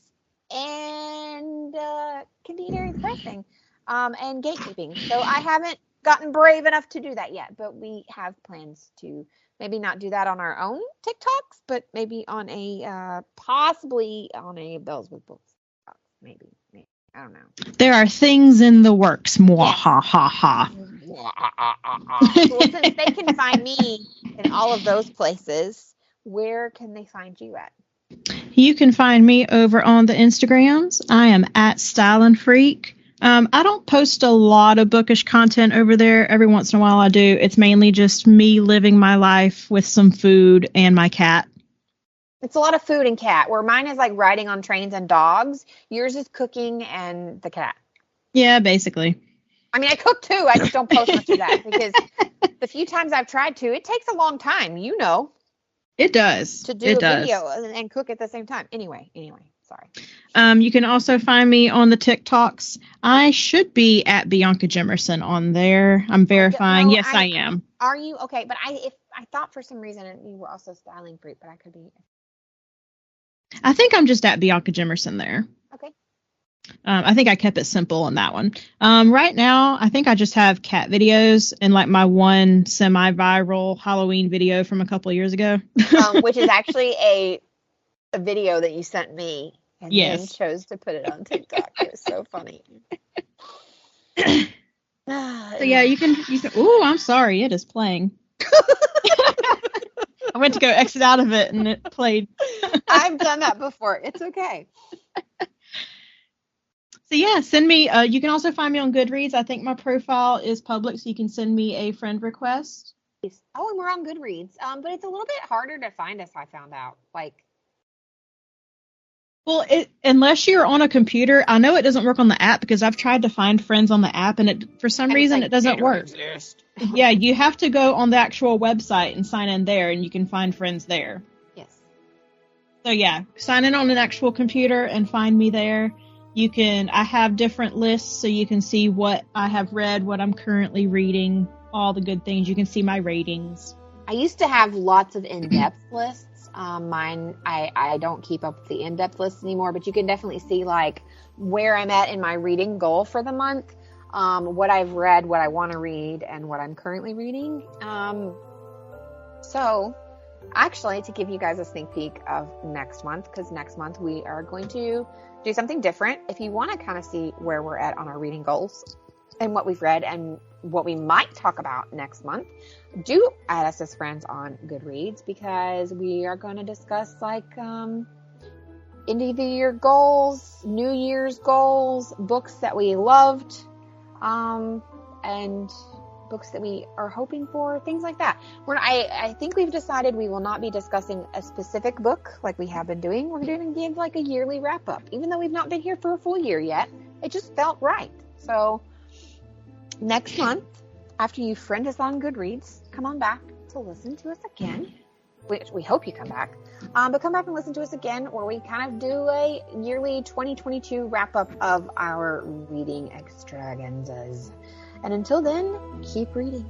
and can be very depressing and gatekeeping. So I haven't gotten brave enough to do that yet, but we have plans to maybe not do that on our own TikToks, but maybe on possibly on a Bells with Books. Maybe. I don't know. There are things in the works. Mwahaha. Well, since they can find me in all of those places, where can they find you at? You can find me over on the Instagrams. I am at Stylin' Freak. I don't post a lot of bookish content over there. Every once in a while I do. It's mainly just me living my life with some food and my cat. It's a lot of food and cat, where mine is like riding on trains and dogs. Yours is cooking and the cat. Yeah, basically. I mean, I cook too. I just don't post much of that because the few times I've tried to, it takes a long time, you know. It does. To do a video and cook at the same time. Anyway, sorry. You can also find me on the TikToks. I should be at Bianca Jimerson on there. I'm verifying. No, yes, I am. Are you? Okay, but I thought for some reason you were also Styling Freak, but I could be. I think I'm just at Bianca Jimerson there. Okay. I think I kept it simple on that one. Right now, I think I just have cat videos and like my one semi-viral Halloween video from a couple of years ago. Which is actually a video that you sent me and then chose to put it on TikTok. It was so funny. So yeah, you can. Ooh, I'm sorry. It is playing. I went to go exit out of it and it played. I've done that before. It's okay. So yeah, send me. You can also find me on Goodreads. I think my profile is public, so you can send me a friend request. Oh, and we're on Goodreads. But it's a little bit harder to find us. I found out. Well, unless you're on a computer, I know it doesn't work on the app because I've tried to find friends on the app, and for some reason it doesn't work. Yeah, you have to go on the actual website and sign in there, and you can find friends there. Yes. So yeah, sign in on an actual computer and find me there. I have different lists so you can see what I have read, what I'm currently reading, all the good things. You can see my ratings. I used to have lots of in-depth lists. Mine, I don't keep up with the in-depth lists anymore, but you can definitely see like where I'm at in my reading goal for the month, what I've read, what I want to read, and what I'm currently reading. So actually, to give you guys a sneak peek of next month, because next month we are going to do something different. If you want to kind of see where we're at on our reading goals and what we've read and what we might talk about next month, do add us as friends on Goodreads, because we are going to discuss like end of the year goals, New Year's goals, books that we loved, and books that we are hoping for, things like that. I think we've decided we will not be discussing a specific book like we have been doing. We're going to give like a yearly wrap up, even though we've not been here for a full year yet. It just felt right. So next month, after you friend us on Goodreads, come on back to listen to us again. We hope you come back. But come back and listen to us again, where we kind of do a yearly 2022 wrap up of our reading extravaganzas. And until then, keep reading.